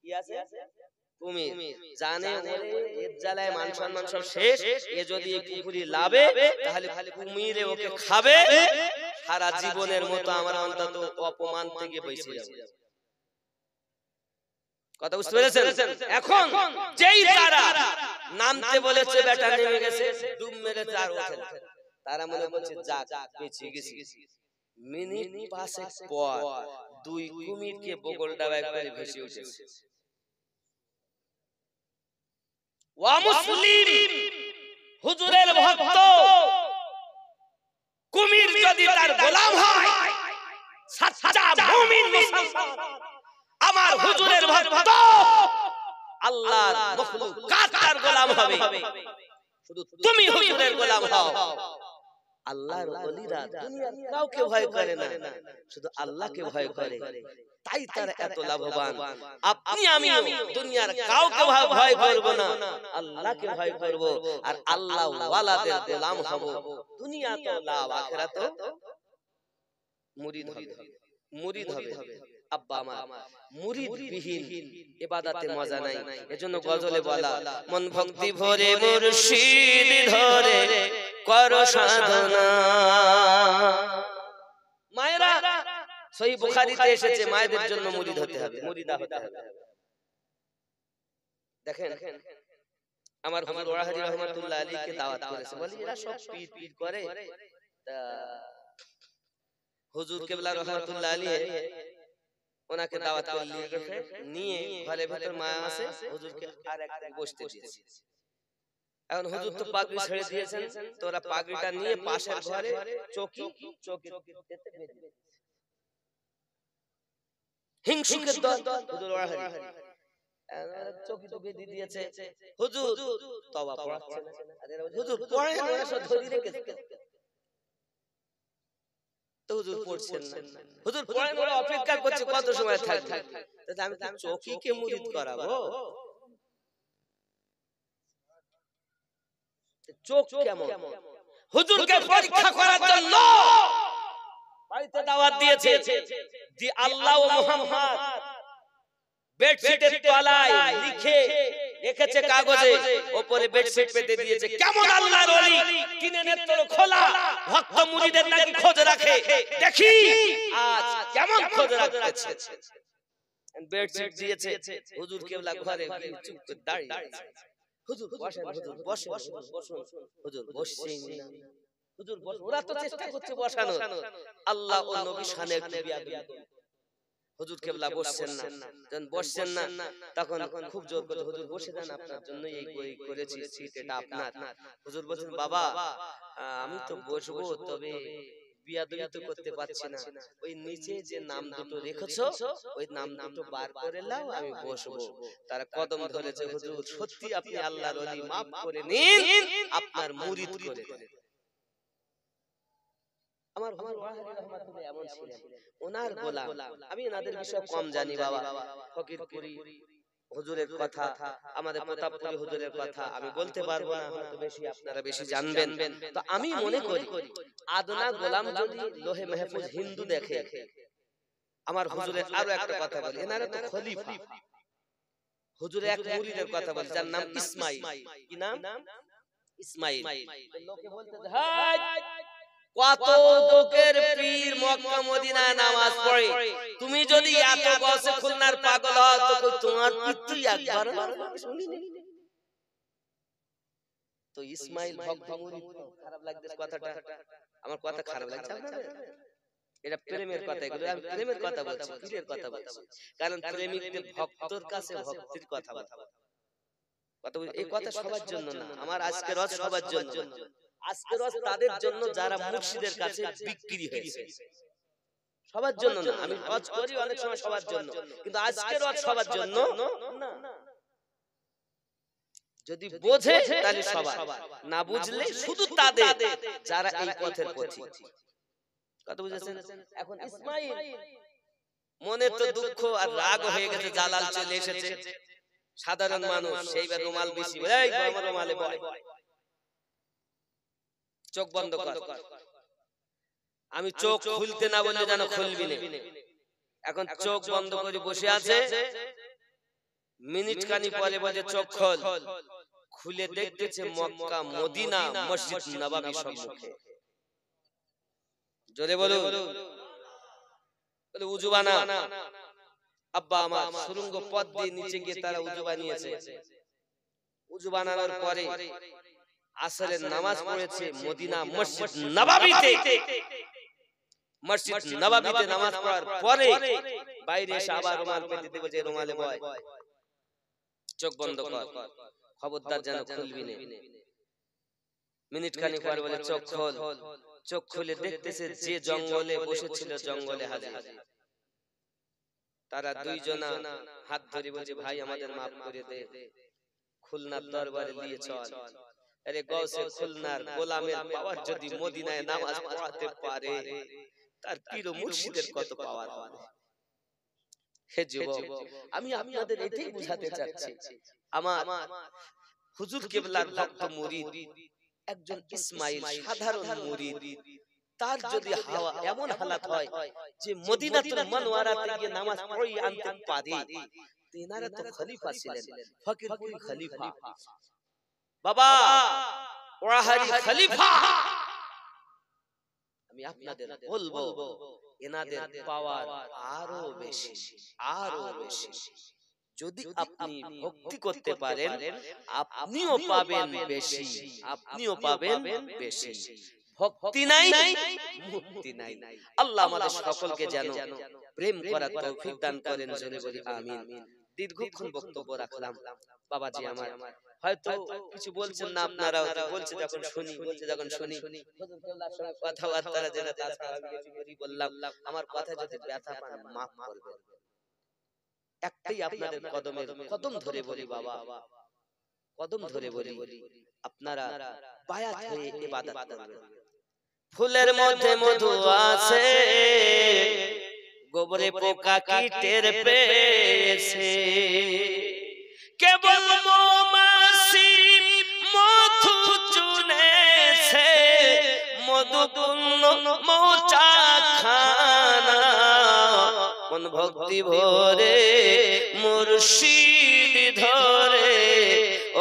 কি আছে? কুমির। জানে এর জ্বালায় মান সম্মান সব শেষ। এ যদি এই পুকুরি লাভে, তাহলে কুমিরে ওকে খাবে, সারা জীবনের মতো আমরা অন্তত অপমান থেকে বেঁচে যাব। কথা বুঝতে পেরেছেন? এখন যেই তারা নামতে বলেছে, বেটা নেমে গেছে, ডুব মেরে তার ওঠে না, তারা মনে করছে যাক বেঁচে গেছি। মিনিট 5 পর দুই কুমিরকে বগল ডাবায় করে ভেসে উঠেছে। ওয়া মুসলিম হুজুরের ভক্ত কুমির যদি তার গোলাম হয়, সাচ্চা মুমিন মুসলমান আমার হুজুরের ভক্ত আল্লাহর মাখলুকাত তার গোলাম হবে। শুধু তুমি হুজুরের গোলাম হও। আল্লাহর ওলিরা দুনিয়ার কাউকে ভয় করে না, শুধু আল্লাহকে ভয় করে, তাই তার এত লাভবান। আপনি আমি দুনিয়ার কাউকে ভয় করব না, আল্লাহকে ভয় করব, আর আল্লাহ ওয়ালাদের গোলাম হব। দুনিয়া তো লাভ, আখিরাত মুরিদ হবে, মুরিদ হবে। আব্বা আমার মুরিদ বিহীন ইবাদতে মজা নাই। এজন্য গজলে বলা, মন ভক্তি ভরে মুর্শিদ ধরে করো সাধনা। মায়েরা, সহিহ বুখারীতে এসেছে মায়েদের জন্য মুরিদ হতে হবে, মুরিদা হতে হবে। দেখেন আমার হুজুর ওয়াহাদি রহমাতুল্লাহ আলাইহি কে দাওয়াত করেছে, বলি এরা সব পীর পীর করে। তা হুজুর কিবলা রহমাতুল্লাহ আলাইহি ওনাকে দাওয়াত করে নিয়ে গেছে, নিয়ে ঘরের ভিতর মা আছে, হুজুরকে আর একটা বসতে দিয়েছে। এখন হুজুর তো পাগড়ি ছেড়ে দিয়েছেন, তো ওরা পাগড়িটা নিয়ে পাশের ঘরে চৌকি চৌকিতে বেঁধে হিংসুকের দল হুজুর ওয়াহাদি চৌকি তো বেঁধে দিয়েছে। হুজুর তওবা পড়াচ্ছে না, হুজুর পড়েন, ওরা সব ধরে রেখেছে, তো হুজুর পড়ছেন না। হুজুর পড়েন, ওরা অপেক্ষা করছে কত সময় থাকবে। তাহলে আমি তো চৌকিকে মুরিদ করাবো, চোখ কেমন? হুজুরকে পরীক্ষা করার জন্য বাড়িতে দাওয়াত দিয়েছে, দি আল্লাহ ও মুহাম্মদ বেডশিটের তলায় লিখে রেখেছে কাগজে, উপরে বেডশিট পেতে দিয়েছে, কেমন আল্লাহর ওলি কিনে নেত্র খোলা ভক্ত মুরিদের নাকি খোঁজ রাখে, দেখি আজ কেমন খোঁজ রাখতেছে। বেডশিট দিয়েছে, হুজুর কেবলা ঘরে চুপ করে দাঁড়িয়ে আছে। হুজুর বসেন, হুজুর বসেন, বসুন, হুজুর বসছেন না, হুজুর বসুন। ওরা তো চেষ্টা করছে বসানোর, আল্লাহ ও নবী শানে একটু বিয়াদবি। হুজুর কেবলা বসছেন না, যখন বসছেন না তখন খুব জোর করে, হুজুর বসে যান, আপনার জন্য এই করেছি, সিট এটা আপনার। হুজুর বলছেন, বাবা আমি তো বসবো, তবে বিয়াদবি তো করতে পারছি না, ওই নিচে যে নাম দুটো রেখেছো ওই নাম দুটো বার করে নাও, আমি বসবো। তারা কদম ধরেছে, হুজুর সত্যি আপনি আল্লাহর ওলি, মাফ করে নিন, আপনার মুরিদ করে দিন। আমার হুজুর ওয়াহাদি রহমাতুল্লাহ এমন ছিলেন, ওনার গোলাম। আমি এনাদের বিষয়ে কম জানি বাবা, ফকিরপুরি হুজুরের কথা, আমাদের প্রতাপপুরি হুজুরের কথা আমি বলতে পারবো না, হয়তো বেশি আপনারা বেশি জানবেন। তো আমি মনে করি আদনা গোলাম যদি লোহে মাহফুজ হিন্দু দেখে, আমার হুজুরের আরো একটা কথা বলি, এনারা তো খলিফা। হুজুরের এক মুরিদের কথা বলি, যার নাম ইসমাইল। কি নাম? ইসমাইল। লোকে বলতে হাই কত লোকের পীর মক্কা মদিনায় নামাজ পড়ে, তুমি যদি এত গসে খুলনার পাগল হও তো কই তোমার পীর তুই একবার শুনিনি। তো ইসমাইল ভক্ত মুরিদ, খারাপ লাগছে কথাটা, আমার কথা খারাপ লাগছে আপনাদের? এটা প্রেমের কথা, এগুলো আমি প্রেমের কথা বলছি, পীরের কথা বলছি, কারণ প্রেমিকদের ভক্তর কাছে ভক্তির কথা বলতে কথা বলি। এই কথা সবার জন্য না, আমার আজকের রস সবার জন্য, আজকের রস তাদের জন্য যারা মুর্শিদের কাছে বিক্রি হয়েছে, সবার জন্য না। আমি রস করি অনেক সময় সবার জন্য, কিন্তু আজকের রস সবার জন্য না। যদি বোঝে তাহলে সবার, না বুঝলে শুধু তাদের যারা এই পথের পথিক। কথা বুঝেছেন? এখন ইসমাইল মনে তো দুঃখ আর রাগ হয়ে গেছে, জালাল চলে এসেছে, সাধারণ মানুষ সেইবার রুমাল বেশি, এই আমার রুমালে বয়, চোখ বন্ধ কর, আমি চোখ খুলতে না বললে যেন খুলবি না। এখন চোখ বন্ধ করে বসে আছে, মিনিট খানি পরে বলে চোখ খোল, খুলে দেখতেছে মক্কা মদিনা মসজিদ নববী সম্মুখে। জোরে বলো, বলে উজু বানা। আব্বা আমার সুরঙ্গ পথ দিয়ে নিচে গিয়ে তারা উজু বানিয়েছে। উজু বানানোর পরে আসরের নামাজ পড়েছে মদিনা মসজিদ নববীতে। মসজিদ নববীতে নামাজ পড়ার পরে বাইরে এসে আবার রুমাল পেতে দেবে, যে রুমালে বয়, চোখ বন্ধ কর, খবরদার যেন খুলবি না। মিনিট খানি পর বলে চোখ খোল, চোখ খুলে দেখতেছে যে জঙ্গলে বসেছিল জঙ্গলে হাজির। তারা দুইজনা হাত ধরে বলছে, ভাই আমাদের মাফ করে দে, খুলনার দরবারে নিয়ে চল। আরে গৌসে খুলনার গোলামের পাওয়ার যদি মদিনায় নামাজ পড়াতে পারে, তার পীর ও মুর্শিদের কত পাওয়ার হবে। হে যুবক, আমি আপনাদের এটাই বুঝাতে চাচ্ছি, আমার হুজুর কেবলার ভক্ত মুরিদ একজন ইসমাইল, সাধারণ মুরিদ, তার যদি হাওয়া এমন হালাত হয় যে মদিনাতুল মুনওয়ারাতে গিয়ে নামাজ পড়িয়ে আনতে পারে, তেনারা তো খলিফা ছিলেন, ফকিরপুরি খলিফা, বাবা ওয়াহারি খলিফা। আমি আপনাদের বলবো এনাদের পাওয়ার আরো বেশি, আরো বেশি। যদি আপনি ভক্তি করতে পারেন আপনিও পাবেন বেশি, আপনিও পাবেন বেশি। ভক্তি নাই মুক্তি নাই। আল্লাহ আমাদের সকলকে যেন প্রেম করার তৌফিক দান করেন, জোরে বলি আমিন। দীর্ঘক্ষণ বক্তব্য রাখলাম, বাবাজি আমার হয়তো কিছু বলছেন না, আপনারা বলছে যখন শুনি, কথাবার্তা যেটা তাছাড়া আমি কিছু করি বললাম, আমার কথা যদি ব্যথা পান মাফ করবেন। একটাই আপনাদের কদম ধরে বলি বাবা, কদম ধরে বলি, আপনারা বায়াত হয়ে ইবাদত করবেন। ফুলের মধ্যে মধু আছে, গোবরে পোকা কি টের পেয়েছে, কেবল মৌমাছি মধু চুনেছে, মধুপূর্ণ মৌচাখানা, মন ভক্তি ভরে মুর্শিদ ধরে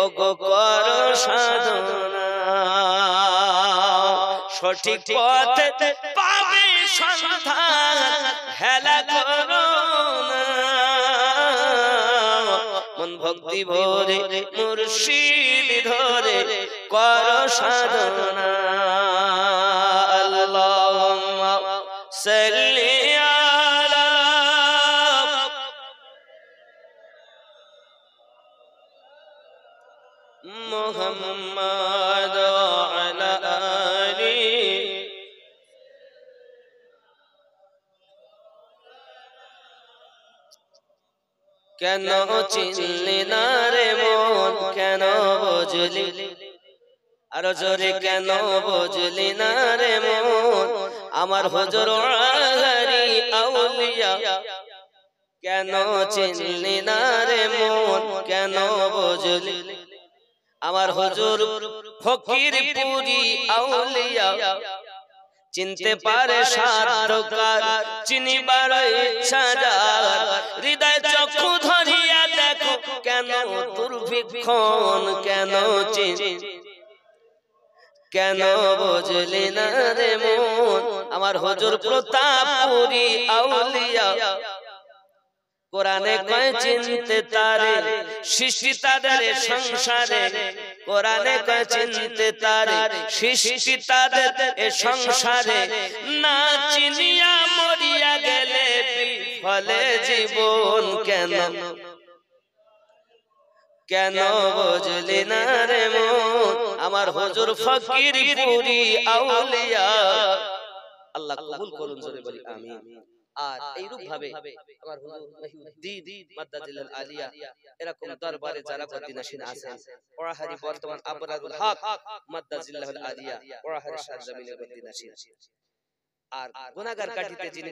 ও গো কর সাধনা, সঠিক পথে পাবে সন্ধান, হেলা করো না, মন ভক্তি ভরে মুর্শিদ ধরে কর সাধনা। আল্লাহুম্মা সাল্লি আলা মুহাম্মাদ আলা আলি। কেন চিনলি না রে মন, কেন বুঝলি, আরো জোরে কেন বুঝলি না রে মন, আমার হুজুর ওয়াহারি আউলিয়া, কেন চিনলি না রে মন, কেন বুঝলি, আমার হুজুর ফকিরপুরি আউলিয়া, চিনতে পারে সাধকার চিনিবার ইচ্ছা যার, হৃদয় চক্ষু ধরিয়া দেখো কেন দুর্ভিক্ষণ, কেন কেন বুঝলি না রে মন, আমার হুজুর প্রতাপপুরি আউলিয়া, কোরআনে কয় চিনতে তারে সৃষ্টি তাদের সংসারে, কোরআনে কয় চিনতে তারে সৃষ্টি তাদের সংসারে, না চিনিয়া মরিয়া গেলে বিফলে জীবন, কেন কেন বুঝলি না রে মন, আমার হুজুর ফকিরপুরি আউলিয়া। আল্লাহ কবুল করুন, জোরে বলি আমিন। আর এইরূপ ভাবে আমার হুজুর মহিউদ্দিন মাদ্দাজিলাল আলিয়া এরকম দরবারে যারা বদিনাশীন আছেন, ওয়াহারি বর্তমান আবরারুল হক মাদ্দাজিলাল আলিয়া ওয়াহারি সারজামিনে বদিনাশীন, আর গুনাহগার কাটিতে যিনি